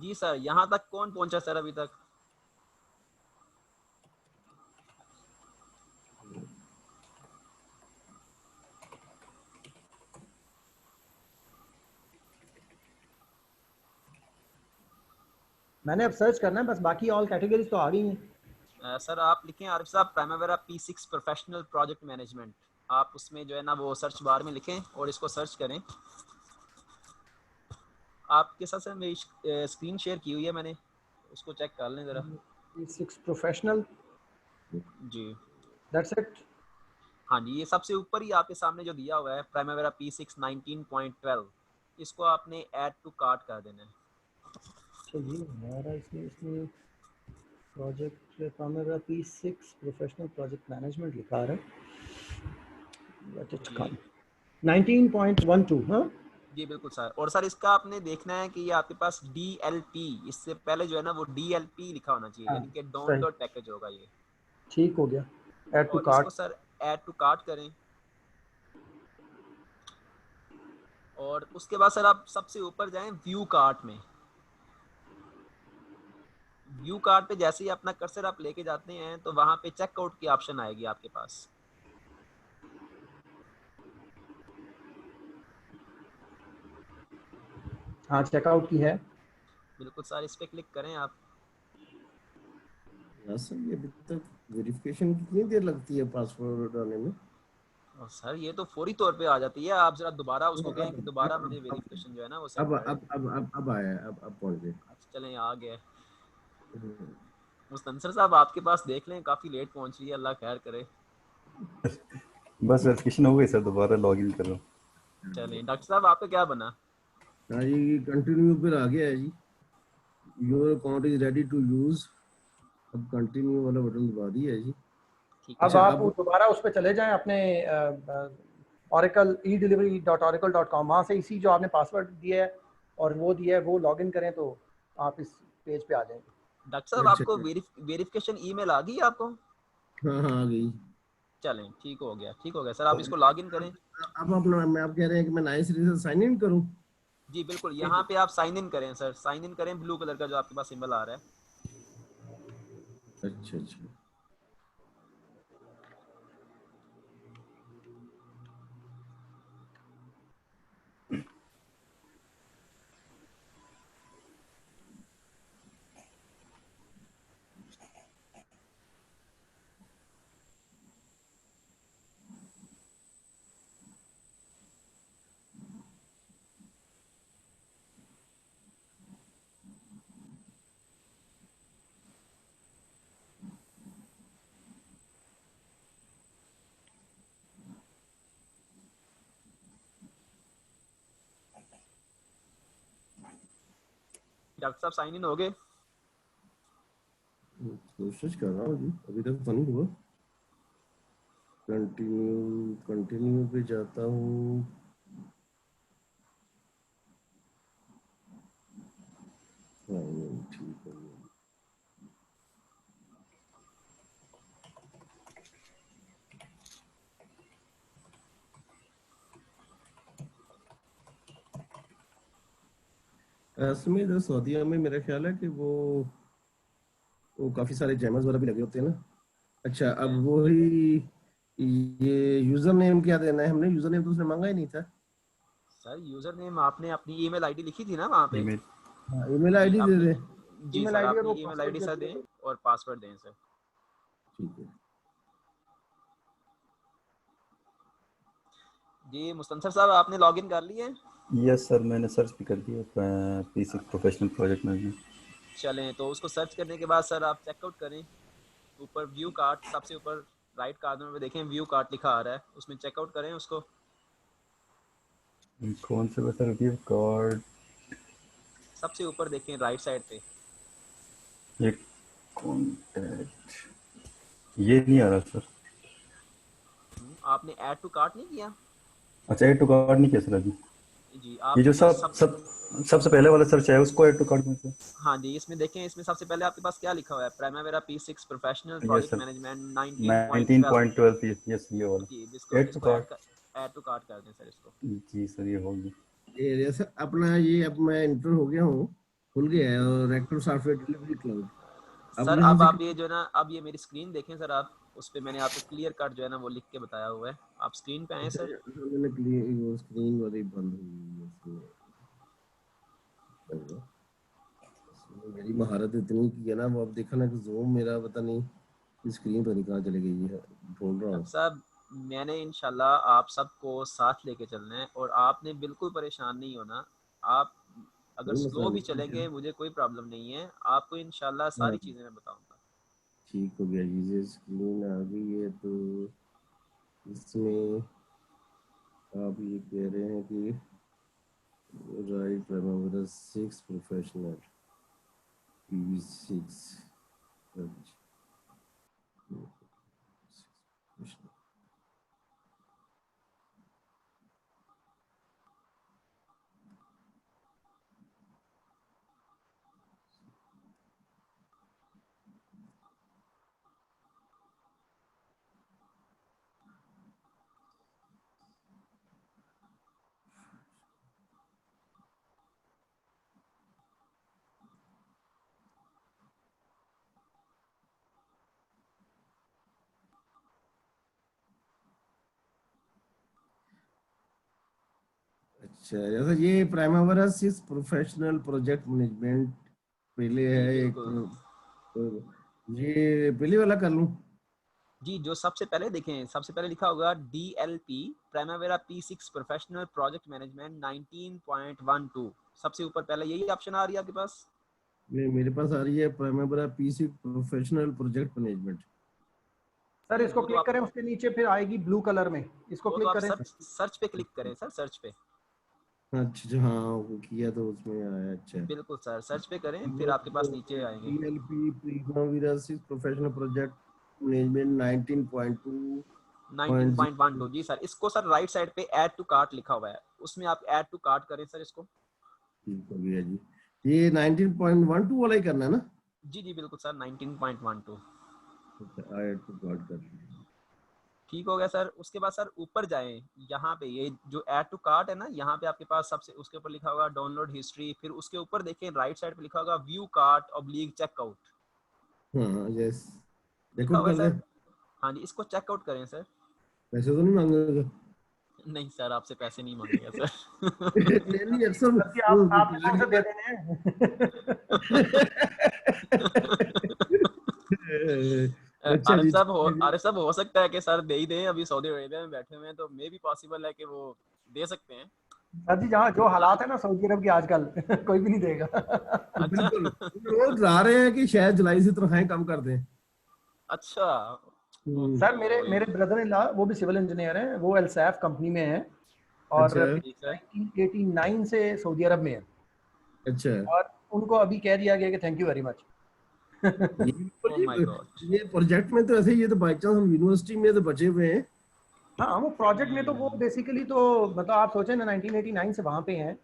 जी sir, यहाँ तक कौन पहुंचा सर अभी तक? मैंने अब सर्च करना है बस, बाकी ऑल कैटेगरीज तो आ गई हैं। सर आप लिखें आरिफ साहब Primavera P6 professional project management. आप उसमें जो है ना वो सर्च बार में लिखें और इसको सर्च करें। आपके साथ सर मेरी स्क्रीन शेयर की हुई है मैंने, उसको चेक कर लें ज़रा। P6 professional, ji that's it. हाँ जी, ये सबसे ऊपर ही आपके सामने जो दिया हुआ है प्राइमवेरा P6 19.12, इसको आपने ऐड टू कार्ट कर देना है। अच्छा जी, हमारा इसमें project Primavera P6 professional project management लिखा है। Let it come 19.12। हाँ जी बिल्कुल सर। और सर इसका आपने देखना है कि ये आपके पास DLP, इससे पहले जो है ना वो DLP लिखा होना चाहिए, हाँ यानी कि सही, डाउनलोड पैकेज होगा ये। ठीक हो गया। ऐड टू और कार्ट। इसको सर ऐड टू कार्ट करें। और उसके बाद सर आप सबसे ऊपर जाएं व्यू कार्ट में। व्यू कार्ट पे जैसे ही अपना कर्सर आप लेके जाते हैं तो वहां पे चेकआउट की ऑप्शन आएगी आपके पास। हाँ चेकआउट की है। बिल्कुल सर, इस पे क्लिक करें आप। सर ये अभी तक वेरिफिकेशन कितनी देर लगती है पासवर्ड डालने में? और सर ये तो फौरी तौर पे आ जाती है, आप जरा दोबारा उसको कहें कि दोबारा मुझे अब वेरिफिकेशन जो है ना वो सेट अब करे। अब अब अब अब आया है, अब पहुंच गए। अच्छा चलें, आ गया। मुस्तनसर साहब आपके पास देख लें, काफी लेट पहुंच रही है, अल्लाह खैर करे। बस वेरिफिकेशन हो गई सर, दोबारा लॉगिन कर रहा हूँ। चलें डॉक्टर साहब आपका क्या बना? हाँ जी, कंटिन्यू पे आ गया है जी। Your account is ready to use. अब कंटिन्यू वाला बटन दबा दिया है जी। ठीक अब है। आप दोबारा उस पर चले जाएं अपने Oracle edelivery.oracle.com, वहाँ से इसी जो आपने पासवर्ड दिया है और वो दिया है वो लॉगिन करें तो आप इस पेज पे आ जाएंगे। डॉक्टर साहब अच्छा आपको वेरिफिकेशन ईमेल आ गई आपको? हाँ हाँ आ गई। चलें ठीक हो गया, ठीक हो गया सर, आप इसको लॉगिन करें। अब अपना मैं आप कह रहे हैं कि मैं नए सिरे से साइन इन करूं? जी बिल्कुल, यहाँ पे आप साइन इन करें सर, साइन इन करें, ब्लू कलर का जो आपके पास सिंबल आ रहा है। अच्छा अच्छा। डॉक्टर साहब साइन इन हो गए? कोशिश कर रहा हूँ जी, अभी तक तो नहीं हुआ। कंटिन्यू कंटिन्यू पे जाता हूँ। हाँ, ठीक है। इसमें इधर सऊदीया में मेरा ख्याल है कि वो काफी सारे जैमर्स वगैरह भी लगे होते हैं ना। अच्छा अब वही ये यूजर नेम क्या देना है? हमने यूजर नेम तो उसने मांगा ही नहीं था। सर यूजर नेम आपने अपनी ईमेल आईडी लिखी थी ना वहाँ पे। ईमेल। हाँ ईमेल जी आईडी दे अपनी, दे। जी ईमेल सर आईडी और अपनी वो ईमेल पासवर्ड आईडी जो सर दिया दें है। और पासवर्ड दें सर। ठीक है। जी मुस्तनसर साहब आपने लॉगिन कर लिया है? यस सर, मैंने सर्च भी कर दिया P6 प्रोफेशनल प्रोजेक्ट मैनेजमेंट। चलें तो उसको सर्च करने के बाद सर आप चेकआउट करें। ऊपर व्यू कार्ट सबसे ऊपर राइट कार्नर में देखें व्यू कार्ट लिखा आ रहा है, उसमें चेकआउट करें उसको। कौन से सर? View card. सबसे ऊपर देखें राइट साइड पे। एक कॉन्टैक्ट, ये नहीं आ रहा सर। आपने ऐड टू कार्ट नहीं किया? अच्छा, ऐड टू कार्ड नहीं किया सर अभी। जी ये जो आपके जो सब सब सबसे पहले वाला सर्च है उसको ऐड टू कार्ड में से। हाँ जी इसमें देखें, इसमें सबसे पहले आपके पास क्या लिखा हुआ है? Primavera P6 professional yes project sir, management 19.12। 19.12। Yes ये वाला जी इसको ऐड टू इसको कार्ड। ऐड टू कार्ट कर दें सर इसको। जी सर, ये होगी। ये जैसे अपना ये अब मैं इंटर हो गया हूँ। खुल गया है और एक्टिव सॉफ्टवेयर डिलीवरी क्लाउड। अब सर यहाँ अब से आप ये जो है ना, अब ये मेरी स्क्रीन देखें सर आप, उस पे मैंने आपको क्लियर कट जो है ना वो लिख के बताया हुआ है। आप स्क्रीन पे आए सर। मैंने क्लियर वो स्क्रीन वाली बंद हुई है इसमें। मेरी महारत इतनी की है ना, वो अब देखा ना कि जूम मेरा पता नहीं स्क्रीन तो नहीं कहाँ चली गई है, ढूंढ रहा हूँ। साहब मैंने इंशाल्लाह आप सबको साथ लेके चलना है और आपने बिल्कुल परेशान नहीं होना। आप अगर कोई मसला स्लो भी नहीं चलेंगे मुझे कोई प्रॉब्लम नहीं है, आपको इंशाल्लाह हाँ सारी चीज़ें मैं बताऊंगा। ठीक हो गया जी, ये स्क्रीन आ गई है। तो इसमें आप ये कह रहे हैं कि राइट प्राइमरी 6 प्रोफेशनल P6 अच्छा जैसा ये प्राइमरी 6 प्रोफेशनल प्रोजेक्ट मैनेजमेंट पहले जी है एक बिल्कुल। ये पहले वाला कर लूं। जी जो सबसे पहले देखें, सबसे पहले लिखा होगा DLP Primavera P6 professional project management 19.12, सबसे ऊपर पहले यही ऑप्शन आ रही है आपके पास। मेरे पास आ रही है primary P6 professional project management. Sir नहीं इसको वो तो क्लिक आप, करें, उसके नीचे फिर आएगी ब्लू कलर में, इसको वो तो क्लिक आप करें। सर्च सर्च पे क्लिक करें सर, सर्च पे। अच्छा अच्छा, हाँ वो किया तो उसमें आया। अच्छा बिल्कुल सर, सर्च पे करें फिर आपके पास नीचे आएंगे। DLP primary 6 professional project management 19.2.0। 19.12 जी सर, इसको सर राइट साइड पे ऐड टू कार्ट लिखा हुआ है, उसमें आप ऐड टू कार्ट करें सर इसको। ठीक हो गया जी, ये 19.12 वाला ही करना है ना। जी जी बिल्कुल सर 19.12। अच्छा ऐड टू कार्ट कर लिया। ठीक हो गया सर। उसके बाद सर ऊपर जाएं, यहाँ पे ये जो ऐड टू कार्ट है ना, यहाँ पे आपके पास सबसे उसके ऊपर लिखा होगा डाउनलोड हिस्ट्री, फिर उसके ऊपर देखें राइट साइड पे लिखा होगा व्यू कार्ट ऑब्लिक चेकआउट, हाँ यस, लिखा चेकआउट हुआ है कर दे। सर। हाँ जी इसको चेकआउट करें सर। पैसे तो नहीं मांगेगा? नहीं सर आपसे पैसे नहीं मांगेगा नहीं नहीं, अक्सर सर जी वो आपने कौन कार्ड सा के दे बाद देने हैं? अच्छा जी ठीक है जी। आरिफ साहब हो सकता है कि सर दे ही दें, अभी सऊदी अरेबिया में बैठे हुए हैं तो मे भी पॉसिबल है कि वो दे सकते हैं। सर जी जहाँ जो हालात है ना सऊदी अरब के आजकल, कोई भी नहीं देगा। अच्छा बिल्कुल, वो डरा रहे हैं कि शायद जुलाई से तनख्वाहें कम कर दें। अच्छा। सर ओहो मेरे मेरे ब्रदर इन लॉ वो भी सिविल इंजीनियर हैं, वो एलसैफ कंपनी में हैं और अच्छा 1989 से सऊदी अरब में है, अच्छा, और उनको अभी कह दिया गया कि थैंक यू वेरी मच। ये बिल्कुल ओ माय गॉड। जी, ये प्रोजेक्ट में तो ऐसे ही, ये तो बाई चांस हम यूनिवर्सिटी में तो बचे हुए हैं। हाँ वो प्रोजेक्ट में तो वो बेसिकली तो मतलब आप सोचें ना 1989 से वहाँ पे हैं,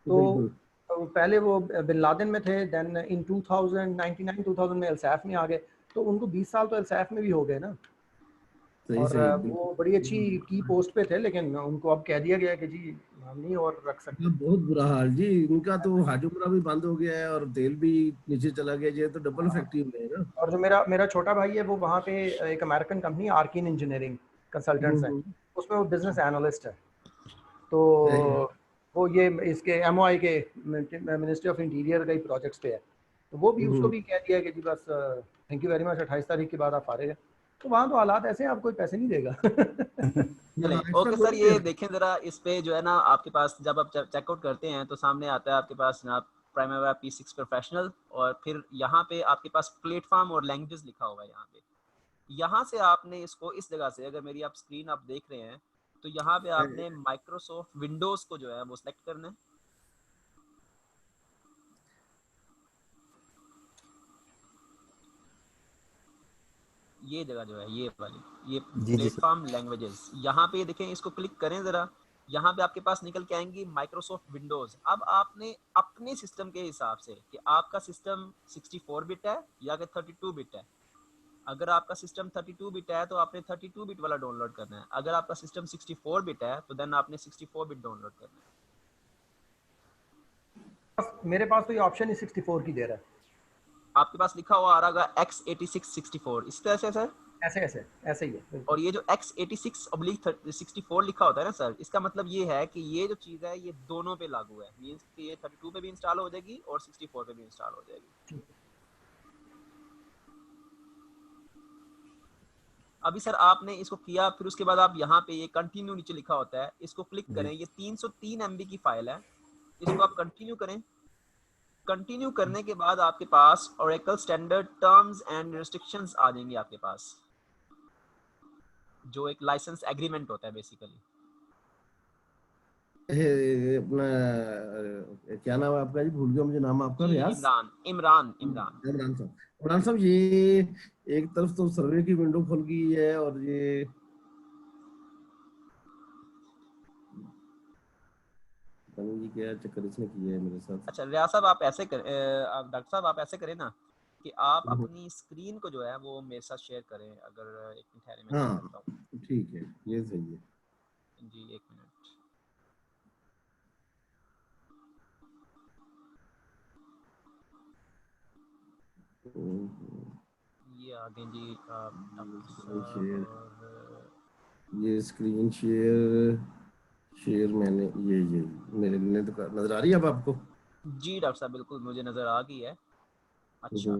बिल्कुल तो पहले वो बिन लादेन में थे, देन इन 2099 2000 में एलसैफ में आ गए, तो उनको 20 साल तो एलसैफ में भी हो गए ना। सही और सही वो बड़ी अच्छी की बिल्कुल। पोस्ट पे थे, लेकिन उनको अब कह दिया गया कि जी हम नहीं और रख सकते। मतलब बहुत बुरा हाल जी, इनका तो हाजुमरा भी बंद हो गया है और तेल भी नीचे चला गया जी, ये तो डबल हाँ, फैक्ट्री में है ना। और जो मेरा मेरा छोटा भाई है वो वहाँ पे एक अमेरिकन कंपनी आर्किन इंजीनियरिंग कंसल्टेंट्स हैं, हम्म। उसमें वो बिजनेस एनालिस्ट है। तो सही। वो ये इसके एमओआई के मिनिस्ट्री ऑफ इंटीरियर का ही प्रोजेक्ट्स पे है, तो वो भी उसको हम्म। भी कह दिया कि जी बस थैंक यू वेरी मच, 28 तारीख के बाद आप फारिग हैं। तो वहाँ तो हालात ऐसे हैं, आप कोई पैसे नहीं देगा। चलें हाँ, एक्स्ट्रा ओके कोई सर, नहीं ये देता। देखें ज़रा इस पे जो है ना आपके पास जब आप चेकआउट करते हैं तो सामने आता है आपके पास जनाब प्राइमरी P6 प्रोफेशनल, और फिर यहाँ पे आपके पास प्लेटफॉर्म और लैंग्वेजेस लिखा हुआ है। यहाँ पे, यहाँ से आपने इसको इस जगह से, अगर मेरी आप स्क्रीन आप देख रहे हैं तो यहाँ पे आपने माइक्रोसॉफ्ट विंडोज़ को जो है वो सिलेक्ट करना है। ये जगह जो है ये वाली, ये जी जी सर। प्लेटफॉर्म लैंग्वेजेस, यहाँ पे देखें, इसको क्लिक करें ज़रा। यहाँ पे आपके पास निकल के आएंगी माइक्रोसॉफ्ट विंडोज़। अब आपने अपने सिस्टम के हिसाब से कि आपका सिस्टम 64 बिट है या कि 32 बिट है, अगर आपका सिस्टम 32 बिट है तो आपने 32 बिट वाला डाउनलोड करना है, अगर आपका सिस्टम 64 बिट है तो देन आपने 64 बिट डाउनलोड करना है। मेरे पास तो ये ऑप्शन ही 64 की दे रहा है। आपके पास लिखा हुआ आ रहा होगा x86 64, इस तरह से सर। ऐसे ऐसे ऐसे ही है बिल्कुल। और ये जो x86/64 लिखा होता है ना सर, इसका मतलब ये है कि ये जो चीज़ है ये दोनों पे लागू है, मींस कि ये 32 पे भी इंस्टॉल हो जाएगी और 64 पे भी इंस्टॉल हो जाएगी। अभी सर आपने इसको किया, फिर उसके बाद आप यहाँ पे ये कंटिन्यू नीचे लिखा होता है, इसको क्लिक करें। ये 303 MB की फाइल है, इसको आप कंटिन्यू करें। कंटिन्यू करने के बाद आपके पास Oracle standard terms and restrictions आ जाएंगी आपके पास, जो एक लाइसेंस एग्रीमेंट होता है बेसिकली। अपना क्या नाम है आपका जी, भूल गया मुझे नाम आपका। जी, रियाज, इमरान इमरान इमरान। इमरान साहब। इमरान साहब, ये एक तरफ तो सर्वे की विंडो खुल गई है और ये पता नहीं क्या चक्कर इसने किया है मेरे साथ। अच्छा रियाज साहब, आप ऐसे करें, आप डॉक्टर साहब आप ऐसे करें ना कि आप अपनी स्क्रीन को जो है वो मेरे साथ शेयर करें। अगर एक मिनट ठहरे, मैं चेक हाँ करता हूँ। ठीक है, ये सही है। जी एक मिनट। ये आ गए जी डॉक्टर साहब। शेयर, और ये स्क्रीन शेयर, शेयर मैंने ये मेरे लिए तो नजर आ रही है अब आपको? जी डॉक्टर साहब बिल्कुल मुझे नज़र आ गई है। अच्छा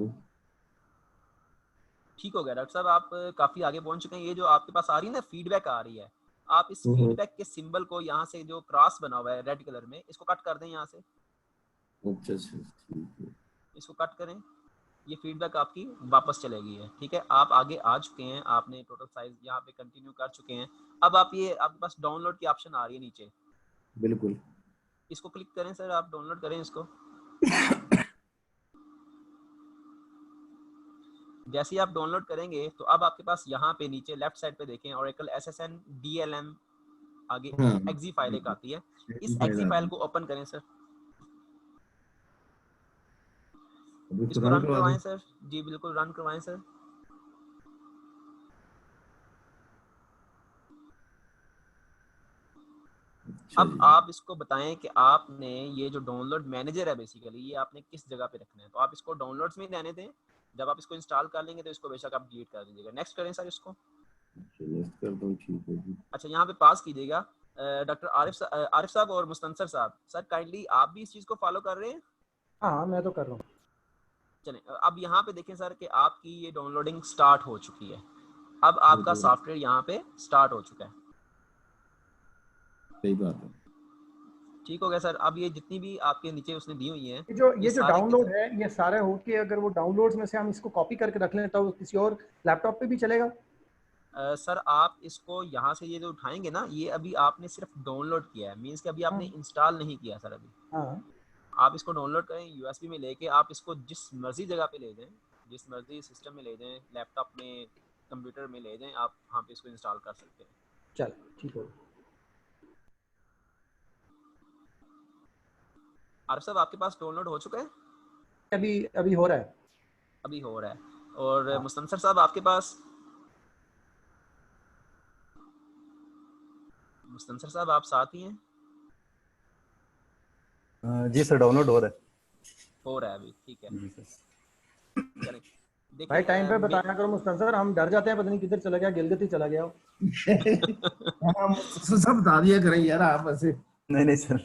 ठीक हो गया डॉक्टर साहब, आप काफ़ी आगे पहुंच चुके हैं। ये जो आपके पास आ रही है ना फीडबैक आ रही है, आप इस फीडबैक के सिंबल को यहाँ से जो क्रॉस बना हुआ है रेड कलर में, इसको कट कर दें यहाँ से। अच्छा अच्छा ठीक है। इसको कट करें, ये फीडबैक आपकी वापस चलेगी है। ठीक है, आप आगे आ चुके हैं, आपने टोटल साइज यहाँ पे कंटिन्यू कर चुके हैं। अब आप ये आपके पास डाउनलोड की ऑप्शन आ रही है नीचे, बिल्कुल। इसको क्लिक करें सर, आप डाउनलोड करें इसको। जैसे ही आप डाउनलोड करेंगे तो अब आपके पास यहाँ पे नीचे लेफ्ट साइड पे देखें ओरेकल SSN DLM, आगे हाँ एक्जी फाइल एक आती है। इस एक्जी फायदा फाइल को ओपन करें सर, अभी इसको कुरान रन करवा दें। करवाएं सर। जी बिल्कुल रन करवाएं सर। अच्छा अब जी। आप इसको बताएं कि आपने ये जो डाउनलोड मैनेजर है बेसिकली ये आपने किस जगह पे रखना है। तो आप इसको डाउनलोड्स में रहने दें, जब आप इसको इंस्टॉल कर लेंगे तो इसको बेशक आप डिलीट कर दीजिएगा। नेक्स्ट करें सर इसको। नेक्स्ट कर दूं, ठीक है जी। अच्छा यहाँ पे पास कीजिएगा। डॉक्टर आरिफ साहब और मुस्तनसर साहब, सर काइंडली आप भी इस चीज़ को फॉलो कर रहे हैं? हाँ मैं तो कर रहा हूँ। चलें, अब यहाँ पे देखें सर कि आपकी ये डाउनलोडिंग स्टार्ट हो चुकी है। अब आपका सॉफ्टवेयर यहाँ पे स्टार्ट हो चुका है। सही बात है। ठीक हो गया सर। अब ये जितनी भी आपके नीचे उसने दी हुई हैं ये जो सारी की डाउनलोड है ये सारे होके अगर वो डाउनलोड्स में से हम इसको कॉपी करके रख लें तो किसी और लैपटॉप पे भी चलेगा? सर आप इसको यहाँ से ये जो उठाएंगे ना, ये अभी आपने सिर्फ डाउनलोड किया है, मीन्स कि अभी आपने हाँ इंस्टॉल नहीं किया सर अभी। हाँ आप इसको डाउनलोड करें USB में लेके, आप इसको जिस मर्जी जगह पे ले जाएं, जिस मर्जी सिस्टम में ले जाएं, लैपटॉप में, कंप्यूटर में ले जाएं, आप वहाँ पे इसको इंस्टॉल कर सकते हैं। चल ठीक हो। आरिफ साहब आपके पास डाउनलोड हो चुका है? अभी अभी हो रहा है। अभी हो रहा है। और हाँ मुस्तनसर साहब आपके पास, मुस्तनसर साहब आप साथ ही हैं? जी सर, डाउनलोड हो रहा हो रहा है अभी, ठीक है। है जी सर। चलें भाई टाइम पे देखें बताया करो मुस्तनसर, हम डर जाते हैं पता नहीं किधर चला गया, गिलगित ही चला गया हो। हाँ, सब बता दिया करें यार आप ऐसे। नहीं नहीं सर,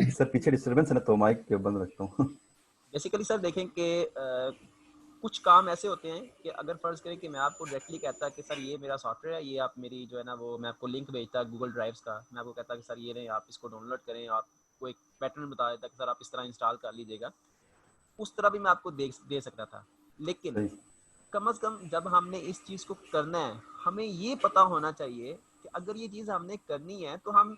सर पीछे डिस्टरबेंस है ना तो माइक बंद रखता हूँ। बेसिकली सर देखें कि कुछ काम ऐसे होते हैं कि अगर फर्ज करें कि मैं आपको डायरेक्टली कहता कि सर ये मेरा सॉफ्टवेयर है, ये आप मेरी जो है ना वो मैं आपको लिंक भेजता गूगल ड्राइव्स का, मैं आपको कहता कि सर ये नहीं, आप इसको डाउनलोड करें, आपको एक पैटर्न बता देता कि सर आप इस तरह इंस्टॉल कर लीजिएगा, उस तरह भी मैं आपको दे सकता था। लेकिन सही। कम अज़ कम जब हमने इस चीज़ को करना है, हमें ये पता होना चाहिए कि अगर ये चीज़ हमने करनी है तो हम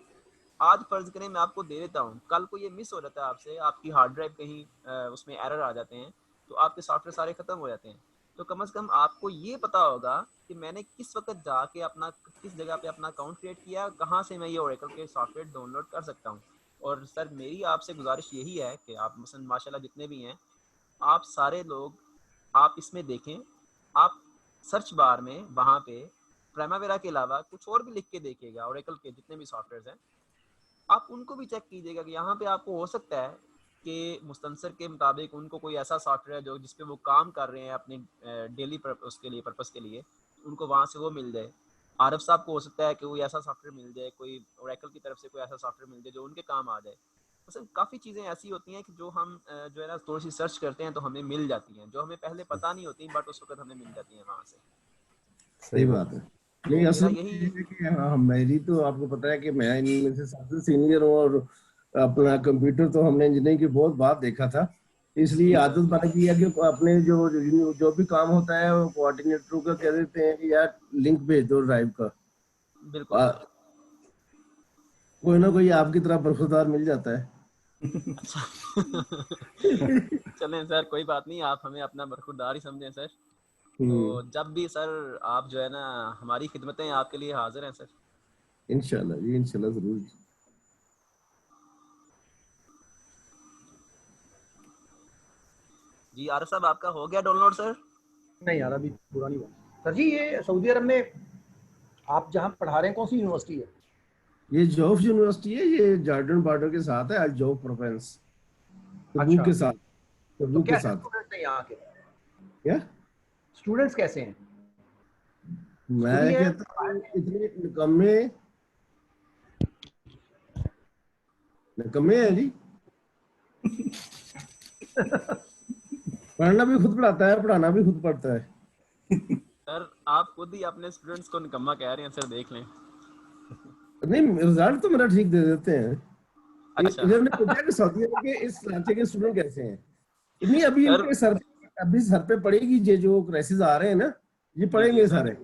आज फर्ज करें मैं आपको दे देता हूँ, कल को ये मिस हो जाता है आपसे, आपकी हार्ड ड्राइव कहीं उसमें एरर आ जाते हैं तो आपके सॉफ्टवेयर सारे ख़त्म हो जाते हैं। तो कम से कम आपको ये पता होगा कि मैंने किस वक्त जाके अपना किस जगह पे अपना अकाउंट क्रिएट किया, कहाँ से मैं ये ओरेकल के सॉफ्टवेयर डाउनलोड कर सकता हूँ। और सर मेरी आपसे गुजारिश यही है कि आप मसलन माशाल्लाह जितने भी हैं, आप सारे लोग आप इसमें देखें, आप सर्च बार में वहाँ पे प्राइमावेरा के अलावा कुछ और भी लिख के देखिएगा, ओरेकल के जितने भी सॉफ्टवेयर हैं आप उनको भी चेक कीजिएगा कि यहाँ पे आपको हो सकता है के मुस्तनसर के मुताबिक उनको कोई ऐसा सॉफ्टवेयर जो जिस पे वो काम कर रहे हैं अपने डेली उसके लिए पर्पस के लिए, उनको वहाँ से वो मिल जाए। आरिफ साहब को हो सकता है कि कोई ऐसा सॉफ्टवेयर मिल जाए, कोई ओरेकल की तरफ से कोई ऐसा सॉफ्टवेयर मिल जाए जो उनके काम आ जाए। मतलब काफ़ी चीज़ें ऐसी होती हैं कि जो हम जो है ना थोड़ी सी सर्च करते हैं तो हमें मिल जाती हैं, जो हमें पहले पता नहीं होती बट उस वक्त हमें मिल जाती हैं वहाँ से। सही बात है। तो नहीं, मेरा असल में यही ये है कि हाँ, मेरी तो आपको पता है कि मैं इनमें से सबसे सीनियर हूँ, और अपना कंप्यूटर तो हमने इंजीनियरिंग की बहुत बात देखा था, इसलिए जी सर, आदत बन गई है कि अपने जो भी काम होता है वो कोऑर्डिनेटर को कह देते हैं कि यार लिंक भेज दो ड्राइव का। बिल्कुल आ, सर। कोई ना कोई आपकी तरह बरखुरदार मिल जाता है। अच्छा चलें सर, कोई बात नहीं, आप हमें अपना बरखुरदार ही समझें सर। तो हम्म। जब भी सर आप जो है ना, हमारी खिदमतें आपके लिए हाजिर हैं सर। इंशाल्लाह जी, इंशाल्लाह जरूर। जी आरिफ साहब, आपका हो गया डाउनलोड सर? नहीं यार, अभी पूरा नहीं हुआ सर जी। ये सऊदी अरब में आप जहाँ पढ़ा रहे हैं कौन सी यूनिवर्सिटी है? ये जौफ यूनिवर्सिटी है, ये जॉर्डन बॉर्डर के साथ है, अल जौफ प्रोविंस, तबूक अच्छा, के साथ, तो तबूक के कैसे साथ। स्टूडेंट्स हैं यहाँ के? क्या? स्टूडेंट्स कैसे हैं? स्कूली मैं हैं? कहता हूँ इतने निकम्मे, निकम्मे है जी। पढ़ना भी खुद पढ़ाता है, पढ़ाना भी खुद पढ़ता है। सर आप खुद ही अपने स्टूडेंट्स को निकम्मा कह रहे हैं सर, देख लें। नहीं, रिजल्ट तो मेरा ठीक दे देते हैं। अच्छा इन्होंने पूछा कि सऊदी अरब के इस राज्य के स्टूडेंट कैसे हैं। नहीं, अभी सर, इनके सर, अभी सर पे पड़ेगी ये जो क्राइसिस आ रहे हैं ना, ये जी जी पढ़ेंगे सर, सारे,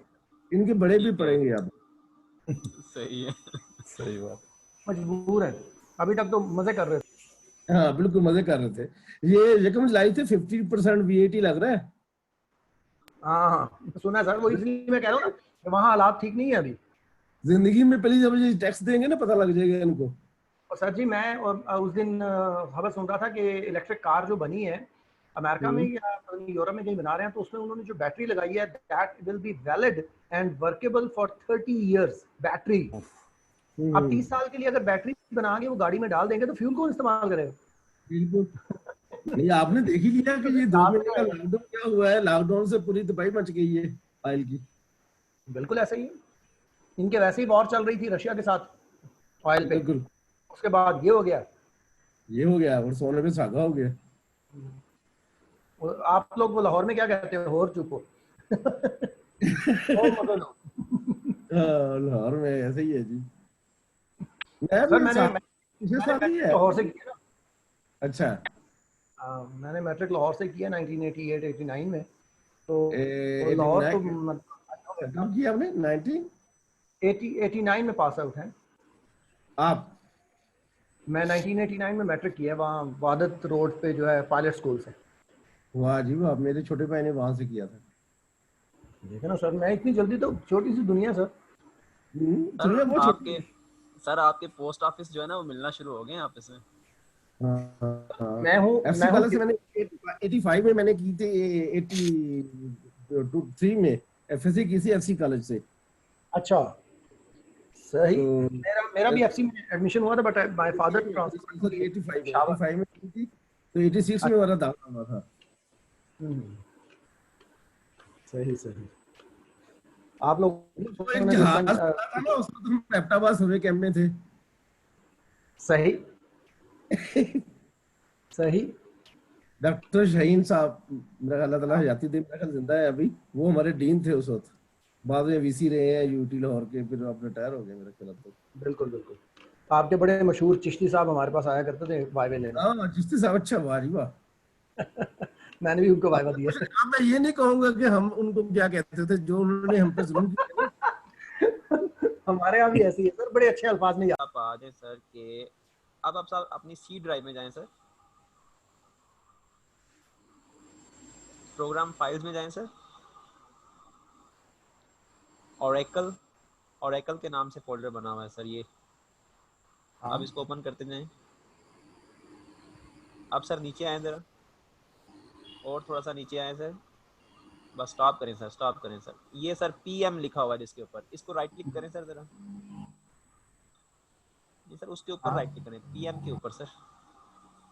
इनके बड़े भी ठीक है, पढ़ेंगे अब। सही है। सही बात। मजबूर हैं, अभी तक तो मजे कर रहे थे। हाँ बिल्कुल, मजे कर रहे थे। ये रकम लाई थे 50% VAT लग रहा है। हाँ हाँ, सुना है सर, वो इसलिए मैं कह रहा हूँ ना कि वहाँ हालात ठीक नहीं है अभी। जिंदगी में पहली जब ये टैक्स देंगे ना, पता लग जाएगा इनको। और सर जी, मैं और उस दिन खबर सुन रहा था कि इलेक्ट्रिक कार जो बनी है अमेरिका में हम्म। या यूरोप में कहीं बना रहे हैं, तो उसमें उन्होंने जो बैटरी लगाई है, that will be valid and workable for 30 years battery. अब 30 साल के लिए अगर बैटरी बना के वो गाड़ी में डाल देंगे तो फ्यूल कौन इस्तेमाल करेगा? बिल्कुल। नहीं, आपने देख ही लिया कि ये 2 महीने का लॉकडाउन क्या हुआ है, लॉकडाउन से पूरी तबाही मच गई है ऑयल की। बिल्कुल ऐसा ही है। इनके वैसे ही वॉर चल रही थी रशिया के साथ ऑयल पे, बिल्कुल, उसके बाद ये हो गया। ये हो गया और सोने पे सुहागा हो गया। आप लोग वो लाहौर में क्या कहते हो, होर चुको ओ मगर लो। हाँ, लाहौर में ऐसे ही है जी। मैं सर भी मैंने साथ पिछले मैंने साल ही मैट्रिक है। लाहौर से किया ना। अच्छा। मैंने मैट्रिक लाहौर से किया 1988-89 में। तो एटी लाहौर तो नाइन कब किया आपने? 19? 89 में पास आउट है। आप? मैं 1989 में मैट्रिक किया वहाँ वादत रोड पे जो है पायलट स्कूल से। वाह जी वाह, मेरे छोटे भाई ने वहां से किया था। देखे ना सर, मैं इतनी जल्दी, तो छोटी सी दुनिया सर। सर दुनिया बहुत छोटी आपके है। सर आपके पोस्ट ऑफिस जो है ना वो मिलना शुरू हो गए हैं आपस में। हाँ, मैं एफसी हूँ कॉलेज से मैंने 85 में मैंने की थी, 83 में एफएससी की थी एफसी कॉलेज से। अच्छा, सही। तो मेरा मेरा भी एफसी में एडमिशन हुआ था, but my father transfer to 85 में पेशावर। 85 में की थी, तो 86 में मेरा दाखिला हुआ था। हम्म, सही सही। आप तो एक लोगों ने जो जहाज चला था ना, उसमें तो हम एबटाबाद सर्वे कैंप में थे। सही सही। डॉक्टर शाहीन साहब, मेरा अल्लाह ताला हयाती दे, मेरा ख्याल जिंदा है अभी, वो हमारे डीन थे उस वक्त। बाद में वीसी रहे हैं यूटी लाहौर के, फिर आप रिटायर हो गए मेरा ख्याल अब तक। बिल्कुल बिल्कुल। आपके बड़े मशहूर चिश्ती साहब हमारे पास आया करते थे वाइवे लेने। हाँ, चिश्ती साहब, अच्छा, वाह जी वाह। मैंने भी उनको अब वाइवा दिया अब मैं ये नहीं कहूंगा कि हम उनको क्या कहते थे, जो उन्होंने हम पे जुल्म किया ना। हमारे यहाँ भी ऐसी है सर, बड़े अच्छे अल्फाज में आप आ जाए सर के, अब आप साहब अपनी सी ड्राइव में जाएं सर, प्रोग्राम फाइल्स में जाएं सर, ओरेकल, ओरेकल के नाम से फोल्डर बना हुआ है सर ये। हाँ अब इसको ओपन करते जाएं। अब सर नीचे आए जरा, और थोड़ा सा नीचे आए सर, बस स्टॉप करें सर, स्टॉप करें सर। ये सर पीएम लिखा हुआ है जिसके ऊपर, इसको राइट क्लिक करें सर जरा। ये सर उसके ऊपर हाँ राइट क्लिक करें, पीएम के ऊपर सर।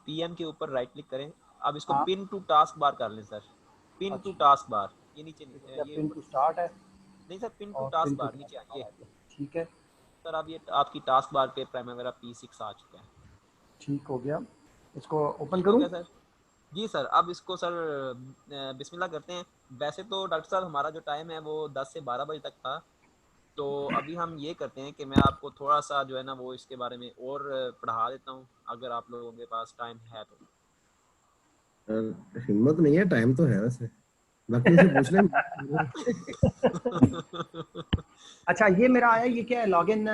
पीएम के ऊपर राइट क्लिक करें। अब इसको हाँ पिन टू टास्क बार कर लें सर, पिन टू अच्छा टास्क बार, ये नीचे क्या ये पिन ऊपर टू स्टार्ट है नहीं सर, पिन टू और पिन टास्क टू बार नीचे ये ठीक है सर। अब ये आपकी टास्क बार पे प्राइमवेरा P6 आ चुका है। ठीक हो गया इसको ओपन ठीक हो करूं गया सर। जी सर, अब इसको सर बिस्मिल्लाह करते हैं। वैसे तो डॉक्टर साहब हमारा जो टाइम है वो 10 से 12 बजे तक था, तो अभी हम ये करते हैं कि मैं आपको थोड़ा सा जो है ना वो इसके बारे में और पढ़ा देता हूँ, अगर आप लोगों के पास टाइम है तो। हिम्मत नहीं है, टाइम तो है वैसे, बाकी से पूछ लें। अच्छा ये मेरा आया ये क्या है लॉगिन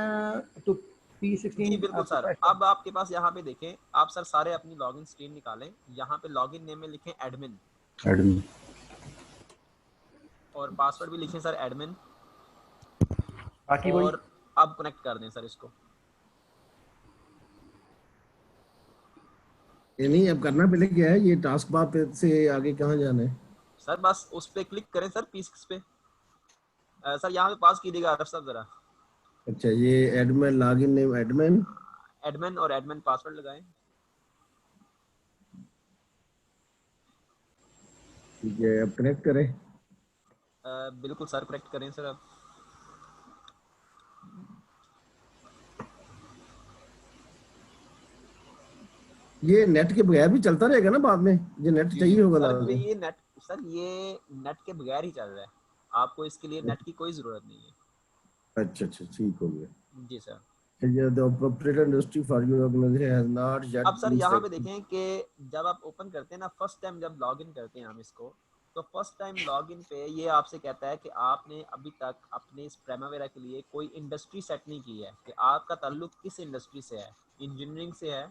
टू जी P16 बिल्कुल सर। प्रोफेशनल अब आपके पास यहाँ पे देखें, आप सर सारे अपनी लॉगिन स्क्रीन निकालें, यहाँ पे लॉगिन नेम में लिखें एडमिन, एडमिन। और पासवर्ड भी लिखें सर एडमिन, बाकी वही और अब कनेक्ट कर दें सर इसको। ये नहीं, अब करना पहले क्या है, ये टास्क बार पे से आगे कहाँ जाना है? सर बस उस पर क्लिक करें सर, P6 पे। सर यहाँ पे पास कीजिएगा आरफ साहब जरा, अच्छा, ये admin, login name admin. Admin और एडमिन पासवर्ड लगाएं। ठीक है, अब कनेक्ट करें। बिल्कुल सर, करेक्ट करें सर। अब ये नेट के बगैर भी चलता रहेगा ना बाद में? ये नेट जी चाहिए होगा सर, लाजमी? ये नेट सर, ये नेट के बगैर ही चल रहा है, आपको इसके लिए नेट की कोई ज़रूरत नहीं है। अच्छा अच्छा, ठीक हो गया। जी sir. Yeah, the operator industry for your organization has not yet अब सर been यहाँ पे selected. देखें कि जब आप ओपन करते हैं ना, फर्स्ट टाइम जब लॉगिन करते हैं हम इसको, तो फर्स्ट टाइम लॉगिन पे ये आपसे कहता है कि आपने अभी तक अपने इस प्राइमवेरा के लिए कोई इंडस्ट्री सेट नहीं की है, कि आपका ताल्लुक किस इंडस्ट्री से है, इंजीनियरिंग से है,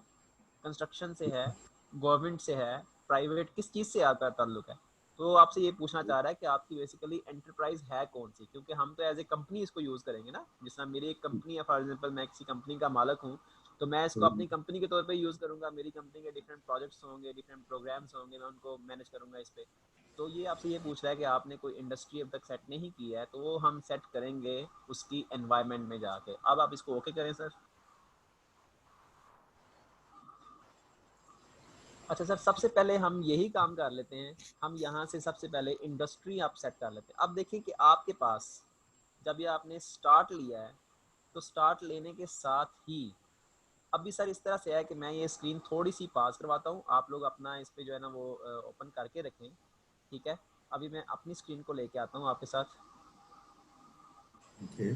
कंस्ट्रक्शन से है, गवर्नमेंट से है, प्राइवेट, किस चीज़ से आपका ताल्लुक है। तो आपसे ये पूछना चाह रहा है कि आपकी बेसिकली एंटरप्राइज है कौन सी, क्योंकि हम तो एज ए कंपनी इसको यूज़ करेंगे ना। जिस तरह मेरी एक कंपनी है, फॉर एग्जांपल मैं किसी कंपनी का मालक हूँ, तो मैं इसको अपनी कंपनी के तौर पे यूज़ करूँगा। मेरी कंपनी के डिफरेंट प्रोजेक्ट्स होंगे, डिफरेंट प्रोग्राम्स होंगे, मैं उनको मैनेज करूँगा इस पे। तो ये आपसे ये पूछ रहा है कि आपने कोई इंडस्ट्री अब तक सेट नहीं की है, तो वो हम सेट करेंगे उसकी एनवायरनमेंट में जाके। अब आप इसको ओके करें सर। अच्छा सर, सबसे पहले हम यही काम कर लेते हैं, हम यहाँ से सबसे पहले इंडस्ट्री आप सेट कर लेते हैं। अब देखिए कि आपके पास जब ये आपने स्टार्ट लिया है, तो स्टार्ट लेने के साथ ही अभी सर इस तरह से है कि मैं ये स्क्रीन थोड़ी सी पास करवाता हूँ, आप लोग अपना इस पे जो है ना वो ओपन करके रखें। ठीक है, अभी मैं अपनी स्क्रीन को लेके आता हूँ आपके साथ। Okay.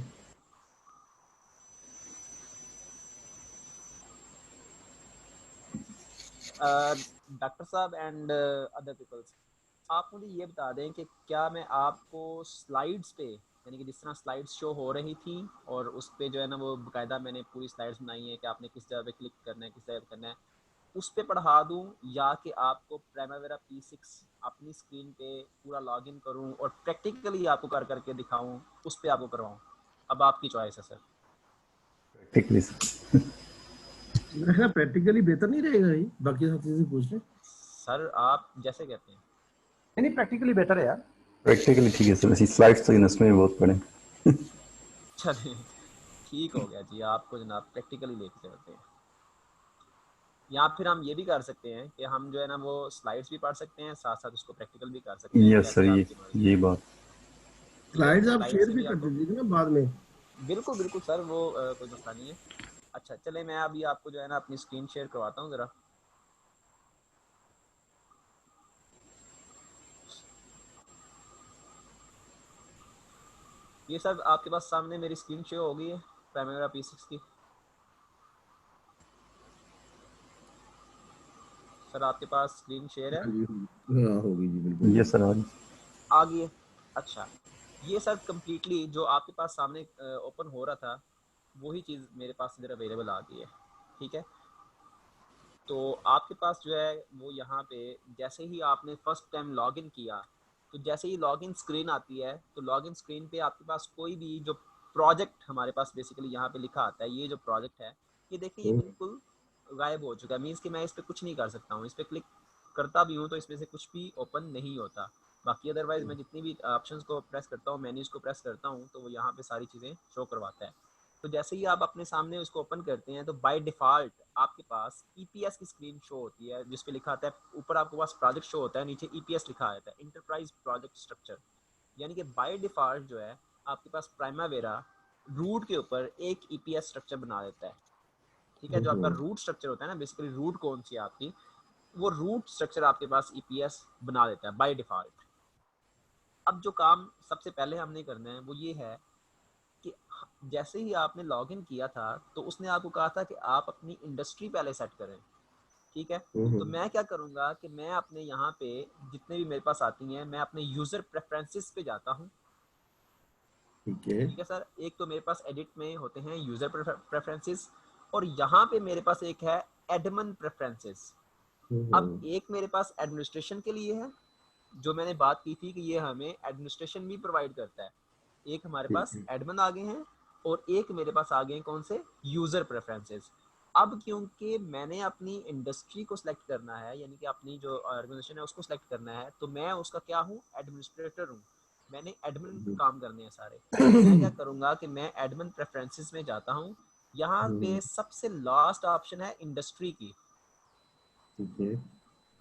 डॉक्टर साहब एंड अदर पीपल्स, आप मुझे ये बता दें कि क्या मैं आपको स्लाइड्स पे, यानी कि जिस तरह स्लाइड्स शो हो रही थी और उस पे जो है ना वो बाकायदा मैंने पूरी स्लाइड्स बनाई है कि आपने किस जगह पे क्लिक करना है, किस जगह पे करना है, उस पे पढ़ा दूं, या कि आपको प्राइमवेरा P6 अपनी स्क्रीन पे पूरा लॉगिन करूं और प्रैक्टिकली आपको कर करके दिखाऊं, उस पे आपको करवाऊं? अब आपकी चॉइस है सर। Practically sir. मेरा ख्याल प्रैक्टिकली बेहतर नहीं रहेगा, ये बाकी साथी से पूछ लें। सर आप जैसे कहते हैं। नहीं प्रैक्टिकली बेटर है यार प्रैक्टिकली ठीक है सर, ऐसी स्लाइड्स तो यूनिवर्सिटी में बहुत पढ़े। चलिए ठीक हो गया जी, आपको जनाब प्रैक्टिकली लेके चलते हैं। या फिर हम ये भी कर सकते हैं कि हम जो है ना वो स्लाइड्स भी पढ़ सकते हैं, साथ साथ उसको प्रैक्टिकल भी कर सकते हैं, यस सर, जैसे ये आपकी मर्जी। ये बात। ठीक है, स्लाइड्स आप स्लाइड शेयर से भी भी कर आपको दीजिएगा ना बाद में। बिल्कुल बिल्कुल सर, वो कोई मसला नहीं है। अच्छा चले, मैं अभी आपको जो है ना अपनी स्क्रीन शेयर करवाता हूँ ज़रा। ये सर आपके पास सामने मेरी स्क्रीन शेयर हो गई है प्राइमवेरा P6 की। सर आपके पास स्क्रीन शेयर है? हाँ जी, हाँ होगी जी, बिल्कुल। यस सर, आज आ गई है। अच्छा, ये सर कम्प्लीटली जो आपके पास सामने ओपन हो रहा था, वही चीज़ मेरे पास इधर अवेलेबल आ गई है। ठीक है, तो आपके पास जो है वो यहाँ पे जैसे ही आपने फर्स्ट टाइम लॉगिन किया, तो जैसे ही लॉगिन स्क्रीन आती है, तो लॉगिन स्क्रीन पे आपके पास कोई भी जो प्रोजेक्ट हमारे पास बेसिकली यहाँ पे लिखा आता है, ये जो प्रोजेक्ट है, ये देखिए ये बिल्कुल गायब हो चुका है। मीन्स कि मैं इस पर कुछ नहीं कर सकता हूँ, इस पर क्लिक करता भी हूँ तो इसमें से कुछ भी ओपन नहीं होता। बाकी अदरवाइज मैं जितनी भी ऑप्शंस को प्रेस करता हूँ, मेन्यूज़ को प्रेस करता हूँ, तो वो यहाँ पे सारी चीज़ें शो करवाता है। तो जैसे ही आप अपने सामने उसको ओपन करते हैं तो बाय डिफ़ॉल्ट आपके पास ईपीएस की स्क्रीन शो होती है, जिस पे लिखा आता है, ऊपर आपके पास प्रोजेक्ट शो होता है, नीचे ईपीएस लिखा आता है, इंटरप्राइज प्रोजेक्ट स्ट्रक्चर। यानी कि बाय डिफ़ॉल्ट जो है आपके पास प्राइमावेरा रूट के ऊपर एक ईपीएस स्ट्रक्चर बना देता है। ठीक है, जो आपका रूट स्ट्रक्चर होता है ना, बेसिकली रूट कौन सी है आपकी, वो रूट स्ट्रक्चर आपके पास ईपीएस बना देता है बाय डिफ़ॉल्ट। अब जो काम सबसे पहले हमने करना है वो ये है कि जैसे ही आपने लॉगिन किया था तो उसने आपको कहा था कि आप अपनी इंडस्ट्री पहले सेट करें। ठीक है, तो मैं क्या करूँगा कि मैं अपने यहाँ पे जितने भी मेरे पास आती हैं, मैं अपने यूज़र प्रेफरेंसेस पे जाता हूँ। ठीक है सर, एक तो मेरे पास एडिट में होते हैं यूज़र प्रेफरेंसेस, और यहाँ पे मेरे पास एक है एडमिन प्रेफरेंसेस। अब एक मेरे पास एडमिनिस्ट्रेशन के लिए है, जो मैंने बात की थी कि ये हमें एडमिनिस्ट्रेशन भी प्रोवाइड करता है। एक हमारे पास एडमिन आ गए हैं और एक मेरे पास आ गए हैं कौन से, यूज़र प्रेफरेंसेस। अब क्योंकि मैंने अपनी इंडस्ट्री को सिलेक्ट करना है, यानी कि अपनी जो ऑर्गेनाइजेशन है उसको सिलेक्ट करना है, तो मैं उसका क्या हूँ, एडमिनिस्ट्रेटर हूँ। मैंने एडमिन काम करने हैं सारे। तो मैं क्या करूँगा कि मैं एडमिन प्रेफरेंसेस में जाता हूँ। यहाँ पे सबसे लास्ट ऑप्शन है इंडस्ट्री की।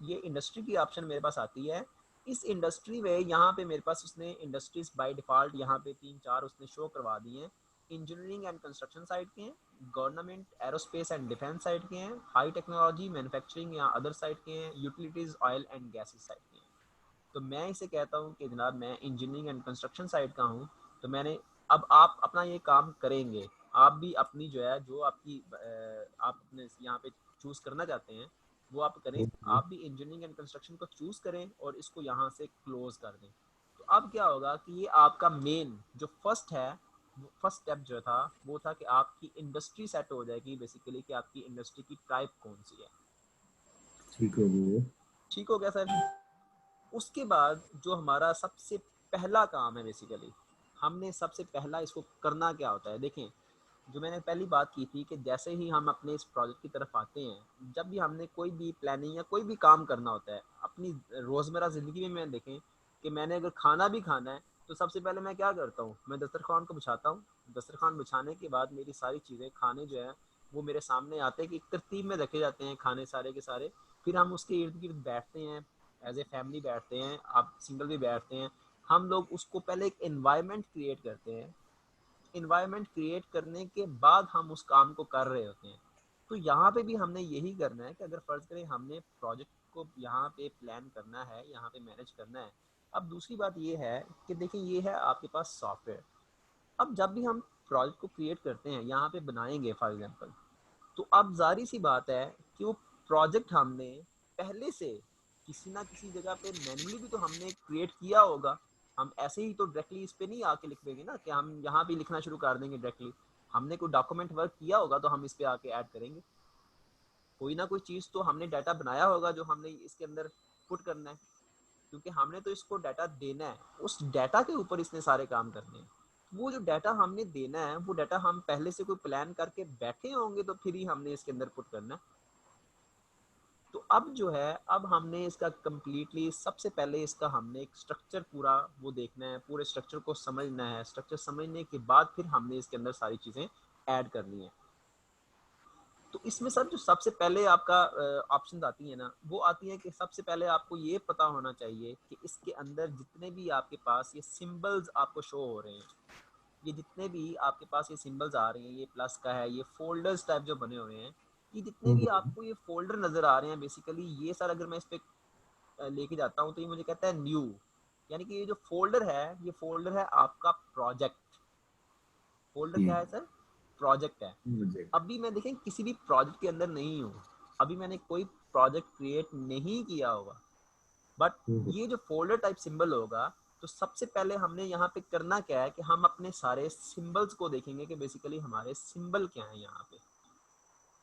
ये इंडस्ट्री की ऑप्शन मेरे पास आती है। इस इंडस्ट्री में यहाँ पे मेरे पास उसने इंडस्ट्रीज बाय डिफ़ॉल्ट यहाँ पे 3-4 उसने शो करवा दिए हैं। इंजीनियरिंग एंड कंस्ट्रक्शन साइड के हैं, government aerospace and defence side के हैं, हाई टेक्नोलॉजी मैन्युफैक्चरिंग या अदर साइड के हैं, utilities oil and gases side के हैं। तो मैं इसे कहता हूँ कि जनाब मैं इंजीनियरिंग एंड कंस्ट्रक्शन साइड का हूँ। तो मैंने, अब आप अपना ये काम करेंगे, आप भी अपनी जो है, जो आपकी आप अपने यहाँ पे चूज़ करना चाहते हैं वो आप करें। आप भी इंजीनियरिंग एंड कंस्ट्रक्शन को चूज़ करें और इसको यहाँ से क्लोज कर दें। तो अब क्या होगा कि ये आपका मेन जो फर्स्ट है, फर्स्ट स्टेप जो था वो था कि आपकी इंडस्ट्री सेट हो जाएगी, बेसिकली कि आपकी इंडस्ट्री की टाइप कौन सी है। ठीक हो गया सर। उसके बाद जो हमारा सबसे पहला काम है, बेसिकली हमने सबसे पहला इसको करना क्या होता है, देखें जो मैंने पहली बात की थी कि जैसे ही हम अपने इस प्रोजेक्ट की तरफ आते हैं, जब भी हमने कोई भी प्लानिंग या कोई भी काम करना होता है अपनी रोज़मर्रा ज़िंदगी में, मैं देखें कि मैंने अगर खाना भी खाना है तो सबसे पहले मैं क्या करता हूँ, मैं दस्तरखान को बिछाता हूँ। दस्तरखान बिछाने के बाद मेरी सारी चीज़ें, खाने जो है वो मेरे सामने आते हैं कि एक तरतीब में रखे जाते हैं खाने सारे के सारे। फिर हम उसके इर्द गिर्द बैठते हैं, एज ए फैमिली बैठते हैं, आप सिंगल भी बैठते हैं। हम लोग उसको पहले एक एनवायरनमेंट क्रिएट करते हैं। इन्वायरमेंट क्रिएट करने के बाद हम उस काम को कर रहे होते हैं। तो यहाँ पे भी हमने यही करना है कि अगर फर्ज करें हमने प्रोजेक्ट को यहाँ पे प्लान करना है, यहाँ पे मैनेज करना है। अब दूसरी बात ये है कि देखिए ये है आपके पास सॉफ्टवेयर। अब जब भी हम प्रोजेक्ट को क्रिएट करते हैं, यहाँ पे बनाएंगे फॉर एग्जांपल, तो अब जारी सी बात है कि वो प्रोजेक्ट हमने पहले से किसी ना किसी जगह पे मैन्युअली भी तो हमने क्रिएट किया होगा। हम ऐसे ही तो डायरेक्टली इस पे नहीं आके लिख देंगे ना कि हम यहाँ पे लिखना शुरू कर देंगे डायरेक्टली। हमने कोई डॉक्यूमेंट वर्क किया होगा तो हम इस पे आके ऐड करेंगे। कोई ना कोई चीज़ तो हमने डाटा बनाया होगा जो हमने इसके अंदर पुट करना है, क्योंकि हमने तो इसको डाटा देना है, उस डाटा के ऊपर इसने सारे काम करने हैं। वो जो डाटा हमने देना है वो डाटा हम पहले से कोई प्लान करके बैठे होंगे तो फिर ही हमने इसके अंदर पुट करना है। तो अब जो है, अब हमने इसका कम्प्लीटली सबसे पहले इसका हमने एक स्ट्रक्चर पूरा वो देखना है, पूरे स्ट्रक्चर को समझना है। स्ट्रक्चर समझने के बाद फिर हमने इसके अंदर सारी चीज़ें ऐड करनी है। तो इसमें सर जो सबसे पहले आपका ऑप्शन आती है ना, वो आती है कि सबसे पहले आपको ये पता होना चाहिए कि इसके अंदर जितने भी आपके पास ये सिंबल्स आपको शो हो रहे हैं, ये जितने भी आपके पास ये सिंबल्स आ रहे हैं, ये प्लस का है, ये फोल्डर्स टाइप जो बने हुए हैं, ये जितने भी आपको ये फोल्डर नज़र आ रहे हैं, बेसिकली ये सर अगर मैं इस पे लेके जाता हूँ तो ये मुझे कहता है न्यू। यानी कि ये जो फोल्डर है, ये फोल्डर है आपका प्रोजेक्ट। फोल्डर क्या है सर, प्रोजेक्ट है। अभी मैं देखें किसी भी प्रोजेक्ट के अंदर नहीं हूँ, अभी मैंने कोई प्रोजेक्ट क्रिएट नहीं किया होगा, बट ये जो फोल्डर टाइप सिंबल होगा, तो सबसे पहले हमने यहाँ पे करना क्या है कि हम अपने सारे सिंबल्स को देखेंगे कि बेसिकली हमारे सिंबल क्या है यहाँ पे।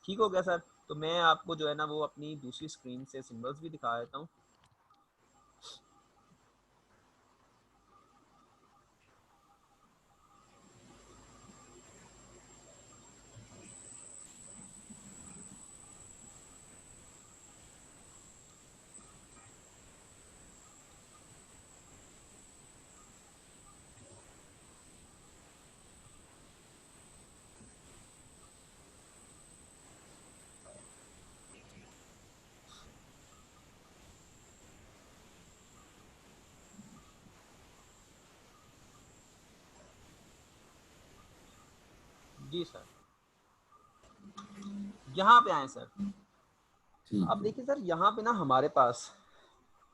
ठीक हो गया सर। तो मैं आपको जो है ना वो अपनी दूसरी स्क्रीन से सिंबल्स भी दिखा देता हूँ। जी सर, यहाँ पे आए सर। ठीक अब है। देखिए सर, यहाँ पे ना हमारे पास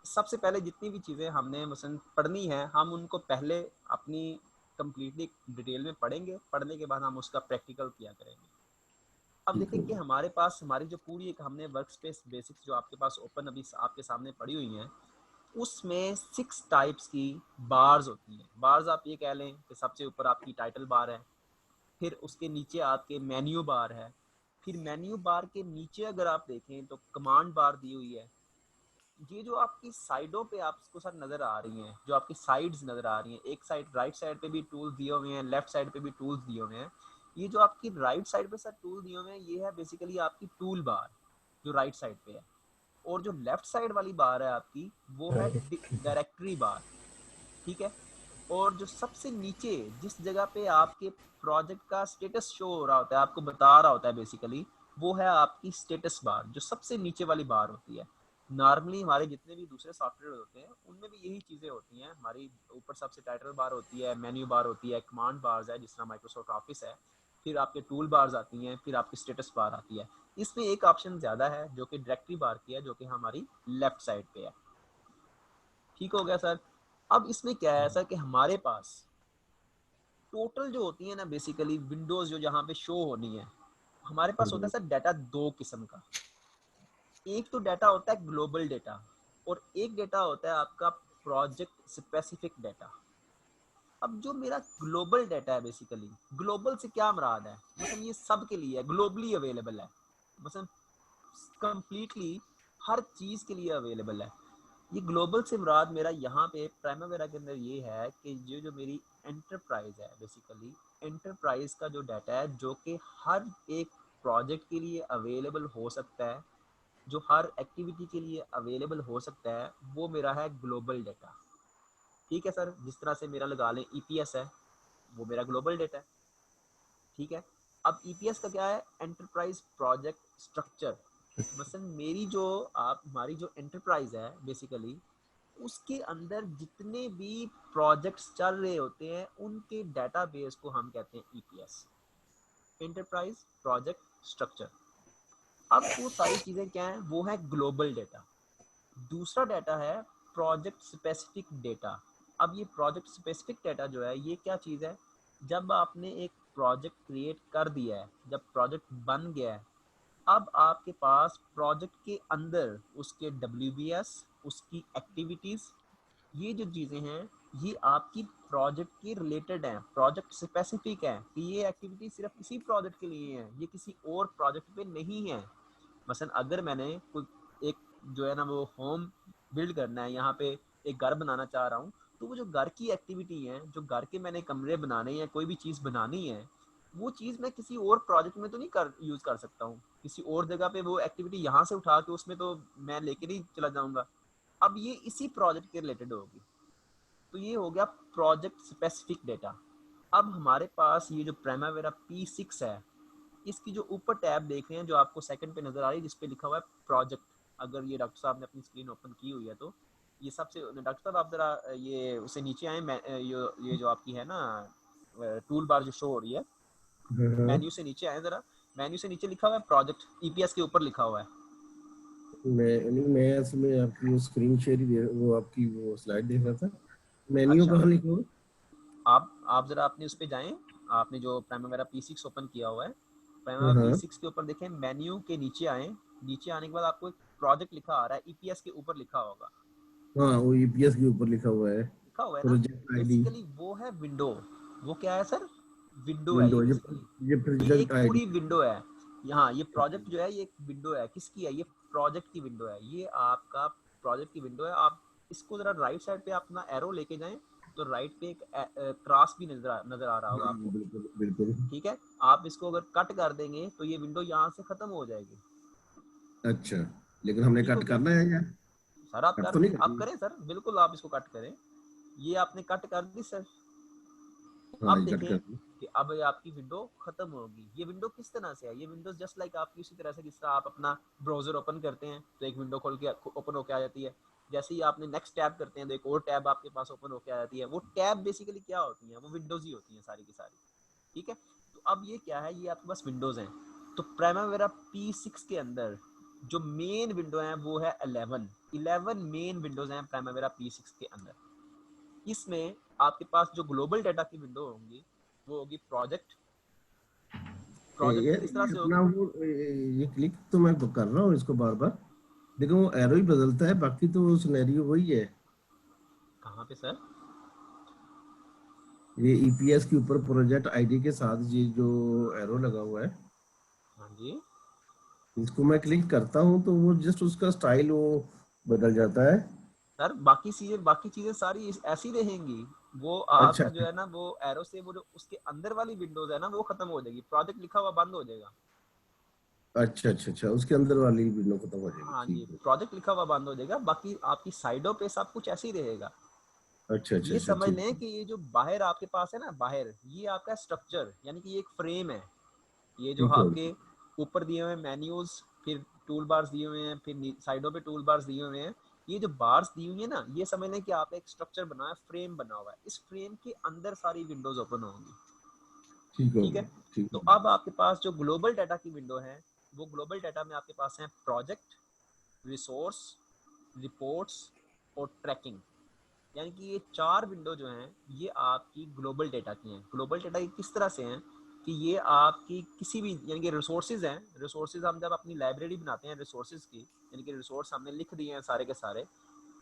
सबसे पहले जितनी भी चीज़ें हमने मसलन पढ़नी है, हम उनको पहले अपनी कंप्लीटली डिटेल में पढ़ेंगे, पढ़ने के बाद हम उसका प्रैक्टिकल किया करेंगे। अब ठीक देखिए कि होगा। हमारे पास हमारी जो पूरी एक हमने वर्क स्पेस बेसिक्स जो आपके पास ओपन अभी आपके सामने पड़ी हुई हैं, उसमें 6 टाइप्स की बार्स होती हैं। बार्स आप ये कह लें कि सबसे ऊपर आपकी टाइटल बार है, फिर उसके नीचे आपके मेन्यू बार है, फिर मेन्यू बार के नीचे अगर आप देखें तो कमांड बार दी हुई है। ये जो आपकी साइडों पे आपको सर नज़र आ रही हैं, जो आपकी साइड्स नज़र आ रही हैं, एक साइड राइट साइड पे भी टूल्स दिए हुए हैं, लेफ्ट साइड पे भी टूल्स दिए हुए हैं। ये जो आपकी राइट साइड पे सर टूल दिए हुए हैं, ये है बेसिकली आपकी टूल बार जो राइट साइड पे है। और जो लेफ्ट साइड वाली बार है आपकी, वो है डायरेक्टरी बार, ठीक है। और जो सबसे नीचे जिस जगह पे आपके प्रोजेक्ट का स्टेटस शो हो रहा होता है, आपको बता रहा होता है बेसिकली, वो है आपकी स्टेटस बार, जो सबसे नीचे वाली बार होती है। नॉर्मली हमारे जितने भी दूसरे सॉफ्टवेयर होते हैं उनमें भी यही चीज़ें होती हैं। हमारी ऊपर सबसे टाइटल बार होती है, मेन्यू बार होती है, कमांड बार्स है जिस तरह माइक्रोसॉफ्ट ऑफिस है, फिर आपके टूल बार्स आती हैं, फिर आपकी स्टेटस बार आती है। इसमें एक ऑप्शन ज़्यादा है जो कि डायरेक्टरी बार की है, जो कि हमारी लेफ्ट साइड पे है। ठीक हो गया सर। अब इसमें क्या है सर कि हमारे पास टोटल जो होती है ना बेसिकली विंडोज जो जहाँ पे शो होनी है, हमारे पास होता है सर डाटा दो किस्म का। एक तो डाटा होता है ग्लोबल डाटा, और एक डाटा होता है आपका प्रोजेक्ट स्पेसिफिक डाटा। अब जो मेरा ग्लोबल डाटा है बेसिकली, ग्लोबल से क्या मुराद है, मतलब ये सब के लिए है, ग्लोबली अवेलेबल है, मतलब कंप्लीटली हर चीज़ के लिए अवेलेबल है। ये ग्लोबल से मुराद मेरा यहाँ पे प्राइमावेरा के अंदर ये है कि जो जो मेरी एंटरप्राइज है बेसिकली, एंटरप्राइज का जो डाटा है जो कि हर एक प्रोजेक्ट के लिए अवेलेबल हो सकता है, जो हर एक्टिविटी के लिए अवेलेबल हो सकता है, वो मेरा है ग्लोबल डाटा। ठीक है सर, जिस तरह से मेरा लगा लें ईपीएस है, वो मेरा ग्लोबल डाटा है। ठीक है। अब ईपीएस का क्या है, एंटरप्राइज प्रोजेक्ट स्ट्रक्चर। मसलन मेरी जो आप हमारी जो एंटरप्राइज है बेसिकली, उसके अंदर जितने भी प्रोजेक्ट्स चल रहे होते हैं उनके डेटाबेस को हम कहते हैं ईपीएस, एंटरप्राइज प्रोजेक्ट स्ट्रक्चर। अब वो सारी चीज़ें क्या हैं, वो है ग्लोबल डेटा। दूसरा डाटा है प्रोजेक्ट स्पेसिफिक डेटा। अब ये प्रोजेक्ट स्पेसिफिक डाटा जो है, ये क्या चीज़ है, जब आपने एक प्रोजेक्ट क्रिएट कर दिया है, जब प्रोजेक्ट बन गया है, अब आपके पास प्रोजेक्ट के अंदर उसके WBS, उसकी एक्टिविटीज़, ये जो चीज़ें हैं, ये आपकी प्रोजेक्ट के रिलेटेड हैं, प्रोजेक्ट स्पेसिफिक है कि ये एक्टिविटी सिर्फ इसी प्रोजेक्ट के लिए है, ये किसी और प्रोजेक्ट पे नहीं है। मसलन अगर मैंने कोई एक जो है ना वो होम बिल्ड करना है, यहाँ पे एक घर बनाना चाह रहा हूँ, तो वो जो घर की एक्टिविटी है, जो घर के मैंने कमरे बनाने हैं, कोई भी चीज़ बनानी है, वो चीज़ मैं किसी और प्रोजेक्ट में तो नहीं कर यूज़ कर सकता हूँ। किसी और जगह पे वो एक्टिविटी यहाँ से उठा के उसमें तो मैं लेके नहीं चला जाऊँगा। अब ये इसी प्रोजेक्ट के रिलेटेड होगी। तो ये हो गया प्रोजेक्ट स्पेसिफिक डेटा। अब हमारे पास ये जो प्राइमावेरा P6 है, इसकी जो ऊपर टैब देख रहे हैं जो आपको सेकंड पे नजर आ रही है, जिसपे लिखा हुआ है प्रोजेक्ट, अगर ये डॉक्टर साहब ने अपनी स्क्रीन ओपन की हुई है तो ये सबसे, डॉक्टर साहब आप जरा ये उसे नीचे आए, ये जो आपकी है ना टूल बार जो शो हो रही है, हाँ, मेन्यू से नीचे आए जरा। मेन्यू से नीचे लिखा हुआ है प्रोजेक्ट, ईपीएस के ऊपर लिखा हुआ है। मैं असल में आपकी वो स्क्रीन शेयर ही वो आपकी वो स्लाइड देख रहा था। मेन्यू अच्छा, कहाँ लिखा हुआ? आप जरा अपने उस पर जाएं, आपने जो प्राइमावेरा P6 ओपन किया हुआ है, हाँ प्राइमावेरा हाँ P6 के ऊपर देखें, मेन्यू के नीचे आए, नीचे आने के बाद आपको एक प्रोजेक्ट लिखा आ रहा है, ईपीएस के ऊपर लिखा होगा, हाँ, वो ईपीएस के ऊपर लिखा हुआ है। लिखा हुआ है ना, प्रोजेक्ट आईडी बेसिकली वो है विंडो। वो क्या है सर, विंडो है ये विंडो, बेसिकली। ये ये प्रोजेक्ट एक आईडी। पूरी विंडो है। यहाँ ये प्रोजेक्ट जो है ये एक विंडो है, किसकी है, ये प्रोजेक्ट की विंडो है, ये आपका प्रोजेक्ट की विंडो है। आप इसको जरा राइट साइड पे अपना एरो लेके जाएं, तो राइट पे एक क्रॉस भी नजर आ रहा होगा हाँ, आपको। बिल्कुल बिल्कुल। ठीक है। आप इसको अगर कट कर देंगे तो ये विंडो यहाँ से खत्म हो जाएगी। अच्छा, लेकिन हमने ठीक हो कट गया करना है क्या? सर, कट तो नहीं आप करना? करें सर, बिल्कुल आप इसको कट करें। ये आपने कट कर दी सर। हाँ, अब ये कट देखें कर दी। कि अब ये आपकी विंडो खत्म होगी। ये विंडो किस तरह से है, ये विंडोज जस्ट लाइक आपकी उसी तरह से जिस तरह आप अपना ब्राउजर ओपन करते हैं तो एक विंडो खोल के ओपन होकर आ जाती है। जैसे ही आपने नेक्स्ट टैब करते हैं तो एक और टैब आपके पास ओपन होकर आ जाती है। वो टैब बेसिकली क्या होती है, वो विंडोज ही होती हैं सारी की सारी। ठीक है। तो अब ये क्या है, ये आपके पास विंडोज हैं। तो प्राइमावेरा P6 के अंदर जो मेन विंडो है वो है 11 मेन विंडोज हैं प्राइमावेरा P6 के अंदर। इसमें आपके पास जो ग्लोबल डाटा की विंडो होंगी वो होगी प्रोजेक्ट। प्रोजेक्ट यार किस तरह ये से अपना होगी? वो ये क्लिक तो मैं कर रहा हूँ इसको बार बार, लेकिन वो एरो ही बदलता है, बाकी तो सिनेरियो वही है। कहाँ पे सर? ये ईपीएस के ऊपर प्रोजेक्ट आईडी के साथ ये जो एरो लगा हुआ है, हाँ जी इसको मैं क्लिक करता हूँ तो वो जस्ट उसका स्टाइल वो बदल जाता है। सर, बाकी चीजें सारी ऐसी रहेंगी। वो अच्छा आपका जो है ना वो एरो से वो जो उसके अंदर वाली विंडोज है ना वो खत्म हो जाएगी, प्रोजेक्ट लिखा हुआ बंद हो जाएगा। अच्छा अच्छा अच्छा, उसके अंदर वाली विंडो खत्म हो जाएगी, हाँ जी, ठीक है। प्रोजेक्ट लिखा हुआ बंद हो जाएगा, बाकी आपकी साइडों पे सब कुछ ऐसे ही रहेगा। अच्छा अच्छा ये अच्छा, समझ ठीक लें है। कि ये जो बाहर आपके पास है ना, बाहर ये आपका स्ट्रक्चर यानी कि ये एक फ्रेम है। ये जो ठीक है। आपके ऊपर दिए हुए मेन्यूज, फिर टूल बार्स दिए हुए हैं, फिर साइडों पे टूल बार्स दिए हुए हैं, ये जो बार्स दी हुई है ना, ये समझ लें कि आप एक स्ट्रक्चर बना है, फ्रेम बना हुआ है, इस फ्रेम के अंदर सारी विंडोज ओपन होंगी। ठीक हो ठीक है। गया, ठीक तो हो गया। अब आपके पास जो ग्लोबल डाटा की विंडो है, वो ग्लोबल डाटा में आपके पास है प्रोजेक्ट, रिसोर्स, रिपोर्ट्स और ट्रैकिंग। यानी कि ये चार विंडो जो हैं ये आपकी ग्लोबल डेटा की हैं। ग्लोबल डेटा की किस तरह से हैं कि ये आपकी किसी भी यानी कि रिसोर्सेज हैं। रिसोर्सेज हम जब अपनी लाइब्रेरी बनाते हैं रिसोर्सेज की, यानी कि रिसोर्स हमने लिख दिए हैं सारे के सारे,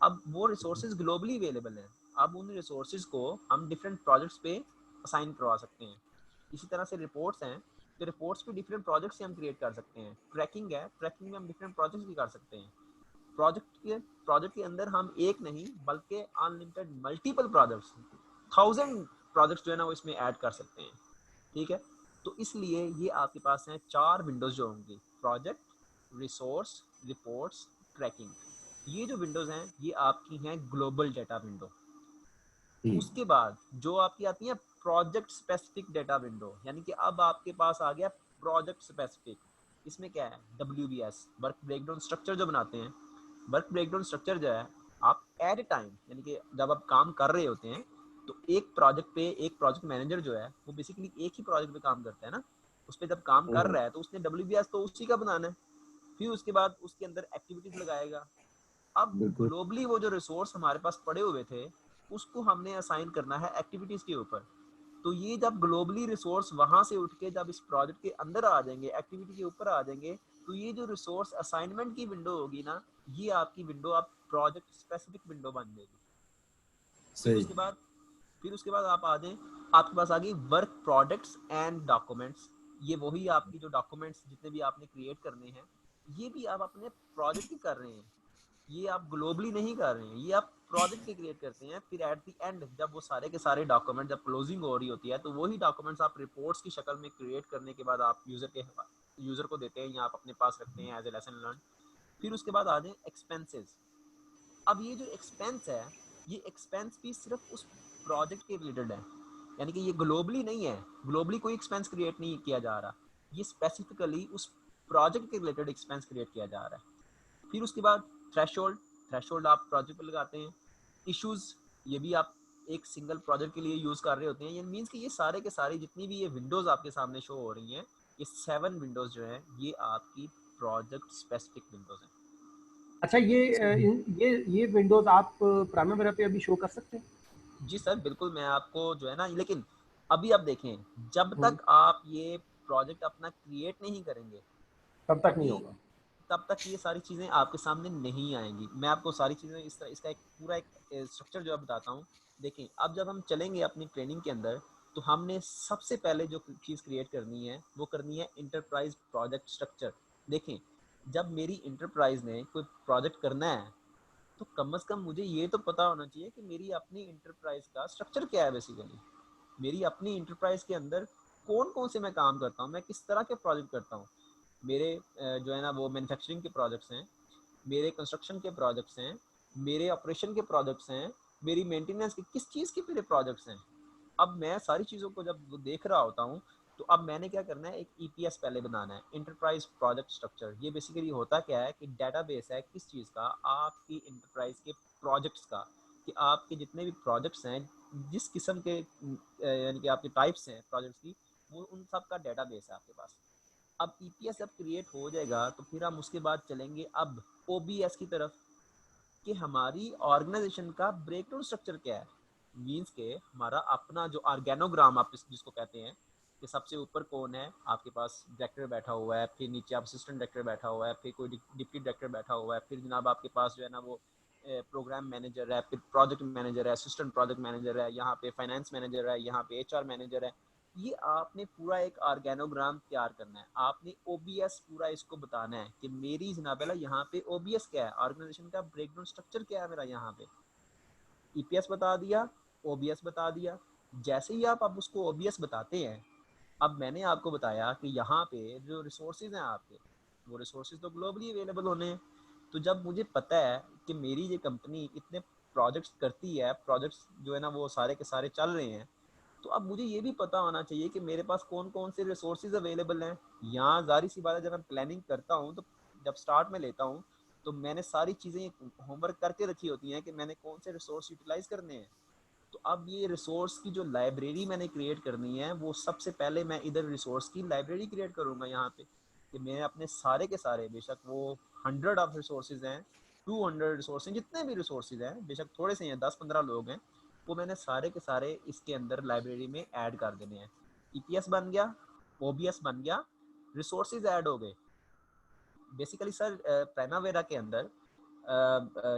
अब वो रिसोर्सेज ग्लोबली अवेलेबल हैं। अब उन रिसोर्सेज को हम डिफरेंट प्रोजेक्ट्स पे असाइन करवा सकते हैं। इसी तरह से रिपोर्ट्स हैं, तो रिपोर्ट्स पे डिफरेंट प्रोजेक्ट्स से हम क्रिएट कर सकते हैं। ट्रैकिंग है, ट्रैकिंग में हम डिफरेंट प्रोजेक्ट्स भी कर सकते हैं। प्रोजेक्ट के अंदर हम एक नहीं बल्कि अनलिमिटेड मल्टीपल प्रोजेक्ट्स, 1000 प्रोजेक्ट्स जो है ना वो इसमें ऐड कर सकते हैं। ठीक है। तो इसलिए ये आपके पास हैं चार विंडोज जो होंगी, प्रोजेक्ट, रिसोर्स, रिपोर्ट्स, ट्रैकिंग। ये जो विंडोज हैं ये आपकी हैं ग्लोबल डाटा विंडो। ठीक। उसके बाद जो आपकी आती है प्रोजेक्ट स्पेसिफिक डाटा विंडो, यानी कि अब आपके पास आ गया प्रोजेक्ट स्पेसिफिक। इसमें क्या है, WBS वर्क ब्रेकडाउन स्ट्रक्चर जो बनाते हैं। वर्क ब्रेकडाउन स्ट्रक्चर जो है, आप एट ए टाइम यानी कि जब आप काम कर रहे होते हैं तो एक प्रोजेक्ट पे एक प्रोजेक्ट मैनेजर जो है वो बेसिकली एक ही प्रोजेक्ट पे काम करता है ना, उस पर जब काम कर हम्म, रहा है तो उसने WBS तो उसी का बनाना है। फिर उसके बाद उसके अंदर एक्टिविटीज लगाएगा। अब बिल्कुल। ग्लोबली वो जो रिसोर्स हमारे पास पड़े हुए थे उसको हमने असाइन करना है एक्टिविटीज के ऊपर। तो ये जब ग्लोबली रिसोर्स वहां से उठ के जब इस प्रोजेक्ट के अंदर आ जाएंगे, एक्टिविटी के ऊपर आ जाएंगे, तो ये जो रिसोर्स असाइनमेंट की विंडो होगी ना, ये आपकी विंडो आप प्रोजेक्ट स्पेसिफिक विंडो बन जाएगी। फिर सही। उसके बाद फिर उसके बाद आप आ जाएं, आपके पास आ गई वर्क प्रोडक्ट्स एंड डॉक्यूमेंट्स। ये वही आपकी जो डॉक्यूमेंट्स जितने भी आपने क्रिएट करने हैं, ये भी आप अपने प्रोजेक्ट की कर रहे हैं। ये आप ग्लोबली नहीं कर रहे हैं, ये आप प्रोजेक्ट के क्रिएट करते हैं। फिर एट द एंड जब वो सारे के सारे डॉक्यूमेंट जब क्लोजिंग हो रही होती है तो वही डॉक्यूमेंट्स आप रिपोर्ट्स की शक्ल में क्रिएट करने के बाद आप यूजर को देते हैं या आप अपने पास रखते हैं एज ए लेसन लर्न। फिर उसके बाद आ जाए एक्सपेंसेस। अब ये जो एक्सपेंस है, ये एक्सपेंस भी सिर्फ उस प्रोजेक्ट के रिलेटेड है, यानी कि ये ग्लोबली नहीं है। ग्लोबली कोई एक्सपेंस क्रिएट नहीं किया जा रहा, ये स्पेसिफिकली उस प्रोजेक्ट के रिलेटेड एक्सपेंस क्रिएट किया जा रहा है। फिर उसके बाद थ्रेशोल्ड। थ्रेशोल्ड आप प्रोजेक्ट पे लगाते हैं। इश्यूज, ये भी आप एक सिंगल प्रोजेक्ट के लिए यूज कर रहे होते हैं। ये मींस कि ये सारे के सारे जितनी भी ये विंडोज आपके सामने शो हो रही हैं, ये 7 विंडोज जो हैं ये आपकी प्रोजेक्ट स्पेसिफिक विंडोज हैं। अच्छा, ये विंडोज आप प्राइमवेरा पे अभी शो कर सकते हैं? जी सर बिल्कुल, मैं आपको जो है ना, लेकिन अभी आप देखें, जब हम्म, तक आप ये प्रोजेक्ट अपना क्रिएट नहीं करेंगे तब तक नहीं अभी, होगा। तब तक ये सारी चीज़ें आपके सामने नहीं आएंगी। मैं आपको सारी चीज़ें इसका एक पूरा एक स्ट्रक्चर जो है बताता हूँ। देखिए, अब जब हम चलेंगे अपनी ट्रेनिंग के अंदर तो हमने सबसे पहले जो चीज़ क्रिएट करनी है वो करनी है इंटरप्राइज प्रोजेक्ट स्ट्रक्चर। देखें, जब मेरी इंटरप्राइज ने कोई प्रोजेक्ट करना है तो कम से कम मुझे ये तो पता होना चाहिए कि मेरी अपनी इंटरप्राइज का स्ट्रक्चर क्या है। बेसिकली मेरी अपनी इंटरप्राइज के अंदर कौन कौन से मैं काम करता हूँ, मैं किस तरह के प्रोजेक्ट करता हूँ। मेरे जो है ना वो मैन्युफैक्चरिंग के प्रोजेक्ट्स हैं, मेरे कंस्ट्रक्शन के प्रोजेक्ट्स हैं, मेरे ऑपरेशन के प्रोजेक्ट्स हैं, मेरी मेंटेनेंस के किस चीज़ के मेरे प्रोजेक्ट्स हैं। अब मैं सारी चीज़ों को जब देख रहा होता हूँ तो अब मैंने क्या करना है, एक EPS पहले बनाना है, इंटरप्राइज प्रोजेक्ट स्ट्रक्चर। ये बेसिकली होता क्या है कि डेटाबेस है किस चीज़ का, आपकी इंटरप्राइज के प्रोजेक्ट्स का, कि आपके जितने भी प्रोजेक्ट्स हैं जिस किस्म के यानी कि आपके टाइप्स हैं प्रोजेक्ट्स की, वो उन सब का डेटाबेस है आपके पास। अब ईपीएस जब क्रिएट हो जाएगा तो फिर हम उसके बाद चलेंगे अब ओबीएस की तरफ, कि हमारी ऑर्गेनाइजेशन का ब्रेकडाउन स्ट्रक्चर क्या है। मींस के हमारा अपना जो ऑर्गेनोग्राम आप जिसको कहते हैं, कि सबसे ऊपर कौन है, आपके पास डायरेक्टर बैठा हुआ है, फिर नीचे आप असिस्टेंट डायरेक्टर बैठा हुआ है, फिर कोई डिप्टी डायरेक्टर बैठा हुआ है, फिर जनाब आपके पास जो है ना वो प्रोग्राम मैनेजर है, फिर प्रोजेक्ट मैनेजर है, असिस्टेंट प्रोजेक्ट मैनेजर है, यहाँ पे फाइनेंस मैनेजर है, यहाँ पे एचआर मैनेजर है। ये आपने पूरा एक ऑर्गेनोग्राम तैयार करना है, आपने ओबीएस पूरा इसको बताना है कि मेरी जनाब यहाँ पे ओबीएस क्या है, ऑर्गेनाइजेशन का ब्रेकडाउन स्ट्रक्चर क्या है मेरा यहाँ पे। ईपीएस बता दिया, ओबीएस बता दिया। जैसे ही आप अब उसको ओबीएस बताते हैं, अब मैंने आपको बताया कि यहाँ पे जो रिसोर्सेज हैं आपके, वो रिसोर्सेज तो ग्लोबली अवेलेबल होने हैं। तो जब मुझे पता है कि मेरी ये कंपनी इतने प्रोजेक्ट्स करती है, प्रोजेक्ट्स जो है ना वो सारे के सारे चल रहे हैं, तो अब मुझे ये भी पता होना चाहिए कि मेरे पास कौन कौन से रिसोर्सेज अवेलेबल हैं। यहाँ जाहिर सी बात है, जब मैं प्लानिंग करता हूँ तो जब स्टार्ट में लेता हूँ तो मैंने सारी चीज़ें होमवर्क करके रखी होती हैं कि मैंने कौन से रिसोर्स यूटिलाइज करने हैं। तो अब ये रिसोर्स की जो लाइब्रेरी मैंने क्रिएट करनी है, वो सबसे पहले मैं इधर रिसोर्स की लाइब्रेरी क्रिएट करूँगा यहाँ पे, कि मैं अपने सारे के सारे, बेशक वो 100 ऑफ रिसोर्सेज हैं, 200 रिसोर्सेज, जितने भी रिसोर्सेज हैं, बेशक थोड़े से हैं, 10-15 लोग हैं, वो मैंने सारे के सारे इसके अंदर लाइब्रेरी में ऐड कर देने हैं। ईपीएस बन गया, ओबीएस बन गया, रिसोर्सेज ऐड हो गए। बेसिकली सर प्राइमावेरा के अंदर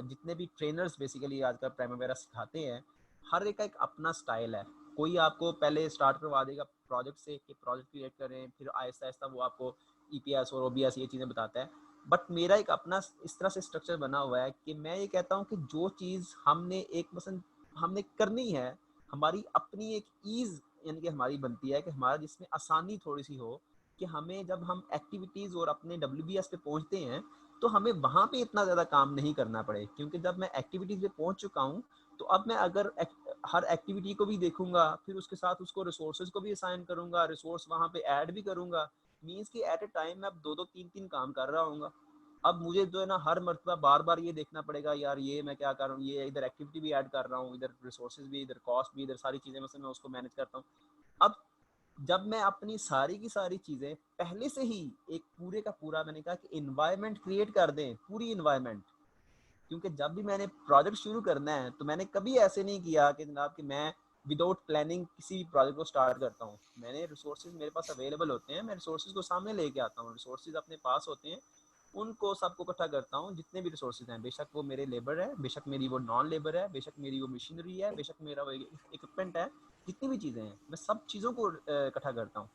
जितने भी ट्रेनर्स बेसिकली आजकल प्राइमावेरा सिखाते हैं, हर एक का एक अपना स्टाइल है। कोई आपको पहले स्टार्ट करवा देगा प्रोजेक्ट से कि प्रोजेक्ट क्रिएट करें, फिर आहिस्ता आहिस्ता वो आपको ईपीएस और ओबीएस ये चीज़ें बताता है। बट मेरा एक अपना इस तरह से स्ट्रक्चर बना हुआ है कि मैं ये कहता हूँ कि जो चीज़ हमने एक पसंद हमने करनी है, हमारी अपनी एक ईज़ यानी कि हमारी बनती है कि हमारा जिसमें आसानी थोड़ी सी हो, कि हमें जब हम एक्टिविटीज़ और अपने डब्ल्यूबीएस पे पहुंचते हैं तो हमें वहाँ पे इतना ज़्यादा काम नहीं करना पड़े, क्योंकि जब मैं एक्टिविटीज़ पे पहुंच चुका हूँ तो अब मैं अगर हर एक्टिविटी को भी देखूंगा, फिर उसके साथ उसको रिसोर्सेज को भी असाइन करूंगा, रिसोर्स वहाँ पे ऐड भी करूंगा। मीन्स कि एट ए टाइम मैं अब 2-2 3-3 काम कर रहा हूँ। अब मुझे जो है ना हर मरतबा बार बार ये देखना पड़ेगा, यार ये मैं क्या कर रहा हूँ, ये इधर एक्टिविटी भी ऐड कर रहा हूँ, इधर रिसोर्सेज भी, इधर कॉस्ट भी, इधर सारी चीज़ें मैं उसको मैनेज करता हूँ। अब जब मैं अपनी सारी की सारी चीज़ें पहले से ही एक पूरे का पूरा, मैंने कहा कि इन्वायरमेंट क्रिएट कर दें, पूरी इन्वायरमेंट। क्योंकि जब भी मैंने प्रोजेक्ट शुरू करना है तो मैंने कभी ऐसे नहीं किया कि जनाब कि मैं विदाउट प्लानिंग किसी भी प्रोजेक्ट को स्टार्ट करता हूँ। मैंने रिसोर्सेज मेरे पास अवेलेबल होते हैं, मैं रिसोर्सेज को सामने लेके आता हूँ, रिसोर्सेज अपने पास होते हैं, उनको सबको इकट्ठा करता हूँ। जितने भी रिसोर्सेज हैं, बेशक वो मेरे लेबर है, बेशक मेरी वो नॉन लेबर है, बेशक मेरी वो मशीनरी है, बेशक मेरा वो इक्विपमेंट है, जितनी भी चीज़ें हैं मैं सब चीज़ों को इकट्ठा करता हूँ।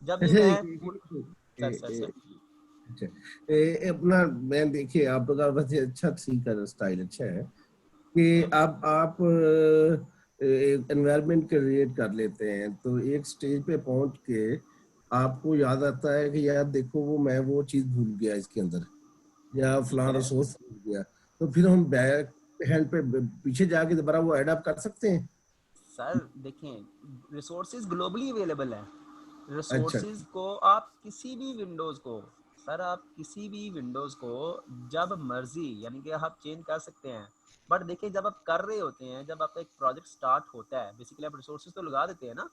जब ये अच्छा मैं सर सर ए- सर अच्छा अपना मैं देखिए आपका वैसे अच्छा सीखा स्टाइल अच्छा है कि आप एनवायरनमेंट क्रिएट कर लेते हैं तो एक स्टेज पे पहुंच के आपको याद आता है कि यार देखो वो चीज भूल गया इसके अंदर या ठीक फलाना है रिसोर्स भूल गया, तो फिर हम बैक हैंड पे पीछे जाके दोबारा वो ऐड अप कर सकते हैं। सर, देखें रिसोर्सेज ग्लोबली अवेलेबल है। अच्छा रिसोर्सेज को आप किसी भी विंडोज़ को, सर आप किसी भी विंडोज़ को जब मर्जी यानी कि आप चेंज कर सकते हैं। बट देखिए जब आप कर रहे होते हैं, जब आपका एक प्रोजेक्ट स्टार्ट होता है, बेसिकली आप रिसोर्सेज तो लगा देते हैं ना,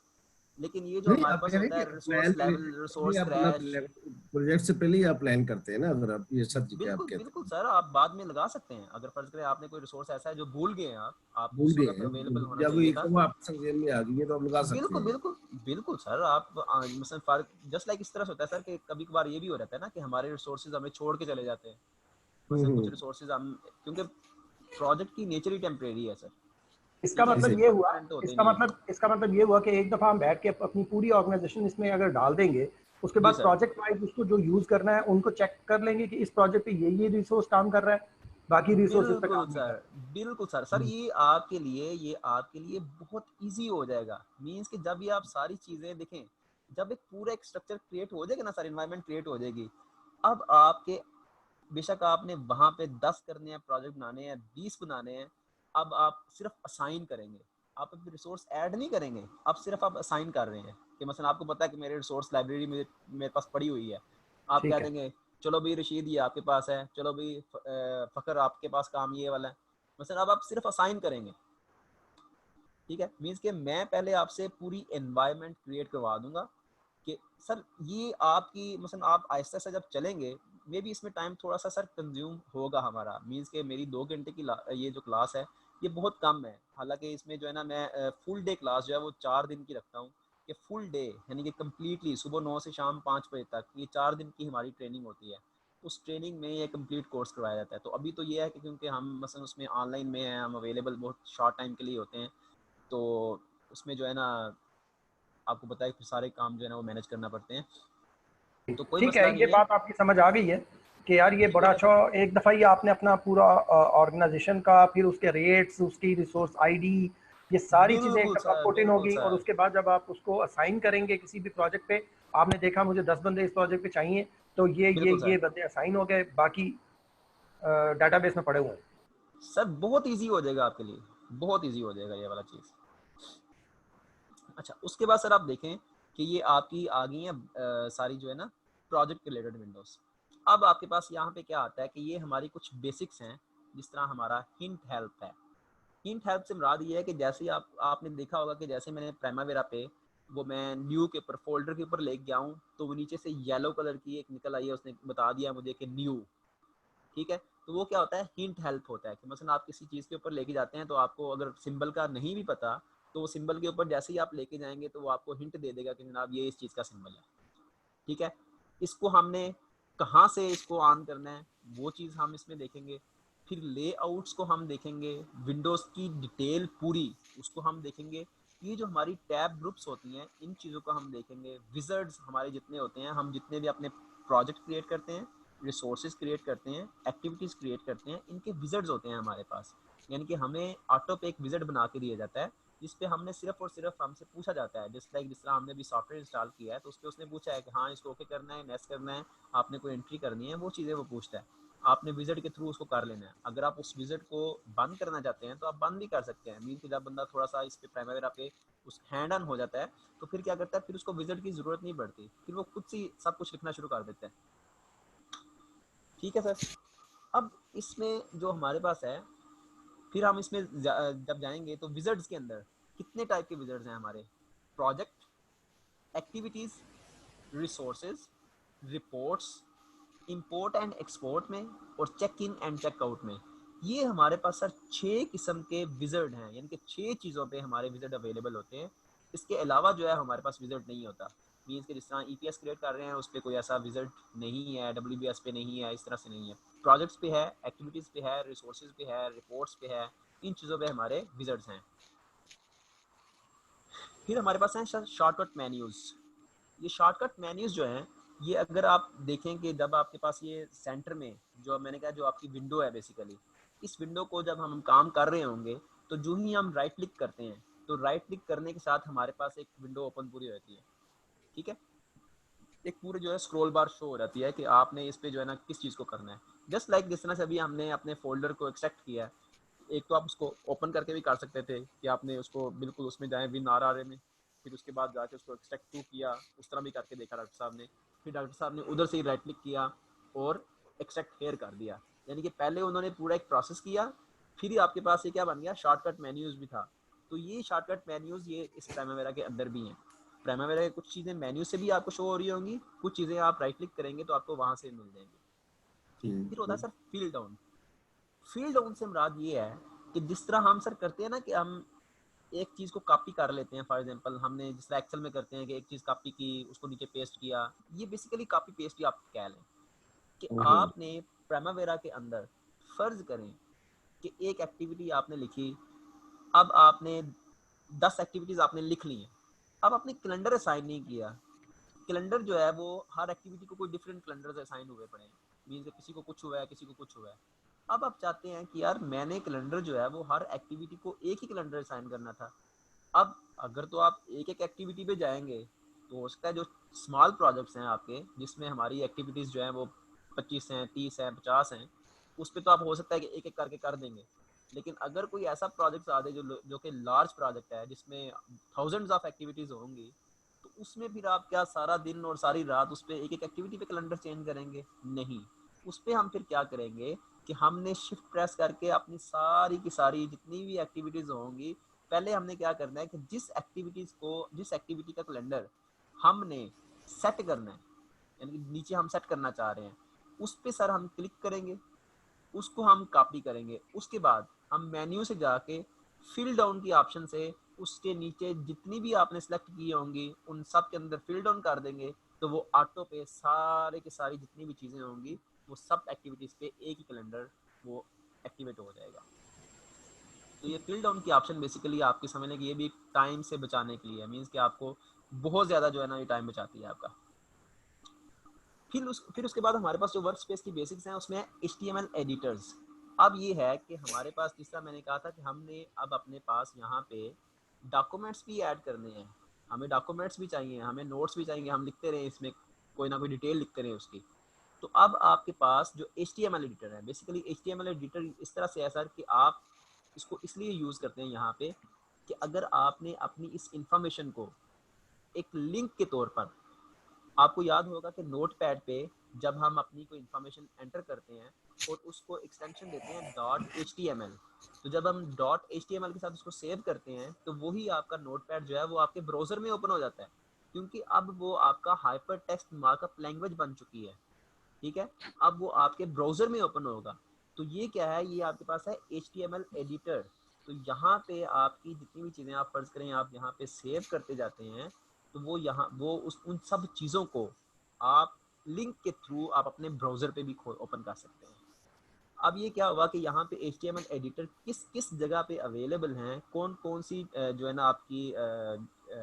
लेकिन ये जो नहीं हमारे आप पास कह रहे होता हैं है कि रिसोर्स लेवल, पहले रिसोर्स आप अपना क्रैश, प्रोजेक्ट से पहले ही आप प्लान करते हैं ना, अगर आप ये सब चीजें आप बिल्कुल कहते बिल्कुल हैं सर, आप बाद में लगा सकते हैं। अगर फर्ज करें आपने कोई रिसोर्स ऐसा है जो भूल गए हैं, आप भूल उस गए वक्त हैं अवेलेबल होना जब चाहिए था। एकदम आप संज्ञान में आ गई है तो आप लगा सकते बिल्कुल हैं। बिल्कुल बिल्कुल सर, आप मसलन फर्क जस्ट लाइक इस तरह से होता है सर कि कभी कभार ये भी हो रहता है ना कि हमारे रिसोर्सेज हमें छोड़ के चले जाते हैं। मसलन कुछ हम्म। रिसोर्सेज हम, क्योंकि प्रोजेक्ट की नेचर ही टेम्परेरी है सर, इसका ठीक है, जी ये सही। मतलब ये हुआ परमानेंट तो होते इसका नहीं है। मतलब इसका मतलब ये हुआ कि एक दफा हम बैठ के अपनी पूरी ऑर्गेनाइजेशन इसमें अगर डाल देंगे, उसके जी बाद सर, प्रोजेक्ट वाइज उसको जो यूज करना है उनको चेक कर लेंगे कि इस प्रोजेक्ट पे ये रिसोर्स काम कर रहा है, बाकी रिसोर्सेज पे बिल्कुल काम नहीं कर सर, रहा। बिल्कुल सर। सर ये आपके लिए बहुत इजी हो जाएगा। मींस कि जब ये आप सारी चीजें देखें, जब एक पूरा एक स्ट्रक्चर क्रिएट हो जाएगा ना सर, इन्वायरमेंट क्रिएट हो जाएगी। अब आपके, बेशक आपने वहां पे 10 करने हैं, प्रोजेक्ट बनाने हैं, 20 बनाने हैं, अब आप सिर्फ असाइन करेंगे, आप अभी रिसोर्स ऐड नहीं करेंगे, अब सिर्फ आप असाइन कर रहे हैं। कि मसलन आपको पता है कि मेरे रिसोर्स लाइब्रेरी में मेरे पास पड़ी हुई है, आप कह ठीक है। देंगे चलो भाई रशीद ये आपके पास है, चलो भाई फ़खर आपके पास काम ये वाला है, मसलन अब आप सिर्फ असाइन करेंगे। ठीक है, मीन्स कि मैं पहले आपसे पूरी एनवायरनमेंट क्रिएट करवा दूंगा, कि सर ये आपकी मसलन आप आहिस्ता आहिस्ता जब चलेंगे मे भी इसमें टाइम थोड़ा सा सर कंज्यूम होगा हमारा, मीन्स के मेरी 2 घंटे की ये जो क्लास है ये बहुत कम है। हालांकि इसमें जो है ना मैं फुल डे क्लास जो है वो 4 दिन की रखता हूँ, कि फुल डे यानी कि कम्प्लीटली सुबह 9 से शाम 5 बजे तक ये 4 दिन की हमारी ट्रेनिंग होती है। उस ट्रेनिंग में ये कंप्लीट कोर्स करवाया जाता है। तो अभी तो ये है कि क्योंकि हम मसलन उसमें ऑनलाइन में हैं, हम अवेलेबल बहुत शॉर्ट टाइम के लिए होते हैं, तो उसमें जो है ना आपको पता है कि सारे काम जो है ना वो मैनेज करना पड़ते हैं, तो कोई ठीक है, मसला ये नहीं है। बात आपकी समझ आ गई है कि यार ये बड़ा ठीक है अच्छा, एक दफ़ा ये आपने अपना पूरा ऑर्गेनाइजेशन का, फिर उसके रेट्स, उसकी रिसोर्स आईडी, ये सारी चीज़ें एक बिल्कुल दफ़ा सर, पुट इन बिल्कुल होगी, और सर। उसके बाद जब आप उसको असाइन करेंगे किसी भी प्रोजेक्ट पे, आपने देखा मुझे 10 बंदे इस प्रोजेक्ट पे चाहिए, तो बिल्कुल ये सर। बंदे असाइन हो गए, बाकी डाटाबेस में पड़े हुए हैं। सर बहुत इजी हो जाएगा आपके लिए, बहुत इजी हो जाएगा ये वाला चीज़। अच्छा, उसके बाद सर आप देखें कि ये आपकी आ गई हैं सारी जो है ना प्रोजेक्ट रिलेटेड विंडोज। अब आपके पास यहाँ पे क्या आता है कि ये हमारी कुछ बेसिक्स हैं, जिस तरह हमारा हिंट हेल्प है। हिंट हेल्प से मुराद ये है कि जैसे ही आपने देखा होगा कि जैसे मैंने प्राइमावेरा पे वो मैं न्यू के ऊपर फोल्डर के ऊपर ले गया हूँ, तो वो नीचे से येलो कलर की एक निकल आई है, उसने बता दिया मुझे कि न्यू। ठीक है, तो वो क्या होता है, हिंट हेल्प होता है कि मसलन आप किसी चीज़ के ऊपर लेके जाते हैं, तो आपको अगर सिंबल का नहीं भी पता, तो वो सिंबल के ऊपर जैसे ही आप लेके जाएंगे तो वो आपको हिंट दे देगा कि जनाब ये इस चीज़ का सिंबल है। ठीक है, इसको हमने कहाँ से इसको ऑन करना है वो चीज़ हम इसमें देखेंगे। फिर लेआउट्स को हम देखेंगे, विंडोज़ की डिटेल पूरी उसको हम देखेंगे। ये जो हमारी टैब ग्रुप्स होती हैं इन चीज़ों को हम देखेंगे। विजर्ड्स हमारे जितने होते हैं, हम जितने भी अपने प्रोजेक्ट क्रिएट करते हैं, रिसोर्सेज क्रिएट करते हैं, एक्टिविटीज़ क्रिएट करते हैं, इनके विजर्ड्स होते हैं हमारे पास। यानी कि हमें ऑटो पे एक विजर्ड बना के दिया जाता है, जिस पे हमने सिर्फ और सिर्फ हमसे पूछा जाता है, जिस तरह हमने भी सॉफ्टवेयर इंस्टॉल किया है तो उस पर उसने पूछा है कि हाँ इसको ओके करना है, नेक्स्ट करना है, आपने कोई एंट्री करनी है, वो चीज़ें वो पूछता है। आपने विजिट के थ्रू उसको कर लेना है। अगर आप उस विजिट को बंद करना चाहते हैं तो आप बंद भी कर सकते हैं। मीन कि जब बंदा थोड़ा सा इस पे प्राइमवेरा पे उस हैंड ऑन हो जाता है तो फिर क्या करता है, फिर उसको विजिट की ज़रूरत नहीं पड़ती, फिर वो खुद से सब कुछ लिखना शुरू कर देता है। ठीक है सर। अब इसमें जो हमारे पास है, फिर हम इसमें जब जाएंगे तो विजर्ड्स के अंदर कितने टाइप के विजर्ड्स हैं हमारे, project, activities, resources, reports, import and export में, और चेक इन एंड चेकआउट में। ये हमारे पास सर 6 किस्म के विजर्ड हैं, यानी कि 6 चीज़ों पे हमारे विजर्ड अवेलेबल होते हैं। इसके अलावा जो है हमारे पास विजर्ड नहीं होता। मीन्स कि जिस तरह ईपीएस क्रिएट कर रहे हैं उस पर कोई ऐसा विजर्ड नहीं है, डब्ल्यूबीएस पे नहीं है, इस तरह से नहीं है। प्रोजेक्ट्स पे है, एक्टिविटीज़ पे है, रिसोर्सेज पे है, रिपोर्ट्स पे है, इन चीज़ों पे हमारे विजर्ड्स हैं। फिर हमारे पास हैं शॉर्टकट मेन्यूज़। ये शॉर्टकट मेन्यूज जो हैं, ये अगर आप देखें कि जब आपके पास ये सेंटर में जो मैंने कहा जो आपकी विंडो है बेसिकली, इस विंडो को जब हम काम कर रहे होंगे तो जो ही हम राइट क्लिक करते हैं तो राइट क्लिक करने के साथ हमारे पास एक विंडो ओपन पूरी रहती है। ठीक है, एक पूरे जो है स्क्रॉल बार शो हो जाती है कि आपने इस पे जो है ना किस चीज़ को करना है। जस्ट लाइक जिस तरह से अभी हमने अपने फोल्डर को एक्सट्रैक्ट किया है, एक तो आप उसको ओपन करके भी कर सकते थे कि आपने उसको बिल्कुल उसमें जाए विन आर आर में, फिर उसके बाद जाके उसको एक्सट्रैक्ट टू किया, उस तरह भी करके देखा डॉक्टर साहब ने। फिर डॉक्टर साहब ने उधर से ही राइट क्लिक किया और एक्सट्रैक्ट हेयर कर दिया। यानी कि पहले उन्होंने पूरा एक प्रोसेस किया, फिर ही आपके पास ये क्या बन गया, शॉर्टकट मेन्यूज भी था। तो ये शॉर्टकट मेन्यूज ये इस प्राइमवेरा के अंदर भी हैं। प्राइमवेरा की कुछ चीज़ें मेन्यू से भी आपको शो हो रही होंगी, कुछ चीज़ें आप राइट क्लिक करेंगे तो आपको वहाँ से मिल जाएंगी। फिर होता है sir field down. Field down से मुराद ये है कि जिस तरह हम सर करते हैं ना कि हम एक चीज़ को कॉपी कर लेते हैं, फॉर एग्जांपल हमने जिस तरह एक्सेल में करते हैं कि एक चीज़ कॉपी की उसको नीचे पेस्ट किया, ये बेसिकली कॉपी पेस्ट ही आप कह लें कि आपने प्राइमवेरा के अंदर फर्ज करें कि एक एक्टिविटी आपने लिखी, अब आपने 10 एक्टिविटीज़ आपने लिख ली हैं, अब आपने कैलेंडर असाइन नहीं किया। कैलेंडर जो है वो हर एक्टिविटी को कोई डिफरेंट कैलेंडर असाइन हुए पड़े हैं, मीन्स किसी को कुछ हुआ है, किसी को कुछ हुआ है। अब आप चाहते हैं कि यार मैंने कैलेंडर जो है वो हर एक्टिविटी को एक ही कैलेंडर असाइन करना था। अब अगर तो आप एक एक एक्टिविटी पे जाएंगे तो उसका जो स्मॉल प्रोजेक्ट्स हैं आपके, जिसमें हमारी एक्टिविटीज़ जो हैं वो 25 हैं, 30 हैं, 50 हैं, उस पर तो आप हो सकता है कि एक एक करके कर देंगे। लेकिन अगर कोई ऐसा प्रोजेक्ट आ जाए जो कि लार्ज प्रोजेक्ट है जिसमें थाउजेंड्स ऑफ एक्टिविटीज़ होंगी, तो उसमें फिर आप क्या सारा दिन और सारी रात उस पर एक एक एक्टिविटी पे कैलेंडर चेंज करेंगे? नहीं, उस पर हम फिर क्या करेंगे कि हमने शिफ्ट प्रेस करके अपनी सारी की सारी जितनी भी एक्टिविटीज़ होंगी, पहले हमने क्या करना है कि जिस एक्टिविटी का कैलेंडर हमने सेट करना है, यानी कि नीचे हम सेट करना चाह रहे हैं, उस पे सर हम क्लिक करेंगे, उसको हम कॉपी करेंगे। उसके बाद हम मेन्यू से जाके फिल डाउन की ऑप्शन से उसके नीचे जितनी भी आपने सेलेक्ट की होंगी उन सब के अंदर फिल डाउन कर देंगे, तो वो ऑटो पे सारे के सारी जितनी भी चीज़ें होंगी वो सब एक्टिविटीज़ पे एक ही कैलेंडर वो एक्टिवेट हो जाएगा। तो ये फिल डाउन की ऑप्शन बेसिकली आपके समझ लें कि ये भी टाइम से बचाने के लिए है, मीन्स कि आपको बहुत ज़्यादा जो है ना ये टाइम बचाती है आपका। फिर उसके बाद हमारे पास जो वर्क स्पेस की बेसिक्स हैं उसमें है HTML एडिटर्स। अब ये है कि हमारे पास, जिस तरह मैंने कहा था कि हमने अब अपने पास यहाँ पे डॉक्यूमेंट्स भी ऐड करने हैं, हमें डॉक्यूमेंट्स भी चाहिए, हमें नोट्स भी चाहिए, हम लिखते रहें इसमें कोई ना कोई डिटेल लिखते रहें उसकी। तो अब आपके पास जो HTML एडिटर है, बेसिकली HTML एडिटर इस तरह से है सर कि आप इसको इसलिए यूज़ करते हैं यहाँ पे कि अगर आपने अपनी इस इंफॉर्मेशन को एक लिंक के तौर पर, आपको याद होगा कि नोटपैड पे जब हम अपनी कोई इंफॉर्मेशन एंटर करते हैं और उसको एक्सटेंशन देते हैं .html, तो जब हम .html के साथ उसको सेव करते हैं तो वही आपका नोटपैड जो है वो आपके ब्राउज़र में ओपन हो जाता है, क्योंकि अब वो आपका हाइपर टेक्स्ट मार्कअप लैंग्वेज बन चुकी है। ठीक है, अब वो आपके ब्राउज़र में ओपन होगा। तो ये क्या है, ये आपके पास है HTML एडिटर। तो यहाँ पे आपकी जितनी भी चीज़ें आप फर्ज करें आप यहाँ पे सेव करते जाते हैं, तो वो यहाँ वो उस उन सब चीज़ों को आप लिंक के थ्रू आप अपने ब्राउज़र पे भी ओपन कर सकते हैं। अब ये क्या हुआ कि यहाँ पे HTML एडिटर किस किस जगह पे अवेलेबल हैं, कौन कौन सी जो है ना आपकी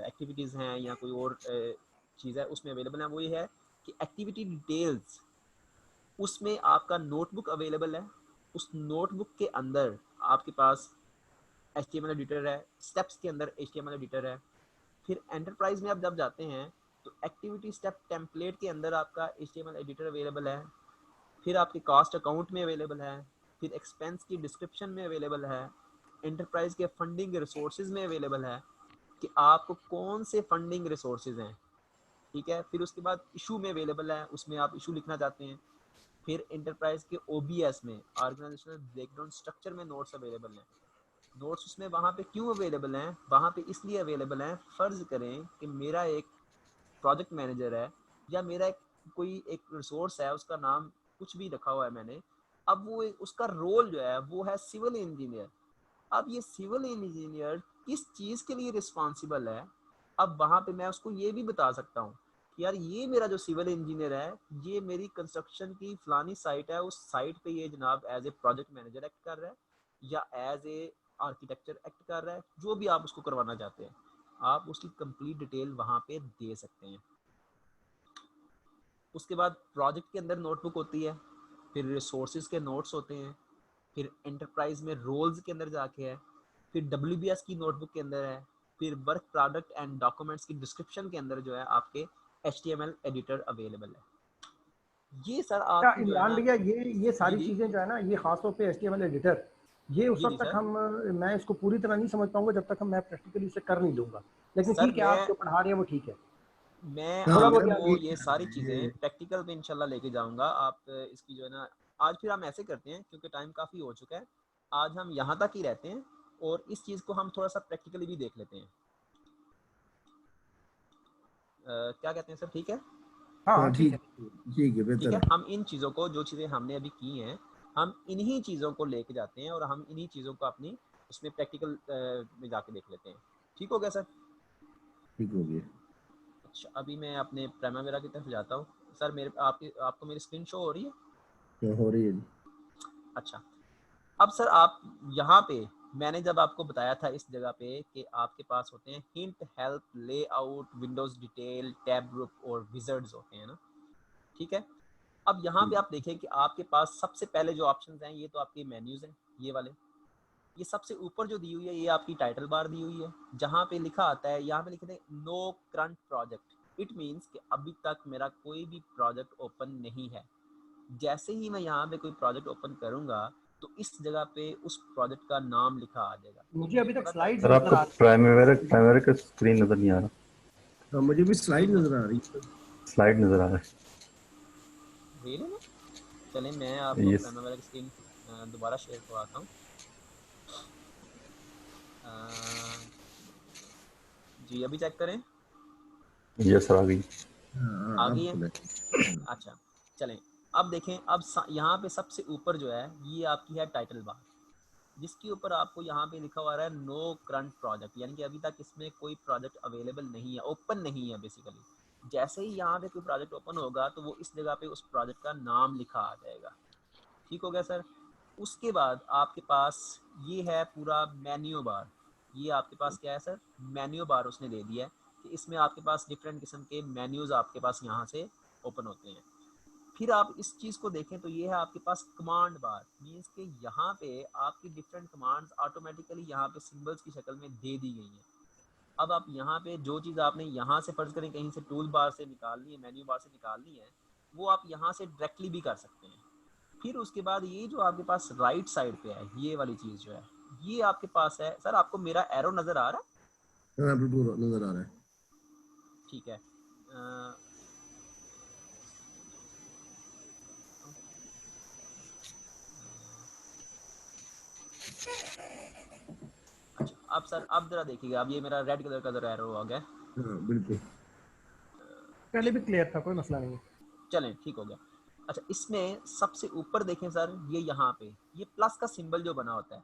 एक्टिविटीज़ हैं या कोई और चीज़ है उसमें अवेलेबल है। वो ये है कि एक्टिविटी डिटेल्स, उसमें आपका नोटबुक अवेलेबल है, उस नोटबुक के अंदर आपके पास HTML एडिटर है, स्टेप्स के अंदर HTML एडिटर है। फिर एंटरप्राइज में आप जब जाते हैं तो एक्टिविटी स्टेप टेम्पलेट के अंदर आपका HTML एडिटर अवेलेबल है। फिर आपके कास्ट अकाउंट में अवेलेबल है, फिर एक्सपेंस की डिस्क्रिप्शन में अवेलेबल है, एंटरप्राइज के फंडिंग रिसोर्सेज में अवेलेबल है कि आपको कौन से फंडिंग रिसोर्सेज हैं। ठीक है, फिर उसके बाद इशू में अवेलेबल है, उसमें आप इशू लिखना चाहते हैं। फिर एंटरप्राइज के OBS में ऑर्गेनाइजेशनल ब्रेकडाउन स्ट्रक्चर में नोट्स अवेलेबल हैं। नोट्स उसमें वहाँ पे क्यों अवेलेबल हैं, वहाँ पे इसलिए अवेलेबल हैं, फ़र्ज़ करें कि मेरा एक प्रोजेक्ट मैनेजर है या मेरा कोई एक रिसोर्स है, उसका नाम कुछ भी रखा हुआ है मैंने, अब वो उसका रोल जो है वो है सिविल इंजीनियर। अब ये सिविल इंजीनियर किस चीज़ के लिए रिस्पॉन्सिबल है, अब वहाँ पे मैं उसको ये भी बता सकता हूँ कि यार ये मेरा जो सिविल इंजीनियर है ये मेरी कंस्ट्रक्शन की फलानी साइट है, उस साइट पे ये जनाब as a project manager act कर रहा है या एज ए आर्किटेक्चर एक्ट कर रहा है, जो भी आप उसको करवाना चाहते हैं आप उसकी कंप्लीट डिटेल वहाँ पे दे सकते हैं। उसके बाद प्रोजेक्ट के अंदर नोटबुक होती है, फिर रिसोर्सेज के नोट्स होते हैं, फिर एंटरप्राइज में रोल्स के अंदर जाके है, फिर WBS की नोटबुक के अंदर है, फिर वर्क प्रोडक्ट एंड डॉक्यूमेंट्स की डिस्क्रिप्शन के अंदर जो है आपके HTML एडिटर अवेलेबल है। ये सर अच्छा आपकी जो है इमरान ना, भैया, ये जी सारी जी चीजें जो है ना, ये खासतौर पे HTML एडिटर, ये उस जी जी वक्त तक सर। हम मैं इसको पूरी तरह नहीं समझ पाऊंगा जब तक मैं प्रैक्टिकली इसे कर नहीं लूंगा। लेकिन सर ठीक है, आप जो पढ़ा रहे हैं वो ठीक है, मैं थोड़ा हाँ बहुत मैं ज्ञान आपको दीजिए। ये सारी चीज़ें ये प्रैक्टिकल पे इंशाल्लाह लेके जाऊंगा। आप इसकी जो है ना, आज फिर हम ऐसे करते हैं क्योंकि टाइम काफ़ी हो चुका है, आज हम यहाँ तक ही रहते हैं और इस चीज़ को हम थोड़ा सा प्रैक्टिकली भी देख लेते हैं। क्या कहते हैं सर, ठीक है? हाँ हाँ हाँ ठीक ठीक है। ठीक है, ठीक बेहतर है, है। हम इन चीज़ों को, जो चीज़ें हमने अभी की हैं, हम इन्हीं चीज़ों को लेके जाते हैं और हम इन्हीं चीज़ों को अपनी उसमें प्रैक्टिकल में जाके देख लेते हैं। ठीक हो गया सर? ठीक हो गया। अच्छा, अभी मैं अपने प्राइमरीरा की तरफ जाता हूँ। सर मेरे आपको मेरी स्क्रीन शो हो रही है? क्या हो रही है जी? अच्छा, अब सर आप यहाँ पे, मैंने जब आपको बताया था इस जगह पे कि आपके पास होते हैं hint, help, layout, Windows detail, tab group और विजर्ड्स होते हैं ना। ठीक है, अब यहाँ पे ठीक आप देखें कि आपके पास सबसे पहले जो ऑप्शंस हैं ये तो आपके मेन्यूज हैं, ये वाले। ये सबसे ऊपर जो दी हुई है ये आपकी टाइटल बार दी हुई है, जहाँ पे लिखा आता है, यहाँ पे लिखे थे no current project. It means कि अभी तक मेरा कोई भी प्रोजेक्ट ओपन नहीं है। जैसे ही मैं यहाँ पे कोई प्रोजेक्ट ओपन करूँगा तो इस जगह पे उस प्रोजेक्ट का नाम लिखा आ जाएगा। तो मुझे मुझे अभी तक पता स्लाइड्स सर नजर आपका आ रही प्राइमरी का स्क्रीन नजर नहीं आ रहा, है। हाँ मुझे भी तो स्लाइड नजर आ रही है। स्लाइड नजर आ रहा रियली में, चलें मैं है। आपको ये प्राइमरी की स्क्रीन दोबारा शेयर करवाता हूँ। जी अभी चेक करें। ये सर आ गई। हाँ, आ अब गई है। खुला है। अच्छा चलें, अब देखें, अब यहाँ पे सबसे ऊपर जो है ये आपकी है टाइटल बार, जिसके ऊपर आपको यहाँ पे लिखा हुआ है नो करंट प्रोजेक्ट, यानी कि अभी तक इसमें कोई प्रोजेक्ट अवेलेबल नहीं है, ओपन नहीं है बेसिकली। जैसे ही यहाँ पे कोई प्रोजेक्ट ओपन होगा तो वो इस जगह पे उस प्रोजेक्ट का नाम लिखा आ जाएगा। ठीक हो गया सर। उसके बाद आपके पास ये है पूरा मेन्यू बार। ये आपके पास क्या है सर, मेन्यू बार उसने दे दिया है कि इसमें आपके पास डिफरेंट किस्म के मेन्यूज आपके पास यहाँ से ओपन होते हैं। फिर आप इस चीज़ को देखें तो ये है आपके पास कमांड बार, मीन्स कि यहाँ पे आपकी डिफरेंट कमांड्स ऑटोमेटिकली यहाँ पे सिंबल्स की शक्ल में दे दी गई हैं। अब आप यहाँ पे जो चीज़ आपने यहाँ से फर्ज करें कहीं से टूल बार से निकालनी है, मेन्यू बार से निकालनी है, वो आप यहाँ से डायरेक्टली भी कर सकते हैं। फिर उसके बाद ये जो आपके पास राइट साइड पे है, ये वाली चीज़ जो है, ये आपके पास है सर, आपको मेरा एरो नज़र आ रहा है? हाँ, बिल्कुल नजर आ रहा है। ठीक है। अच्छा अब सर, अब जरा देखिएगा, अब ये मेरा रेड कलर का जरा एरो आ गया। हाँ बिल्कुल। पहले भी क्लियर था, कोई मसला नहीं। चलें ठीक हो गया। अच्छा इसमें सबसे ऊपर देखें सर, ये यहाँ पे ये प्लस का सिंबल जो बना होता है,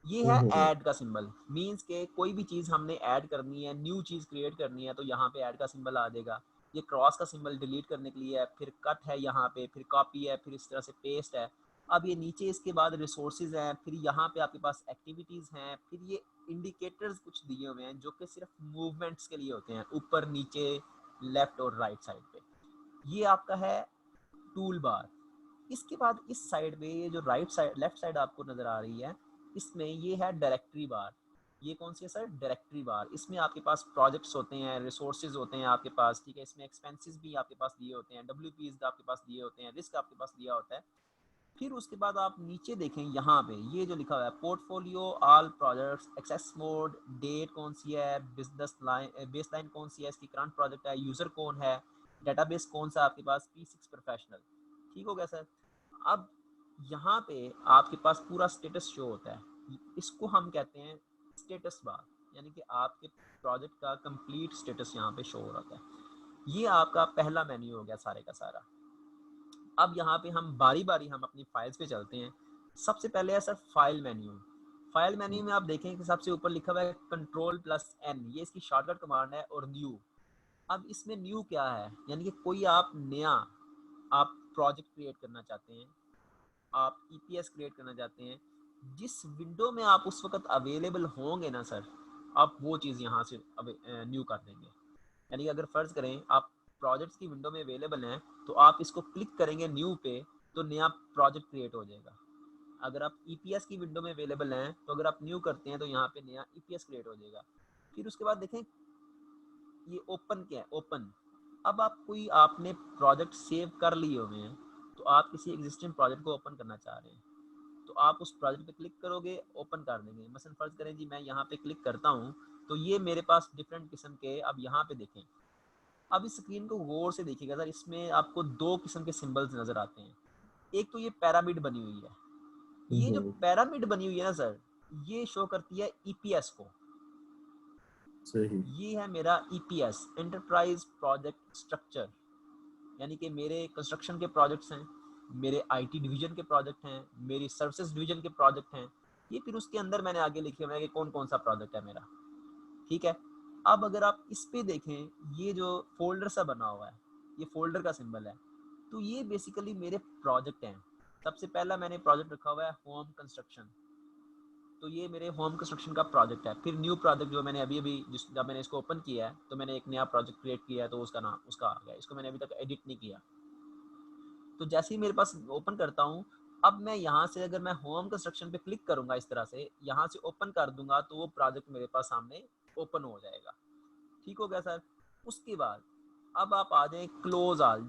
ये है ऐड का सिंबल। मींस के कोई भी चीज़ हमने ऐड करनी है, न्यू चीज़ क्रिएट करनी है, तो यहाँ पे ऐड का सिंबल आ जाएगा। ये क्रॉस का सिंबल डिलीट करने के लिए है, फिर कट है यहाँ पे, फिर कॉपी है, फिर इस तरह से पेस्ट है। अब ये नीचे इसके बाद रिसोर्सेज हैं, फिर यहाँ पे आपके पास एक्टिविटीज़ हैं, फिर ये इंडिकेटर्स कुछ दिए हुए हैं जो कि सिर्फ मूवमेंट्स के लिए होते हैं, ऊपर नीचे लेफ्ट और राइट साइड पे। ये आपका है टूल बार। इसके बाद इस साइड पे ये जो राइट साइड लेफ्ट साइड आपको नज़र आ रही है, इसमें ये है डायरेक्टरी बार। ये कौन सी है सर, डायरेक्टरी बार। इसमें आपके पास प्रोजेक्ट्स होते हैं, रिसोर्सेज होते हैं आपके पास, ठीक है। इसमें एक्सपेंसेस भी आपके पास दिए होते हैं, WPs आपके पास दिए होते हैं, रिस्क आपके पास दिया होता है। फिर उसके बाद आप नीचे देखें, यहाँ पे ये जो लिखा हुआ है portfolio, all projects, access mode, date कौन सी है, बिजनेस लाइन, बेस लाइन कौन सी है, इसकी करंट प्रोजेक्ट है, यूज़र कौन है, डेटाबेस कौन सा आपके पास, P6 प्रोफेशनल। ठीक हो गया सर। अब यहाँ पे आपके पास पूरा स्टेटस शो होता है, इसको हम कहते हैं स्टेटस बार, यानी कि आपके प्रोजेक्ट का कंप्लीट स्टेटस यहाँ पे शो हो रहा है। ये आपका पहला मेन्यू हो गया सारे का सारा। अब यहाँ पे हम बारी बारी हम अपनी फाइल्स पे चलते हैं। सबसे पहले है sir file menu. File menu में आप देखें कि सबसे ऊपर लिखा हुआ है Ctrl+N, ये इसकी शॉर्टकट कमांड है, और न्यू। अब इसमें न्यू क्या है, यानी कि कोई आप नया आप प्रोजेक्ट क्रिएट करना चाहते हैं, आप EPS क्रिएट करना चाहते हैं, जिस विंडो में आप उस वक्त अवेलेबल होंगे ना सर, आप वो चीज़ यहाँ से न्यू कर देंगे। यानी कि अगर फ़र्ज़ करें आप प्रोजेक्ट्स की विंडो में अवेलेबल हैं, तो आप इसको क्लिक करेंगे न्यू पे, तो नया प्रोजेक्ट क्रिएट हो जाएगा। अगर आप EPS की विंडो में अवेलेबल हैं, तो अगर आप न्यू करते हैं तो यहाँ पे नया EPS क्रिएट हो जाएगा। फिर उसके बाद देखें ये ओपन क्या है, ओपन। अब आप कोई आपने प्रोजेक्ट सेव कर लिए हुए हैं, तो आप किसी एग्जिस्टिंग प्रोजेक्ट को ओपन करना चाह रहे हैं, तो आप उस प्रोजेक्ट पे क्लिक करोगे, ओपन कर देंगे। मसलन फ़र्ज़ करें जी मैं यहाँ पे क्लिक करता हूँ, तो ये मेरे पास डिफरेंट किस्म के, अब यहाँ पे देखें, अब इस स्क्रीन को गौर से देखिएगा सर, इसमें आपको दो किस्म के सिंबल्स नज़र आते हैं। एक तो ये पैरामिड बनी हुई है, ये जो पैरामिड बनी हुई है ना सर, ये शो करती है EPS को। सही। ये है मेरा EPS, एंटरप्राइज प्रोजेक्ट स्ट्रक्चर, यानी कि मेरे कंस्ट्रक्शन के प्रोजेक्ट्स हैं, मेरे IT डिवीजन के प्रोजेक्ट हैं, मेरी सर्विसेज डिवीजन के प्रोजेक्ट हैं। ये फिर उसके अंदर मैंने आगे लिखे हुए हैं कि कौन कौन सा प्रोजेक्ट है मेरा। ठीक है। अब अगर आप इस पे देखें, ये जो फोल्डर सा बना हुआ है, ये फोल्डर का सिंबल है, तो ये बेसिकली मेरे प्रोजेक्ट हैं। सबसे पहला मैंने प्रोजेक्ट रखा हुआ है होम कंस्ट्रक्शन, तो ये मेरे होम कंस्ट्रक्शन का प्रोजेक्ट है। फिर न्यू प्रोजेक्ट जो मैंने अभी जब मैंने इसको ओपन किया है, तो मैंने एक नया प्रोजेक्ट क्रिएट किया है, तो उसका नाम उसका आ गया। इसको मैंने अभी तक एडिट नहीं किया। तो जैसे ही मेरे पास ओपन करता हूँ, अब मैं यहाँ से अगर मैं होम कंस्ट्रक्शन पे क्लिक करूँगा, इस तरह से यहाँ से ओपन कर दूंगा, तो वो प्रोजेक्ट मेरे पास सामने ओपन हो जाएगा। ठीक हो गया सर। उसके बाद अब आप आ जाएं क्लोज ऑल।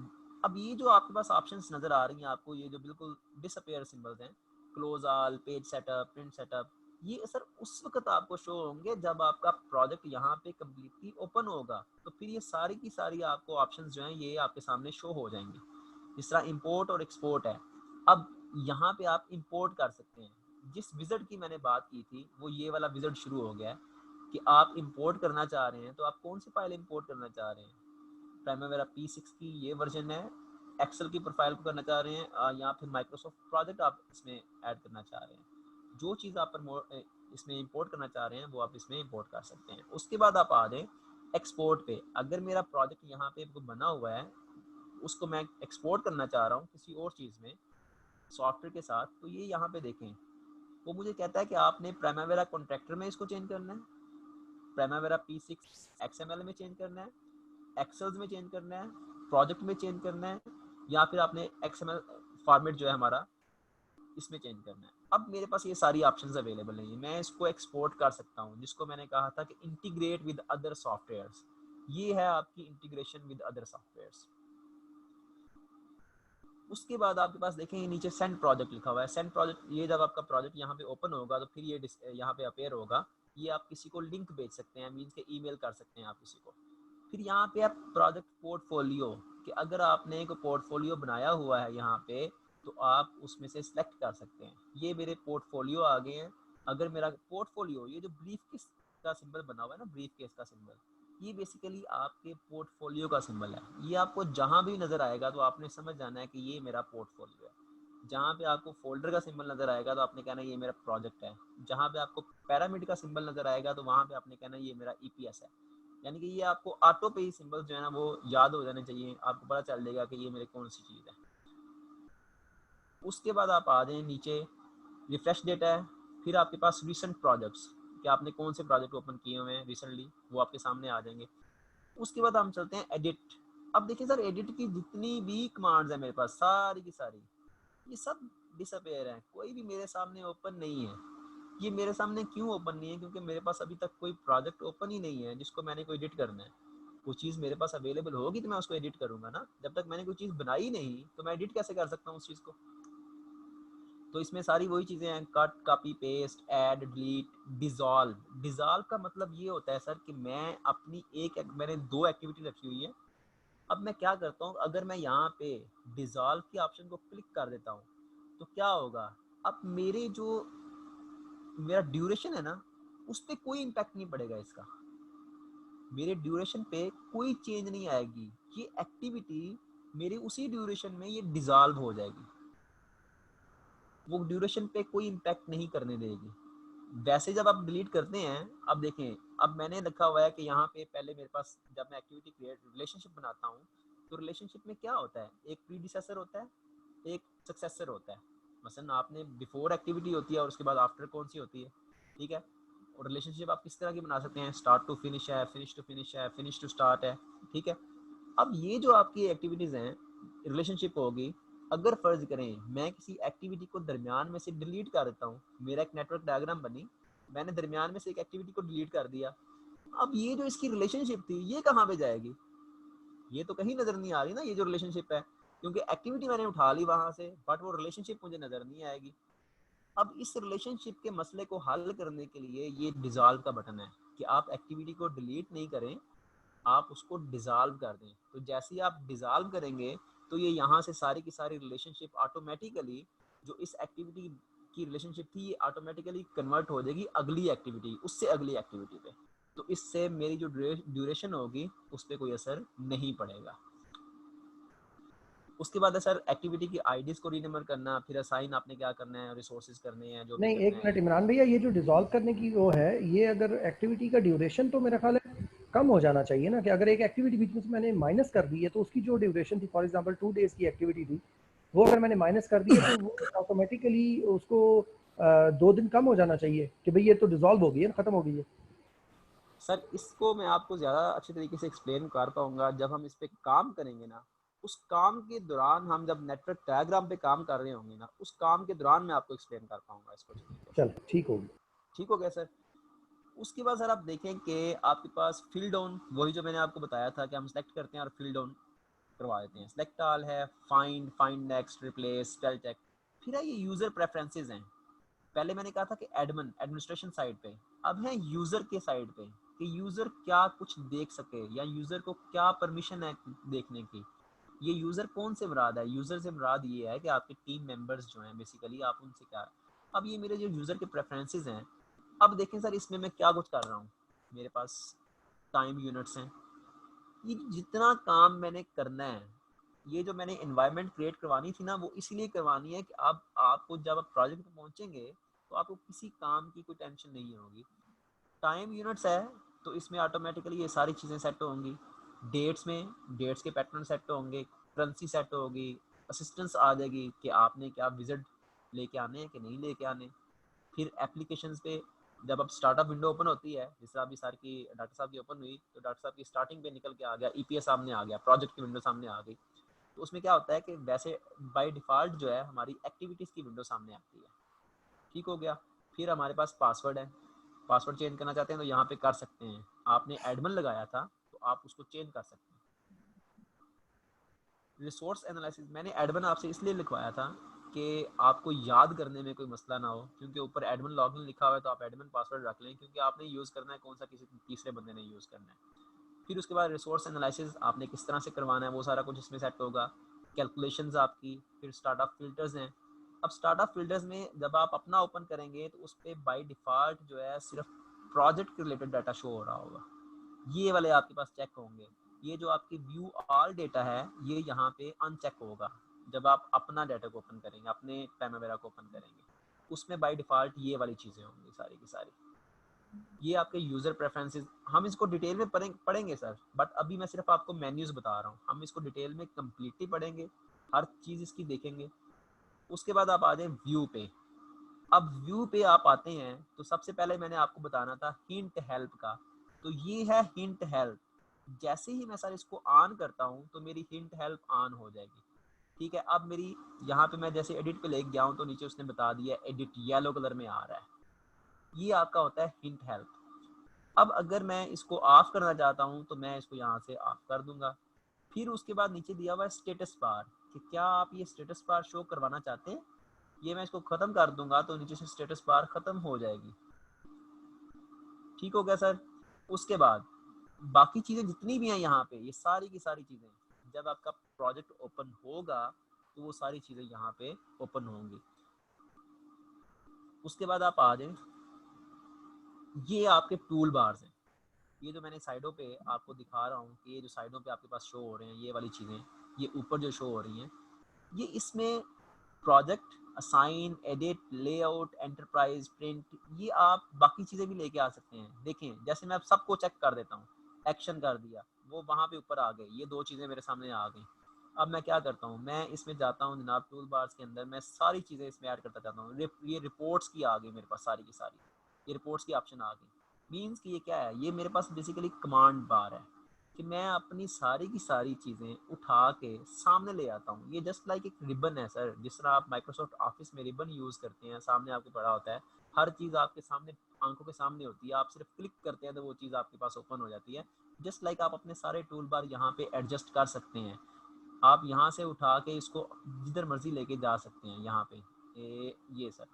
अब ये जो आपके पास ऑप्शंस नज़र आ रही हैं आपको, ये जो बिल्कुल डिसअपीयर सिंबल्स हैं, close all, page setup, print setup, ये सर उस वक्त आपको शो होंगे जब आपका प्रोजेक्ट यहाँ पे कम्प्लीटली ओपन होगा, तो फिर ये सारी की सारी आपको ऑप्शंस जो हैं ये आपके सामने शो हो जाएंगे। जिस तरह इंपोर्ट और एक्सपोर्ट है, अब यहाँ पे आप इंपोर्ट कर सकते हैं। जिस विज़िट की मैंने बात की थी, वो ये वाला विज़िट शुरू हो गया है कि आप इंपोर्ट करना चाह रहे हैं, तो आप कौन सी फाइल इंपोर्ट करना चाह रहे हैं। प्राइमावेरा P6 की ये वर्जन है, एक्सेल की प्रोफाइल को करना चाह रहे हैं या फिर माइक्रोसॉफ्ट प्रोजेक्ट आप इसमें ऐड करना चाह रहे हैं, जो चीज़ आप इसमें इंपोर्ट करना चाह रहे हैं वो आप इसमें इंपोर्ट कर सकते हैं। उसके बाद आप आ जाएं एक्सपोर्ट पे। अगर मेरा प्रोजेक्ट यहाँ पे बना हुआ है, उसको मैं एक्सपोर्ट करना चाह रहा हूँ किसी और चीज़ में सॉफ्टवेयर के साथ, तो ये यहाँ पे देखें, वो मुझे कहता है कि आपने प्राइमावेरा कॉन्ट्रैक्टर में इसको चेंज करना है, प्राइमावेरा P6 XML में चेंज करना है, एक्सेल्स में चेंज करना है, प्रोजेक्ट में चेंज करना है, या फिर आपने XML फॉर्मेट जो है हमारा इसमें चेंज करना है। अब मेरे पास ये सारी ऑप्शंस अवेलेबल हैं, मैं इसको एक्सपोर्ट कर सकता हूँ, जिसको मैंने कहा था कि इंटीग्रेट विद अदर सॉफ्टवेयर्स। ये है आपकी इंटीग्रेशन विद अदर सॉफ्टवेयर्स। उसके बाद आपके पास देखें नीचे सेंड प्रोजेक्ट लिखा हुआ है। सेंड प्रोजेक्ट, ये जब आपका प्रोजेक्ट यहाँ पे ओपन होगा तो फिर ये यहाँ पे अपेयर होगा। ये आप किसी को लिंक भेज सकते हैं, मीन्स के ईमेल कर सकते हैं आप किसी को। फिर यहाँ पे आप प्रोजेक्ट पोर्टफोलियो, कि अगर आपने एक पोर्टफोलियो बनाया हुआ है यहाँ पे तो आप उसमें से सिलेक्ट कर सकते हैं। ये मेरे पोर्टफोलियो आ गए हैं। अगर मेरा पोर्टफोलियो, ये जो ब्रीफ केस का सिंबल बना हुआ है ना, ब्रीफ केस का सिंबल, ये बेसिकली आपके पोर्टफोलियो का सिंबल है। ये आपको जहां भी नजर आएगा तो आपने समझ जाना है कि ये मेरा पोर्टफोलियो है। जहां पे आपको फोल्डर का सिंबल नजर आएगा तो आपने कहना ये मेरा प्रोजेक्ट है। जहां पे आपको पैरामिड का सिंबल नजर आएगा तो वहां पे आपने कहना ये मेरा EPS है। यानी कि ये आपको ऑटो पे ही सिंबल जो है ना वो याद हो जाने चाहिए, आपको पता चल जाएगा कि ये मेरे कौन सी चीज़ है। उसके बाद आप आ जाएं नीचे, रिफ्रेश डेटा है, फिर आपके पास रिसेंट प्रोजेक्ट्स, कि आपने कौन से प्रोजेक्ट ओपन किए हुए हैं रिसेंटली, वो आपके सामने आ जाएंगे। उसके बाद हम चलते हैं एडिट। अब देखिए सर, एडिट की जितनी भी कमांड्स है मेरे पास, सारी की सारी ये सब डिसअपेयर है, कोई भी मेरे सामने ओपन नहीं है। ये मेरे सामने क्यों ओपन नहीं है? क्योंकि मेरे पास अभी तक कोई प्रोजेक्ट ओपन ही नहीं है जिसको मैंने कोई एडिट करना है। वो चीज़ मेरे पास अवेलेबल होगी तो मैं उसको एडिट करूंगा ना। जब तक मैंने कोई चीज़ बनाई नहीं तो मैं एडिट कैसे कर सकता हूँ उस चीज़ को? तो इसमें सारी वही चीज़ें हैं, cut, copy, paste, add, delete, dissolve. Dissolve का मतलब ये होता है सर कि मैंने 2 एक्टिविटी रखी हुई है। अब मैं क्या करता हूँ, अगर मैं यहाँ पे डिसॉल्व की ऑप्शन को क्लिक कर देता हूँ तो क्या होगा, अब मेरा ड्यूरेशन है ना, उस पर कोई इम्पैक्ट नहीं पड़ेगा इसका। मेरे ड्यूरेशन पे कोई चेंज नहीं आएगी। ये एक्टिविटी मेरे उसी ड्यूरेशन में ये डिसॉल्व हो जाएगी, वो ड्यूरेशन पे कोई इम्पैक्ट नहीं करने देगी। वैसे जब आप डिलीट करते हैं, अब देखें, अब मैंने रखा हुआ है कि यहाँ पे पहले मेरे पास जब मैं एक्टिविटी क्रिएट रिलेशनशिप बनाता हूँ तो रिलेशनशिप में क्या होता है, एक प्रीडिसेसर होता है, एक सक्सेसर होता है। मसलन आपने बिफोर एक्टिविटी होती है और उसके बाद आफ्टर कौन सी होती है, ठीक है। और रिलेशनशिप आप किस तरह की बना सकते हैं, स्टार्ट टू फिनिश है, फिनिश टू फिनिश है, फिनिश टू स्टार्ट है, ठीक है। अब ये जो आपकी एक्टिविटीज़ हैं, रिलेशनशिप होगी, अगर फर्ज करें मैं किसी एक्टिविटी को दरमियान में से डिलीट कर देता हूँ, मेरा एक नेटवर्क डायग्राम बनी, मैंने दरमियान में से एक एक्टिविटी को डिलीट कर दिया, अब ये जो इसकी रिलेशनशिप थी ये कहाँ पे जाएगी? ये तो कहीं नजर नहीं आ रही ना, ये जो रिलेशनशिप है, क्योंकि एक्टिविटी मैंने उठा ली वहां से, बट वो रिलेशनशिप मुझे नजर नहीं आएगी। अब इस रिलेशनशिप के मसले को हल करने के लिए ये डिसॉल्व का बटन है, कि आप एक्टिविटी को डिलीट नहीं करें, आप उसको डिसॉल्व कर दें। तो जैसे ही आप डिसॉल्व करेंगे तो ये यहाँ से सारी की सारी रिलेशनशिप ऑटोमेटिकली, जो इस एक्टिविटी की रिलेशनशिप थी, ये ऑटोमेटिकली कन्वर्ट हो जाएगी अगली एक्टिविटी, उससे अगली एक्टिविटी पे। तो इससे मेरी जो ड्यूरेशन होगी उस पर कोई असर नहीं पड़ेगा। उसके बाद है सर एक्टिविटी की आईडीज को रीनंबर करना, फिर असाइन आपने क्या करना है, रिसोर्सेज करने हैं, जो भी नहीं, एक करना मिनट है। इमरान भैया, ये जो डिसॉल्व करने की वो है, ये अगर एक्टिविटी का ड्यूरेशन तो मेरा ख्याल है कम हो जाना चाहिए ना, कि अगर एक एक्टिविटी बीच में से मैंने माइनस कर दी है तो उसकी जो ड्यूरेशन थी, फॉर एग्जांपल 2 डेज की एक्टिविटी थी, वो अगर मैंने माइनस कर दी है तो वो ऑटोमेटिकली उसको 2 दिन कम हो जाना चाहिए कि भाई ये तो डिसॉल्व हो गई है, खत्म हो गई है। सर इसको मैं आपको ज़्यादा अच्छे तरीके से एक्सप्लेन कर पाऊंगा जब हम इस पे काम करेंगे ना। उस काम के दौरान, हम जब नेटवर्क डायग्राम पे काम कर रहे होंगे ना, उस काम के दौरान मैं आपको एक्सप्लेन कर पाऊंगा इसको चीज़ों को। चल ठीक होगी। ठीक हो गया सर। उसके बाद सर आप देखें कि आपके पास फील्ड ऑन, वही जो मैंने आपको बताया था कि हम सेलेक्ट करते हैं और फील्ड ऑन करवा देते हैं। सेलेक्ट ऑल है, find next, replace, spell check. फिर है ये यूज़र प्रेफरेंसेस हैं। पहले मैंने कहा था कि एडमिनिस्ट्रेशन साइड पे, अब है यूजर के साइड पे, कि यूजर क्या कुछ देख सके या यूजर को क्या परमिशन है देखने की। ये यूजर कौन से मुराद है? यूजर से मुराद ये है कि आपके टीम मेंबर्स जो हैं, बेसिकली आप उनसे क्या। अब ये मेरे जो यूजर के प्रेफरेंसेस हैं, अब देखें सर इसमें मैं क्या कुछ कर रहा हूँ। मेरे पास टाइम यूनिट्स हैं, ये जितना काम मैंने करना है, ये जो मैंने एनवायरनमेंट क्रिएट करवानी थी ना, वो इसलिए करवानी है कि अब आपको जब आप प्रोजेक्ट पे पहुंचेंगे तो आपको किसी काम की कोई टेंशन नहीं होगी। टाइम यूनिट्स है तो इसमें ऑटोमेटिकली ये सारी चीज़ें सेट होंगी। डेट्स में डेट्स के पैटर्न सेट होंगे, करेंसी सेट होगी, असिस्टेंस आ जाएगी कि आपने क्या विजिट लेके आने हैं कि नहीं लेके आने। फिर एप्लीकेशंस पे जब अब स्टार्टअप विंडो ओपन होती है, जिस तरह अभी सर की डॉक्टर साहब की ओपन हुई, तो डॉक्टर साहब की स्टार्टिंग पे निकल के आ गया, ईपीएस सामने आ गया, प्रोजेक्ट की विंडो सामने आ गई। तो उसमें क्या होता है कि वैसे बाय डिफ़ॉल्ट जो है हमारी एक्टिविटीज़ की विंडो सामने आती है। ठीक हो गया। फिर हमारे पास पासवर्ड है, पासवर्ड चेंज करना चाहते हैं तो यहाँ पे कर सकते हैं। आपने एडमिन लगाया था तो आप उसको चेंज कर सकते हैं। रिसोर्स एनालिसिस मैंने एडमिन आपसे इसलिए लिखवाया था कि आपको याद करने में कोई मसला ना हो, क्योंकि ऊपर एडमिन लॉगिन लिखा हुआ है तो आप एडमिन पासवर्ड रख लें, क्योंकि आपने यूज़ करना है कौन सा, किसी तीसरे बंदे ने यूज़ करना है। फिर उसके बाद रिसोर्स एनालिसिस आपने किस तरह से करवाना है वो सारा कुछ इसमें सेट होगा। कैलकुलेशंस आपकी, फिर स्टार्टअप फिल्टर्स हैं। अब स्टार्टअप फिल्टर्स में जब आप अपना ओपन करेंगे तो उस पर बाई डिफ़ॉल्ट जो है सिर्फ प्रोजेक्ट के रिलेटेड डाटा शो हो रहा होगा। ये वाले आपके पास चेक होंगे। ये जो आपकी व्यू ऑल डेटा है ये यहाँ पे अनचेक होगा जब आप अपना डाटा को ओपन करेंगे, अपने प्राइमवेरा को ओपन करेंगे, उसमें बाय डिफ़ॉल्ट ये वाली चीज़ें होंगी सारी की सारी। ये आपके यूज़र प्रेफरेंसेस, हम इसको डिटेल में पढ़ेंगे सर, बट अभी मैं सिर्फ आपको मेन्यूज़ बता रहा हूँ। हम इसको डिटेल में कम्प्लीटली पढ़ेंगे, हर चीज़ इसकी देखेंगे। उसके बाद आप आ जाए व्यू पे। अब व्यू पे आप आते हैं तो सबसे पहले मैंने आपको बताना था हिंट हेल्प का। तो ये है हिंट हेल्प। जैसे ही मैं सर इसको ऑन करता हूँ तो मेरी हिंट हेल्प ऑन हो जाएगी। ठीक है, अब मेरी यहाँ पे मैं जैसे एडिट पे ले गया हूँ तो नीचे उसने बता दिया एडिट येलो कलर में आ रहा है। ये आपका होता है हिंट हेल्प। अब अगर मैं इसको ऑफ करना चाहता हूँ तो मैं इसको यहाँ से ऑफ कर दूंगा। फिर उसके बाद नीचे दिया हुआ है स्टेटस बार, कि क्या आप ये स्टेटस बार शो करवाना चाहते हैं। ये मैं इसको खत्म कर दूंगा तो नीचे से स्टेटस बार खत्म हो जाएगी। ठीक हो गया सर। उसके बाद बाकी चीजें जितनी भी हैं यहाँ पे, ये सारी की सारी चीजें जब आपका प्रोजेक्ट ओपन होगा तो वो सारी चीजें यहाँ पे ओपन होंगी। उसके बाद आप आ जाए, ये आपके टूल बार्स हैं। ये जो मैंने साइडों पे आपको दिखा रहा हूँ कि ये जो साइडों पे आपके पास शो हो रहे हैं ये वाली चीज़ें, ये ऊपर जो शो हो रही हैं, ये इसमें project, assign, edit, layout, enterprise, print, ये आप बाकी चीज़ें भी लेके आ सकते हैं। देखें जैसे मैं अब सबको चेक कर देता हूँ, एक्शन कर दिया, वो वहाँ पे ऊपर आ गए, ये दो चीज़ें मेरे सामने आ गई। अब मैं क्या करता हूँ, मैं इसमें जाता हूँ जनाब टूल बार्स के अंदर, मैं सारी चीज़ें इसमें ऐड करता जाता हूँ। ये रिपोर्ट्स की आ गई मेरे पास सारी की सारी, ये रिपोर्ट्स की ऑप्शन आ गई। मीन्स कि ये क्या है, ये मेरे पास बेसिकली कमांड बार है कि मैं अपनी सारी की सारी चीज़ें उठा के सामने ले आता हूँ। ये जस्ट लाइक एक रिबन है सर, जिस तरह आप माइक्रोसॉफ्ट ऑफिस में रिबन यूज़ करते हैं, सामने आपको पड़ा होता है, हर चीज़ आपके सामने आंखों के सामने होती है, आप सिर्फ क्लिक करते हैं तो वो चीज़ आपके पास ओपन हो जाती है। जस्ट लाइक आप अपने सारे टूल बार यहाँ पे एडजस्ट कर सकते हैं। आप यहाँ से उठा के इसको जिधर मर्जी लेके जा सकते हैं। यहाँ पे ये सर,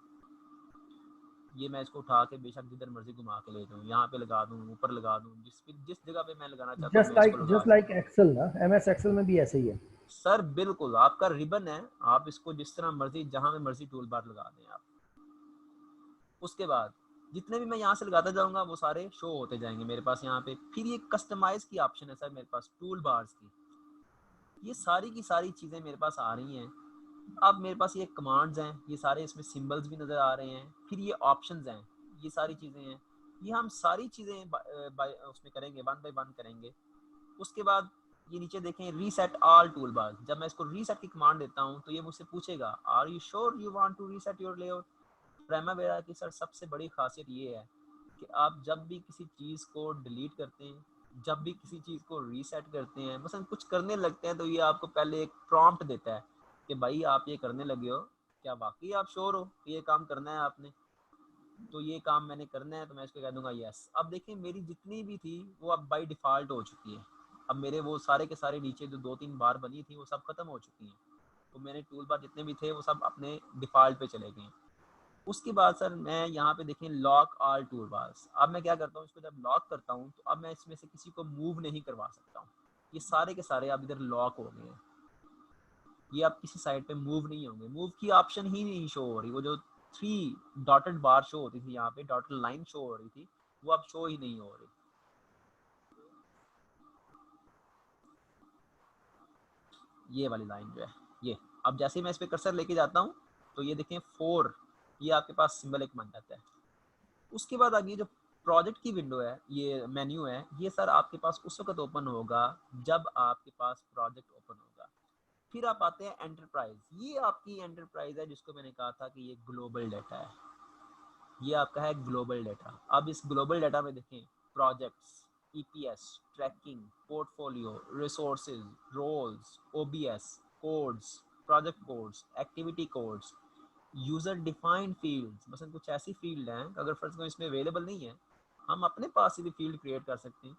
ये मैं इसको उठा के बेशक जिधर मर्जी घुमा के ले जाऊँ, यहाँ पे लगा दूँ, ऊपर लगा दूँ, जिस जगह पे मैं लगाना चाहता हूँ मैं इसको लगा जस्ट लाइक सकता हूँ। एक्सेल ना, एमएस एक्सेल में भी ऐसे ही है। सर बिल्कुल आपका रिबन है, आप इसको जिस तरह मर्जी जहाँ में मर्जी टूल बार लगा दें आप। उसके बाद जितने भी मैं यहाँ से लगाता जाऊँगा वो सारे शो होते जाएंगे मेरे पास यहाँ पे। फिर ये कस्टमाइज की ऑप्शन है सर मेरे पास टूल बार्स की। ये सारी की सारी चीज़ें मेरे पास आ रही हैं। अब मेरे पास ये कमांड्स हैं, ये सारे इसमें सिंबल्स भी नज़र आ रहे हैं। फिर ये ऑप्शंस हैं, ये सारी चीज़ें हैं। ये हम सारी चीज़ें उसमें करेंगे, वन बाय वन करेंगे। उसके बाद ये नीचे देखें रीसेट ऑल टूल बार। जब मैं इसको रीसेट की कमांड देता हूँ तो ये मुझसे पूछेगा are you sure you want to reset your layout. Primavera की सर सबसे बड़ी खासियत ये है कि आप जब भी किसी चीज़ को डिलीट करते हैं, जब भी किसी चीज़ को रीसेट करते हैं, मसलन कुछ करने लगते हैं, तो ये आपको पहले एक प्रॉम्प्ट देता है कि भाई आप ये करने लगे हो, क्या वाकई आप श्योर हो कि ये काम करना है आपने। तो ये काम मैंने करना है तो मैं इसको कह दूंगा यस। अब देखिए मेरी जितनी भी थी वो अब बाय डिफ़ॉल्ट हो चुकी है। अब मेरे वो सारे के सारे नीचे जो 2-3 बार बनी थी वो सब खत्म हो चुकी हैं। तो मेरे टूल बार जितने भी थे वो सब अपने डिफ़ॉल्ट पे चले गए। उसके बाद सर मैं यहाँ पे देखें लॉक ऑल टूल बार्स। अब मैं क्या करता हूँ, इसको जब लॉक करता हूँ तो अब मैं इसमें से किसी को मूव नहीं करवा सकता हूँ। ये सारे के सारे अब इधर लॉक हो गए हैं। ये अब किसी साइड पे मूव नहीं होंगे, मूव की ऑप्शन ही नहीं शो हो रही। वो जो 3 डॉटेड बार शो होती थी, यहाँ पे डॉटेड लाइन शो हो रही थी, वो अब शो ही नहीं हो रही। ये वाली लाइन जो है ये, अब जैसे ही मैं इस पे कर्सर लेके जाता हूँ तो ये देखें 4, ये आपके पास सिंबल एक बन जाता है। उसके बाद आगे जो प्रोजेक्ट की विंडो है, ये मेन्यू है, ये सर आपके पास उस वक्त ओपन होगा जब आपके पास प्रोजेक्ट ओपन होगा। फिर आप आते हैं एंटरप्राइज, ये आपकी एंटरप्राइज है जिसको मैंने कहा था कि ये ग्लोबल डाटा है, ये आपका है ग्लोबल डाटा। अब इस ग्लोबल डाटा में देखें projects, EPS, tracking, portfolio, resources, roles, OBS, codes, project codes, activity codes, user defined fields, मतलब कुछ ऐसी फील्ड हैं अगर फर्ज को इसमें अवेलेबल नहीं है हम अपने पास से भी फील्ड क्रिएट कर सकते हैं।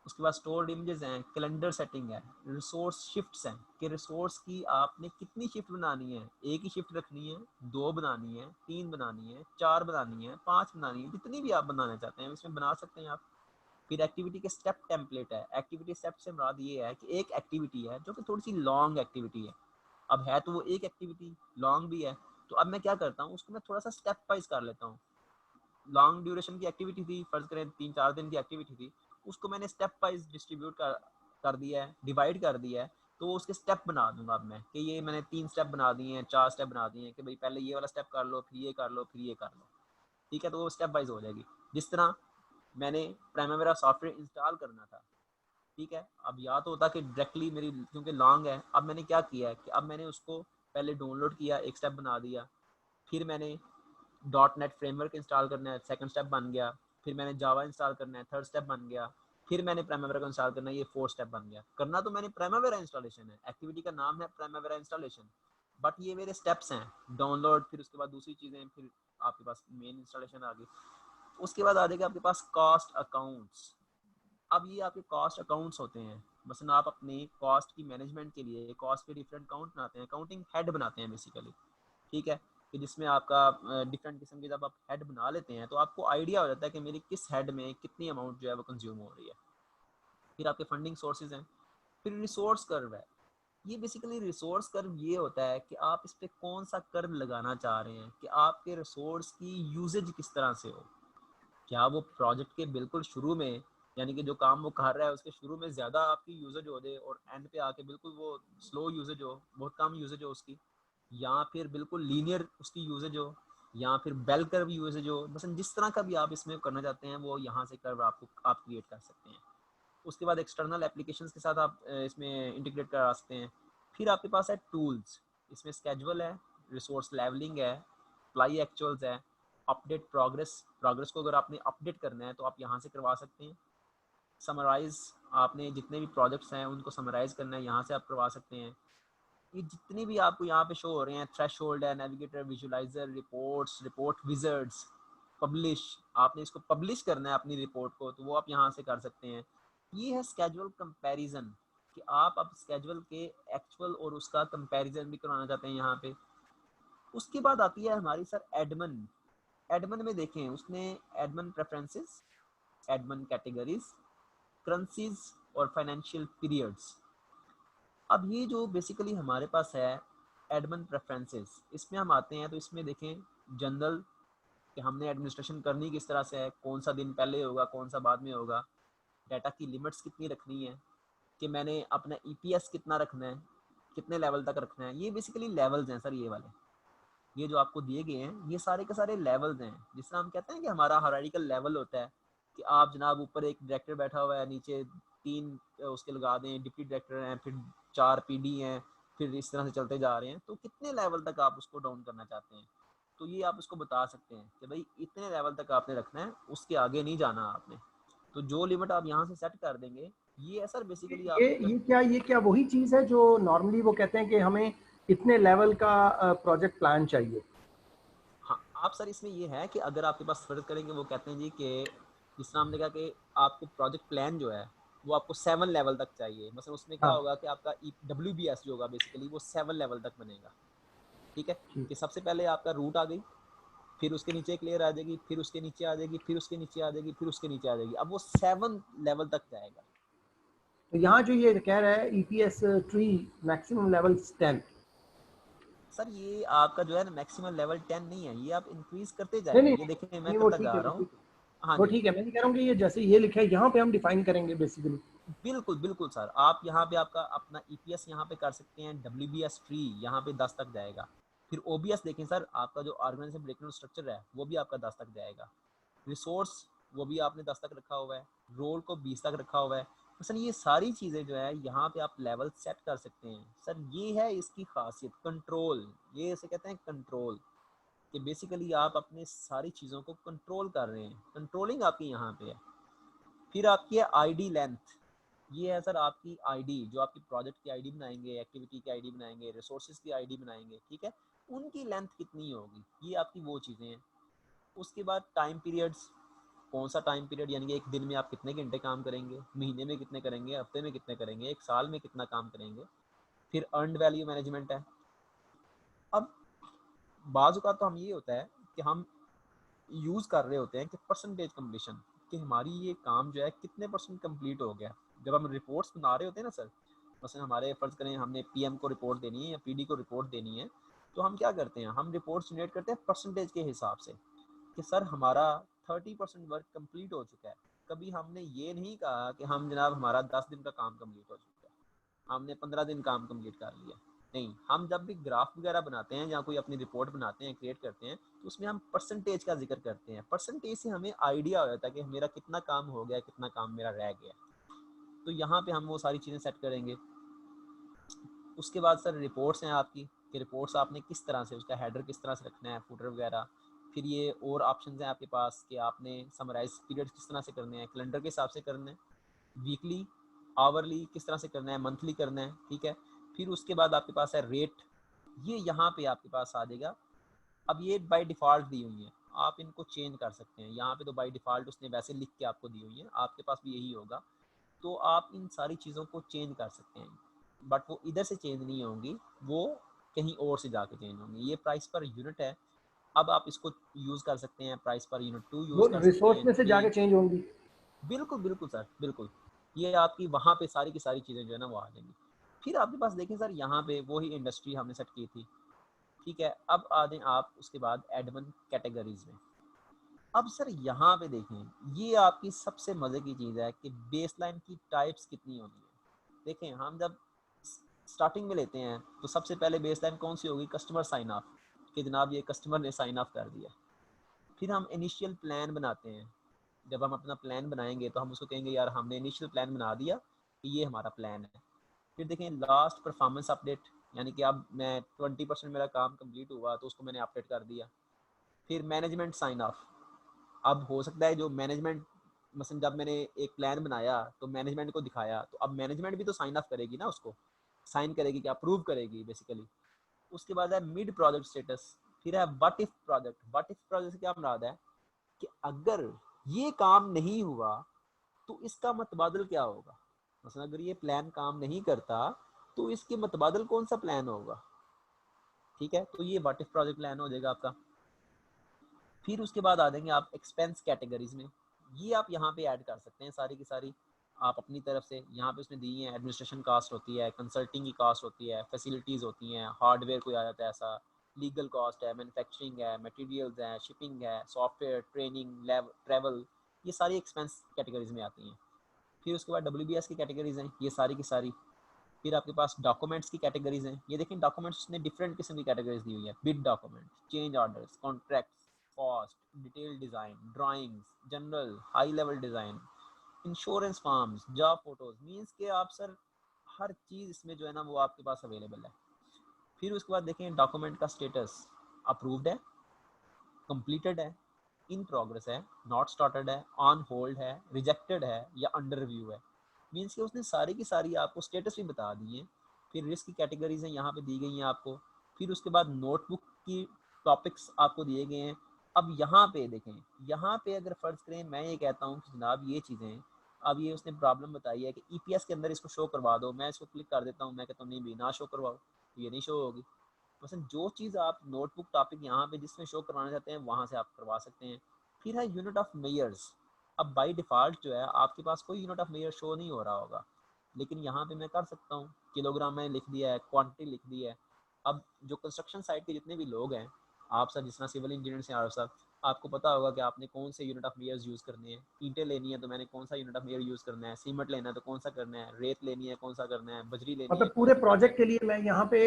उसके बाद स्टोर्ड इमेजेस हैं, कैलेंडर सेटिंग है, रिसोर्स शिफ्ट्स हैं कि रिसोर्स की आपने कितनी शिफ्ट बनानी है, एक ही शिफ्ट रखनी है, 2 बनानी है, 3 बनानी है, 4 बनानी है, 5 बनानी है, जितनी भी आप बनाना चाहते हैं इसमें बना सकते हैं आप। फिर एक्टिविटी के स्टेप टेम्पलेट है, एक्टिविटी स्टेप से मुराद ये है कि एक एक्टिविटी है जो कि थोड़ी सी लॉन्ग एक्टिविटी है, अब है तो वो एक एक्टिविटी लॉन्ग भी है, तो अब मैं क्या करता हूँ उसको मैं थोड़ा सा स्टेप वाइज कर लेता हूँ। लॉन्ग ड्यूरेशन की एक्टिविटी थी, फर्ज करें 3-4 दिन की एक्टिविटी थी, उसको मैंने स्टेप वाइज डिस्ट्रीब्यूट कर दिया है, डिवाइड कर दिया है, तो उसके स्टेप बना दूंगा अब मैं कि ये मैंने 3 स्टेप बना दिए हैं, 4 स्टेप बना दिए हैं कि भाई पहले ये वाला स्टेप कर लो, फिर ये कर लो, फिर ये कर लो, ठीक है, तो वो स्टेप वाइज हो जाएगी। जिस तरह मैंने प्राइमवेरा सॉफ्टवेयर इंस्टॉल करना था, ठीक है, अब या तो होता कि डायरेक्टली मेरी क्योंकि लॉन्ग है, अब मैंने क्या किया है कि अब मैंने उसको पहले डाउनलोड किया, एक स्टेप बना दिया, फिर मैंने .NET फ्रेमवर्क इंस्टॉल करना है, सेकंड स्टेप बन गया, फिर मैंने जावा इंस्टॉल करना है, थर्ड स्टेप बन गया, फिर मैंने प्राइमवेरा को इंस्टॉल करना है, ये 4th स्टेप बन गया। करना तो मैंने प्राइमवेरा इंस्टॉलेशन है, एक्टिविटी का नाम है प्राइमवेरा इंस्टॉलेशन, बट ये मेरे स्टेप्स हैं, डाउनलोड, फिर उसके बाद दूसरी चीज़ें, फिर आपके पास मेन इंस्टॉलेशन आ गई। उसके बाद आ जाएगा आपके पास कॉस्ट अकाउंट्स। अब ये आपके कॉस्ट अकाउंट्स होते हैं, मसलन आप अपनी कॉस्ट की मैनेजमेंट के लिए कॉस्ट के डिफरेंट अकाउंट बनाते हैं, अकाउंटिंग हेड बनाते हैं बेसिकली, ठीक है, कि जिसमें आपका डिफरेंट किस्म के जब आप हेड बना लेते हैं तो आपको आइडिया हो जाता है कि मेरी किस हेड में कितनी अमाउंट जो है वो कंज्यूम हो रही है। फिर आपके फंडिंग सोर्सेज हैं, फिर रिसोर्स कर्व है, ये बेसिकली रिसोर्स कर्व ये होता है कि आप इस पर कौन सा कर्व लगाना चाह रहे हैं कि आपके रिसोर्स की यूजेज किस तरह से हो, क्या वो प्रोजेक्ट के बिल्कुल शुरू में, यानी कि जो काम वो कर रहा है उसके शुरू में ज़्यादा आपकी यूजेज हो जाए और एंड पे आके बिल्कुल वो स्लो यूजेज हो, बहुत कम यूजेज हो उसकी, या फिर बिल्कुल लीनियर उसकी यूजेज हो, या फिर बेल कर्व यूजेज हो, मतलब जिस तरह का भी आप इसमें करना चाहते हैं वो यहाँ से कर्व आप क्रिएट कर सकते हैं। उसके बाद एक्सटर्नल एप्लीकेशंस के साथ आप इसमें इंटीग्रेट करा सकते हैं। फिर आपके पास है टूल्स, इसमें स्केजुअल है, रिसोर्स लेवलिंग है, अप्लाई एक्चुअल्स है, अपडेट प्रोग्रेस को अगर आपने अपडेट करना है तो आप यहाँ से करवा सकते हैं। समराइज, आपने जितने भी प्रोजेक्ट्स हैं उनको समराइज करना है, यहाँ से आप करवा सकते हैं। ये जितने भी आपको यहाँ पे शो हो रहे हैं, थ्रेशोल्ड है, navigator, visualiser, reports, report wizards, publish, आपने इसको पब्लिश करना है अपनी रिपोर्ट को तो वो आप यहाँ से कर सकते हैं। ये है स्केजुअल कंपैरिजन कि आप अब स्केजुअल के एक्चुअल और उसका कंपैरिजन भी करवाना चाहते हैं यहाँ पे। उसके बाद आती है हमारी सर एडमिन। एडमिन में देखें उसने admin preferences, admin categories, currencies और फाइनेंशियल पीरियड्स। अब ये जो बेसिकली हमारे पास है एडमिन प्रेफरेंसेस, इसमें हम आते हैं तो इसमें देखें जनरल कि हमने एडमिनिस्ट्रेशन करनी किस तरह से है, कौन सा दिन पहले होगा कौन सा बाद में होगा, डाटा की लिमिट्स कितनी रखनी है, कि मैंने अपना ईपीएस कितना रखना है, कितने लेवल तक रखना है। ये बेसिकली लेवल्स हैं सर, ये वाले, ये जो आपको दिए गए हैं ये सारे के सारे लेवल्स हैं। जिस तरह हम कहते हैं कि हमारा हायरार्किकल लेवल होता है कि आप जनाब ऊपर एक डायरेक्टर बैठा हुआ है, नीचे 3 उसके लगा दें डिप्टी डायरेक्टर हैं, फिर 4 पीडी हैं, फिर इस तरह से चलते जा रहे हैं, तो कितने लेवल तक आप उसको डाउन करना चाहते हैं तो ये आप उसको बता सकते हैं कि भाई इतने लेवल तक आपने रखना है, उसके आगे नहीं जाना आपने। तो जो लिमिट आप यहाँ से सेट कर देंगे ये है सर बेसिकली आपकी। ये क्या वही चीज है जो नॉर्मली वो कहते हैं कि हमें इतने लेवल का प्रोजेक्ट प्लान चाहिए? हाँ, आप सर इसमें ये है कि अगर आपके पास फर्ज करेंगे वो कहते हैं जी कि जिस तरह हमने कहा कि आपको प्रोजेक्ट प्लान जो है वो आपको 7 लेवल तक चाहिए, मतलब उसमें क्या हाँ होगा कि आपका WBS जो होगा बेसिकली वो 7 लेवल तक बनेगा, ठीक है, ठीक। कि सबसे पहले आपका रूट आ गई, फिर उसके नीचे एक लेयर आ जाएगी, फिर उसके नीचे आ जाएगी, फिर उसके नीचे आ जाएगी, फिर उसके नीचे आ जाएगी, अब वो 7 लेवल तक जाएगा। तो यहाँ जो ये कह रहा है EPS tree maximum level 10। Sir ये आपका जो है ना मैक्सिमम लेवल 10 नहीं है, ये आप इंक्रीज करते नहीं नहीं जाएंगे, ये नहीं, देखिए मैं नहीं वो करता ठीक जा है, रहा वो हूँ। ठीक है, हाँ वो जी, ठीक है। मैं नहीं कह रहा हूँ कि ये जैसे ये लिखा है यहाँ पे हम डिफाइन करेंगे बेसिकली बिल्कुल बिल्कुल सर, आप यहाँ पे आपका अपना ईपीएस यहाँ पे कर सकते हैं, डब्ल्यूबीएस ट्री यहाँ पे 10 तक जाएगा। फिर ओबीएस देखें सर, आपका जो ऑर्गेनाइजेशन ब्रेकडाउन स्ट्रक्चर है वो भी आपका 10 तक जाएगा। रिसोर्स वो भी आपने 10 तक रखा हुआ है, रोल को 20 तक रखा हुआ है। तो सर ये सारी चीज़ें जो है यहाँ पे आप लेवल सेट कर सकते हैं। सर ये है इसकी खासियत, कंट्रोल, ये इसे कहते हैं कंट्रोल, कि बेसिकली आप अपने सारी चीज़ों को कंट्रोल कर रहे हैं, कंट्रोलिंग आपकी यहाँ पे है। फिर आपकी है आईडी लेंथ, ये है सर आपकी आईडी, जो आपकी प्रोजेक्ट की आईडी बनाएंगे, एक्टिविटी की आईडी बनाएंगे, रिसोर्सेज की आईडी बनाएंगे, ठीक है, उनकी लेंथ कितनी होगी, ये आपकी वो चीज़ें हैं। उसके बाद टाइम पीरियड्स, कौन सा टाइम पीरियड, यानी कि एक दिन में आप कितने घंटे काम करेंगे, महीने में कितने करेंगे, हफ्ते में कितने करेंगे, एक साल में कितना काम करेंगे। फिर अर्नड वैल्यू मैनेजमेंट है। अब बाज़ का तो हम ये होता है कि हम यूज़ कर रहे होते हैं कि परसेंटेज कम्प्लीशन, कि हमारी ये काम जो है कितने परसेंट कंप्लीट हो गया। जब हम रिपोर्ट्स बना रहे होते हैं ना सर, मसलन हमारे फ़र्ज़ करें हमने पीएम को रिपोर्ट देनी है या पीडी को रिपोर्ट देनी है, तो हम क्या करते हैं, हम रिपोर्ट जनरेट करते हैं परसेंटेज के हिसाब से, कि सर हमारा 30% वर्क कंप्लीट हो चुका है। कभी हमने ये नहीं कहा कि हम जनाब हमारा 10 दिन का काम कंप्लीट हो चुका है, हमने 15 दिन काम कंप्लीट कर लिया। नहीं, हम जब भी ग्राफ वगैरह बनाते हैं या कोई अपनी रिपोर्ट बनाते हैं, क्रिएट करते हैं, तो उसमें हम परसेंटेज का जिक्र करते हैं। परसेंटेज से हमें आइडिया हो जाता है कि मेरा कितना काम हो गया, कितना काम मेरा रह गया। तो यहाँ पे हम वो सारी चीज़ें सेट करेंगे। उसके बाद सर रिपोर्ट्स हैं आपकी, कि रिपोर्ट्स आपने किस तरह से, उसका हेडर किस तरह से रखना है, फुटर वगैरह। फिर ये और ऑप्शंस हैं आपके पास कि आपने समराइज पीरियड किस तरह से करने हैं, कैलेंडर के हिसाब से करना है, वीकली, आवरली किस तरह से करना है, मंथली करना है, ठीक है। फिर उसके बाद आपके पास है रेट, ये यहाँ पे आपके पास आ जाएगा। अब ये बाय डिफ़ॉल्ट दी हुई है, आप इनको चेंज कर सकते हैं। यहाँ पे तो बाय डिफ़ॉल्ट उसने वैसे लिख के आपको दी हुई है, आपके पास भी यही होगा, तो आप इन सारी चीज़ों को चेंज कर सकते हैं। बट वो इधर से चेंज नहीं होंगी, वो कहीं और से जाके चेंज होंगी। ये प्राइस पर यूनिट है, अब आप इसको यूज़ कर सकते हैं, प्राइस पर यूनिट 2 वो यूज़ कर सकते रिसोर्स हैं, में से 3। जाके चेंज होंगी। बिल्कुल बिल्कुल सर, बिल्कुल। ये आपकी वहाँ पे सारी की सारी चीज़ें जो है ना वो आ जाएंगी। फिर आपके पास देखें सर, यहाँ पे वही इंडस्ट्री हमने सेट की थी, ठीक है। अब आ जाएं आप उसके बाद एडमिन कैटेगरीज में। अब सर यहाँ पे देखें, ये आपकी सबसे मज़े की चीज़ है कि बेसलाइन की टाइप्स कितनी होनी है। देखें, हम जब स्टार्टिंग में लेते हैं तो सबसे पहले बेसलाइन कौन सी होगी, कस्टमर साइन ऑफ, कि जनाब ये कस्टमर ने साइन ऑफ कर दिया। फिर हम इनिशियल प्लान बनाते हैं, जब हम अपना प्लान बनाएंगे तो हम उसको कहेंगे यार हमने इनिशियल प्लान बना दिया कि ये हमारा प्लान है। फिर देखें लास्ट परफॉर्मेंस अपडेट, यानी कि अब मैं 20% मेरा काम कंप्लीट हुआ तो उसको मैंने अपडेट कर दिया। फिर मैनेजमेंट साइन ऑफ, अब हो सकता है जो मैनेजमेंट, मसलन जब मैंने एक प्लान बनाया तो मैनेजमेंट को दिखाया, तो अब मैनेजमेंट भी तो साइन ऑफ करेगी ना, उसको साइन करेगी, क्या अप्रूव करेगी बेसिकली। उसके बाद है मिड प्रोजेक्ट स्टेटस। फिर है what if project. What if project से क्या मुराद है कि अगर ये काम नहीं हुआ तो इसका मतबादल क्या होगा। मसलन अगर ये प्लान काम नहीं करता तो इसके मतबादल कौन सा प्लान होगा, ठीक है। तो ये व्हाट इफ प्रोजेक्ट प्लान हो जाएगा आपका। फिर उसके बाद आ जाएंगे आप एक्सपेंस कैटेगरीज में, ये आप यहाँ पे ऐड कर सकते हैं सारी की सारी आप अपनी तरफ से। यहाँ पे उसने दी है, एडमिनिस्ट्रेशन कास्ट होती है, कंसल्टिंग की कास्ट होती है, फैसिलिटीज़ होती हैं, हार्डवेयर कोई आ जाता है ऐसा, लीगल कॉस्ट है, मैन्युफैक्चरिंग है, मटेरियल्स है, शिपिंग है, सॉफ्टवेयर, ट्रेनिंग, लैब, ट्रैवल, ये सारी एक्सपेंस कैटेगरीज में आती हैं। फिर उसके बाद WBS की कैटेगरीज हैं ये सारी की सारी। फिर आपके पास डॉक्यूमेंट्स की कैटेगरीज हैं, ये देखें डॉक्यूमेंट्स ने डिफरेंट किस्म की कैटेगरीज दी हुई है, bid document, change orders, contracts, cost, detail design, drawings, general, high level design, insurance forms, job photos, means के आप सर हर चीज़ इसमें जो है ना वो आपके पास अवेलेबल है। फिर उसके बाद देखें डॉक्यूमेंट का स्टेटस, अप्रूव्ड है, कंप्लीटेड है, इन प्रोग्रेस है, नॉट स्टार्टेड है, ऑन होल्ड है, रिजेक्टेड है या अंडर रिव्यू है। मीन्स कि उसने सारी की सारी आपको स्टेटस भी बता दी है। फिर रिस्क की कैटेगरीज हैं यहाँ पे दी गई हैं आपको। फिर उसके बाद नोटबुक की टॉपिक्स आपको दिए गए हैं। अब यहाँ पे देखें, यहाँ पे अगर फ़र्ज़ करें मैं ये कहता हूँ कि जनाब ये चीज़ें, अब ये उसने प्रॉब्लम बताई है कि EPS के अंदर इसको शो करवा दो, मैं इसको क्लिक कर देता हूँ, मैं कहता हूँ नहीं भी ना शो करवाओ, तो ये नहीं शो होगी। मसलन जो चीज़ आप नोटबुक टॉपिक यहाँ पे जिसमें शो करवाना चाहते हैं वहाँ से आप करवा सकते हैं। फिर है यूनिट ऑफ मेयर्स। अब बाय डिफ़ॉल्ट जो है आपके पास कोई यूनिट ऑफ मेयर शो नहीं हो रहा होगा, लेकिन यहाँ पे मैं कर सकता हूँ, किलोग्राम में लिख दिया है, क्वांटिटी लिख दी है। अब जो कंस्ट्रक्शन साइट के जितने भी लोग हैं, आप सर जिस तरह सिविल इंजीनियर से आर साहब, आपको पता होगा कि आपने कौन से यूनिट ऑफ मेयर्स यूज़ करने हैं। ईंटें लेनी है तो मैंने कौन सा यूनिट ऑफ मेयर यूज़ करना है, सीमेंट लेना है तो कौन सा करना है, रेत लेनी है कौन सा करना है, बजरी लेनी है मतलब कौन पूरे सी करना प्रोजेक्ट है। के लिए मैं यहाँ पे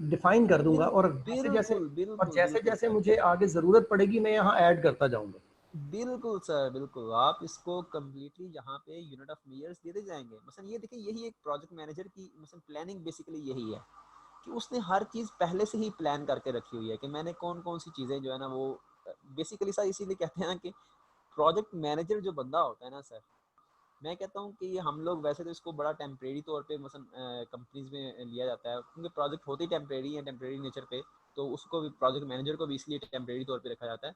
डिफाइन कर दूंगा, और बिल्कुल बिल्कुल जैसे बिल्कुल जैसे सर, मुझे आगे जरूरत पड़ेगी मैं यहाँ ऐड करता जाऊंगा। बिल्कुल सर बिल्कुल। आप इसको कम्प्लीटली यहाँ पे यूनिट ऑफ मेयर्स देते जाएंगे। मसलन ये देखिए, यही एक प्रोजेक्ट मैनेजर की मसलन प्लानिंग बेसिकली यही है कि उसने हर चीज़ पहले से ही प्लान करके रखी हुई है कि मैंने कौन कौन सी चीज़ें जो है ना वो बेसिकली सर इसीलिए कहते हैं ना कि प्रोजेक्ट मैनेजर जो बंदा होता है ना सर, मैं कहता हूँ कि ये हम लोग वैसे तो इसको बड़ा टेम्परेरी तौर पे मसलन कंपनीज में लिया जाता है क्योंकि प्रोजेक्ट होते ही टेम्परेरी है, टेम्परेरी नेचर पे, तो उसको भी प्रोजेक्ट मैनेजर को भी इसलिए टेम्परेरी तौर पे रखा जाता है।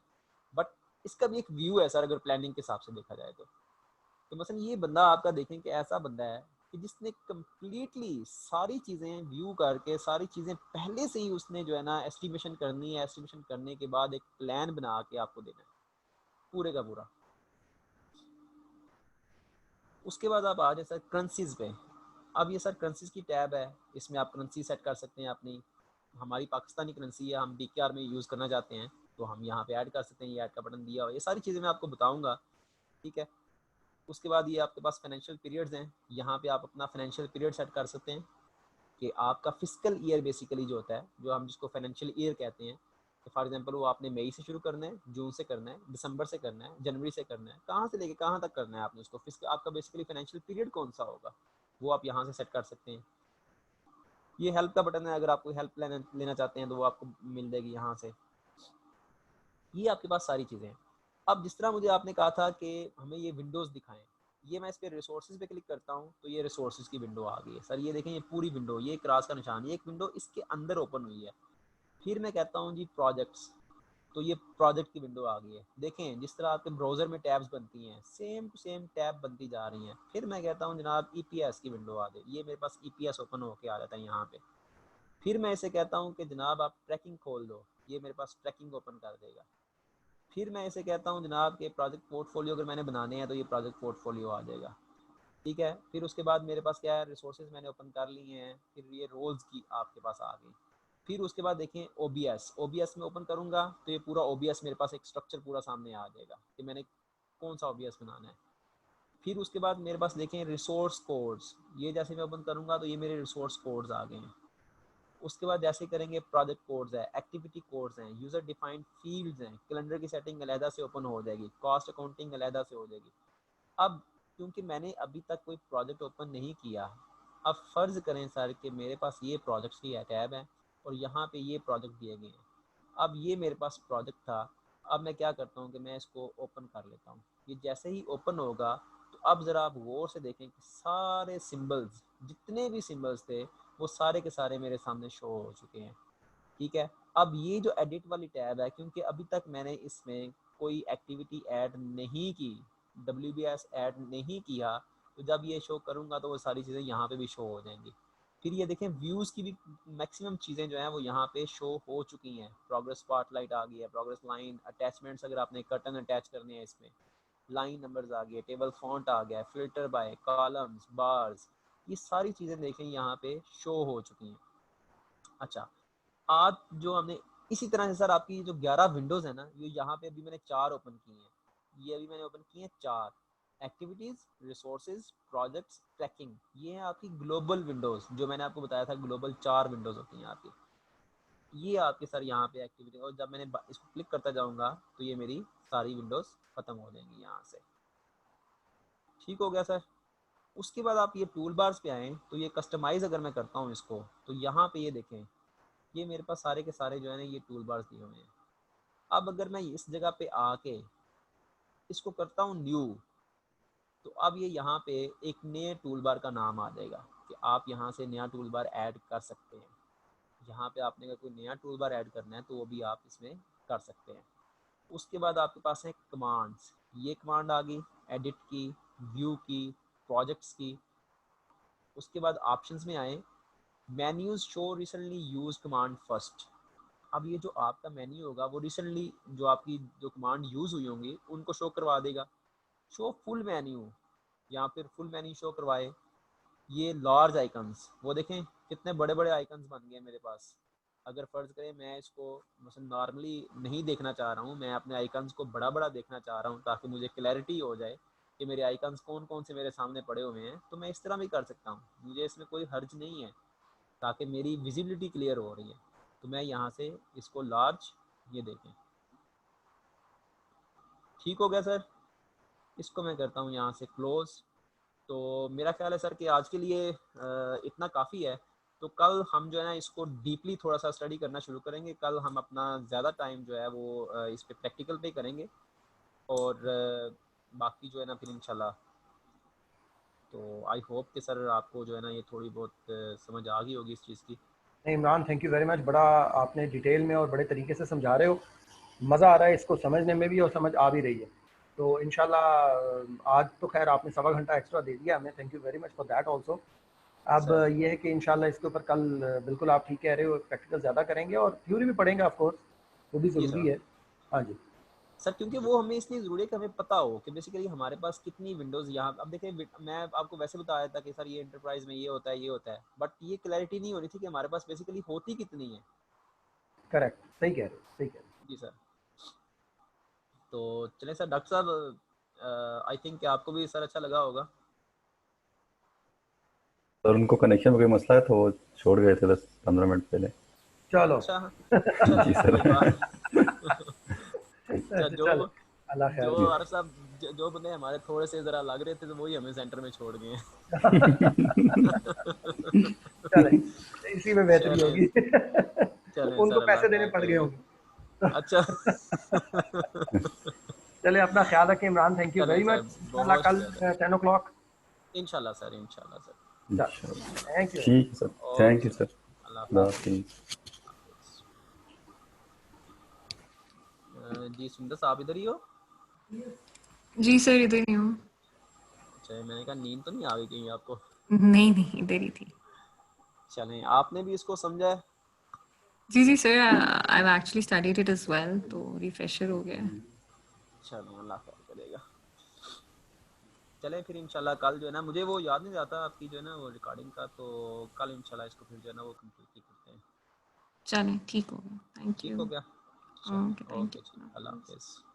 बट इसका भी एक व्यू है सर, अगर प्लानिंग के हिसाब से देखा जाए तो मसलन ये बंदा आपका देखें कि ऐसा बंदा है कि जिसने कम्प्लीटली सारी चीज़ें व्यू करके सारी चीज़ें पहले से ही उसने जो है ना एस्टिमेशन करनी है, एस्टिमेशन करने के बाद एक प्लान बना के आपको देना है पूरे का पूरा। उसके बाद आप आ जाए सर करेंसीज पे। अब ये सर करेंसीज की टैब है, इसमें आप करेंसी सेट कर सकते हैं अपनी। हमारी पाकिस्तानी करेंसी है, हम DKR में यूज़ करना चाहते हैं तो हम यहाँ पे ऐड कर सकते हैं, ये ऐड का बटन दिया हुआ, ये सारी चीज़ें मैं आपको बताऊँगा, ठीक है। उसके बाद ये आपके पास फाइनेंशियल पीरियड्स हैं, यहाँ पे आप अपना फाइनेंशियल पीरियड सेट कर सकते हैं कि आपका फिजिकल ईयर बेसिकली जो होता है, जो हम जिसको फाइनेंशियल ईयर कहते हैं, तो फॉर एग्जांपल वो आपने मई से शुरू करना है, जून से करना है, दिसंबर से करना है, जनवरी से करना है, कहाँ से लेके कहाँ तक करना है आपने उसको, फिजिकल आपका बेसिकली फाइनेंशियल पीरियड कौन सा होगा वो आप यहाँ से सेट कर सकते हैं। ये हेल्प का बटन है, अगर आपको हेल्प लेना चाहते हैं तो वो आपको मिल जाएगी यहाँ से। ये आपके पास सारी चीज़ें हैं। अब जिस तरह मुझे आपने कहा था कि हमें ये विंडोज़ दिखाएं, ये मैं इस पर रिसोर्सेज पे क्लिक करता हूँ तो ये रिसोर्सेज की विंडो आ गई है सर। ये देखें, ये पूरी विंडो, ये क्रॉस का निशान, ये एक विंडो इसके अंदर ओपन हुई है। फिर मैं कहता हूँ जी प्रोजेक्ट्स, तो ये प्रोजेक्ट की विंडो आ गई है। देखें जिस तरह आपके ब्राउज़र में टैब्स बनती हैं, सेम टू सेम टैब बनती जा रही हैं। फिर मैं कहता हूँ जनाब EPS की विंडो आ गई, ये मेरे पास EPS ओपन होके आ जाता है यहाँ पे। फिर मैं इसे कहता हूँ कि जनाब आप ट्रैकिंग खोल दो, ये मेरे पास ट्रैकिंग ओपन कर देगा। फिर मैं इसे कहता हूँ जनाब कि प्रोजेक्ट पोर्टफोलियो अगर मैंने बनाने हैं तो ये प्रोजेक्ट पोर्टफोलियो आ जाएगा, ठीक है। फिर उसके बाद मेरे पास क्या है, रिसोर्सेज मैंने ओपन कर लिए हैं, फिर ये रोल्स की आपके पास आ गई। फिर उसके बाद देखें OBS में ओपन करूँगा तो ये पूरा OBS मेरे पास एक स्ट्रक्चर पूरा सामने आ जाएगा कि मैंने कौन सा OBS बनाना है। फिर उसके बाद मेरे पास देखें रिसोर्स कोड्स, ये जैसे मैं ओपन करूँगा तो ये मेरे रिसोर्स कोड्स आ गए हैं। उसके बाद जैसे करेंगे प्रोजेक्ट कोड्स है, एक्टिविटी कोड्स हैं, यूज़र डिफाइंड फील्ड्स हैं, कैलेंडर की सेटिंग अलहदा से ओपन हो जाएगी, कॉस्ट अकाउंटिंग अलहदा से हो जाएगी। अब क्योंकि मैंने अभी तक कोई प्रोजेक्ट ओपन नहीं किया, अब फ़र्ज़ करें सर कि मेरे पास ये प्रोजेक्ट्स की टैब है और यहाँ पे ये प्रोजेक्ट दिए गए हैं। अब ये मेरे पास प्रोजेक्ट था, अब मैं क्या करता हूँ कि मैं इसको ओपन कर लेता हूँ। ये जैसे ही ओपन होगा तो अब ज़रा आप गौर से देखें कि सारे सिंबल्स, जितने भी सिंबल्स थे वो सारे के सारे मेरे सामने शो हो चुके हैं, ठीक है। अब ये जो एडिट वाली टैब है, क्योंकि अभी तक मैंने इसमें कोई एक्टिविटी ऐड नहीं की, WBS ऐड नहीं किया, तो जब ये शो करूँगा तो वो सारी चीज़ें यहाँ पे भी शो हो जाएंगी। फिर ये देखें व्यूज़ की भी मैक्सिमम चीज़ें जो हैं वो यहाँ पे शो हो चुकी हैं। प्रोग्रेस स्पॉटलाइट आ गई है, प्रोग्रेस लाइन, अटैचमेंट्स अगर आपने कर्टन अटैच करने हैं इसमें, लाइन नंबर्स आ गए, टेबल फॉन्ट आ गया, फिल्टर बाय, कॉलम्स, बार्स, ये सारी चीज़ें देखें यहाँ पे शो हो चुकी हैं। अच्छा, आज जो हमने इसी तरह से सर आपकी जो 11 विंडोज़ है ना, ये यहाँ पे अभी मैंने 4 ओपन किए हैं। ये अभी मैंने ओपन किए हैं 4, एक्टिविटीज़, रिसोर्सेज, प्रोजेक्ट्स, ट्रैकिंग, ये है आपकी ग्लोबल विंडोज़, जो मैंने आपको बताया था ग्लोबल 4 विंडोज़ होती हैं आपकी। ये आपके सर यहाँ पे एक्टिविटी, और जब मैंने इसको क्लिक करता जाऊँगा तो ये मेरी सारी विंडोज़ ख़त्म हो जाएंगी यहाँ से। ठीक हो गया सर। उसके बाद आप ये टूल बार्स पे आएँ तो ये कस्टमाइज़ अगर मैं करता हूँ इसको, तो यहाँ पे ये देखें, ये मेरे पास सारे के सारे जो है ना ये टूल बार्स दिए हुए हैं। अब अगर मैं इस जगह पे आके इसको करता हूँ न्यू, तो अब ये यहाँ पे एक नए टूल बार का नाम आ जाएगा कि आप यहाँ से नया टूल बार ऐड कर सकते हैं। यहाँ पे आपने अगर कोई नया टूल बार ऐड करना है तो वो भी आप इसमें कर सकते हैं। उसके बाद आपके पास है कमांड्स, ये कमांड आ गई एडिट की, व्यू की, प्रोजेक्ट्स की। उसके बाद ऑप्शंस में आए, menus show recently use command first. अब ये जो आपका मेन्यू होगा वो रिसेंटली जो आपकी जो कमांड यूज़ हुई होंगी उनको शो करवा देगा। शो फुल मेन्यू, या फिर फुल मेन्यू शो करवाए। ये लार्ज आइकन्स, वो देखें कितने बड़े बड़े आइकन्स बन गए मेरे पास। अगर फ़र्ज़ करें मैं इसको मतलब नॉर्मली नहीं देखना चाह रहा हूँ, मैं अपने आइकन्स को बड़ा-बड़ा देखना चाह रहा हूँ ताकि मुझे क्लैरिटी हो जाए कि मेरे आइकन्स कौन-कौन से मेरे सामने पड़े हुए हैं, तो मैं इस तरह भी कर सकता हूँ। मुझे इसमें कोई हर्ज नहीं है ताकि मेरी विज़िबिलिटी क्लियर हो रही है। तो मैं यहाँ से इसको लार्ज, ये देखें, ठीक हो गया सर। इसको मैं करता हूँ यहाँ से क्लोज़। तो मेरा ख्याल है सर कि आज के लिए इतना काफ़ी है। तो कल हम जो है ना इसको डीपली थोड़ा सा स्टडी करना शुरू करेंगे। कल हम अपना ज़्यादा टाइम जो है वो इस पे प्रैक्टिकल पे करेंगे और बाकी जो है ना फिर इंशाल्लाह। तो आई होप कि सर आपको जो है ना ये थोड़ी बहुत समझ आ गई होगी इस चीज़ की। नहीं Imran, thank you very much, बड़ा आपने डिटेल में और बड़े तरीके से समझा रहे हो, मज़ा आ रहा है इसको समझने में भी और समझ आ भी रही है। तो इंशाल्लाह आज तो खैर आपने 1.25 घंटा एक्स्ट्रा दे दिया हमें, thank you very much for that also. अब सर ये है कि इंशाल्लाह इसके ऊपर कल बिल्कुल आप ठीक कह रहे हो, प्रैक्टिकल ज़्यादा करेंगे और थ्योरी भी पढ़ेंगे ऑफ कोर्स, वो भी जी ज़रूरी सर। है। हाँ जी सर क्योंकि वो हमें इसलिए ज़रूरी है कि हमें पता हो कि बेसिकली हमारे पास कितनी विंडोज़ यहाँ। अब देखिए मैं आपको वैसे बताया था कि सर ये एंटरप्राइज में ये होता है, ये होता है, बट ये क्लैरिटी नहीं हो रही थी कि हमारे पास बेसिकली होती कितनी है। करेक्ट, सही कह रहे हो, सही कह रहे हो। जी सर। तो चलें सर, डॉक्टर साहब आई थिंक कि आपको भी सर अच्छा लगा होगा। सर उनको कनेक्शन में कोई मसला है तो वो छोड़ गए थे 10-15 मिनट पहले। चलो अच्छा, जी चलें सर। कोई बात अच्छा, जो चलो, अल्लाह खैर जो जी आर साहब जो बंदे हमारे थोड़े से ज़रा लग रहे थे तो वही हमें सेंटर में छोड़ गए हैं। चले, इसी में बेहतरी चलें होगी। चलें उनको सर, अल्लाह पैसे देने खैर पड़ गए करेगा। होंगे। अच्छा चले, अपना ख्याल रखें इमरान, थैंक यू चलें वेरी सर, मच। इंशाल्लाह बहुत कल शुक्रिया सर। 10 o'clock। इंशाल्लाह सर, इंशाल्लाह सर। इंशाल्लाह। Thank you. ठीक है sir, okay thank you sir, sir. अल्लाह खुदा हाफिज़। हाफिज़। जी सुंदर साहब इधर ही हो? जी सर, इधर ही हूँ। अच्छा, मैंने कहा नींद तो नहीं आ गई कहीं आपको? नहीं नहीं, इधर ही थी। चलें, आपने भी इसको समझा है? जी जी sir, I have actually studied it as well, तो रिफ्रेशर हो गया है। चलें, अल्लाह खैर करेगा। चलें फिर इंशाल्लाह कल जो है ना, मुझे वो याद नहीं रहता आपकी जो है ना वो रिकॉर्डिंग का, तो कल इंशाल्लाह इसको फिर जो है ना वो कंप्लीट करते हैं। चलें, ठीक हो गया, थैंक ठीक यू। हो गया? ओके, चलें, थैंक ओके जी, यू। अल्लाह हाफिज़।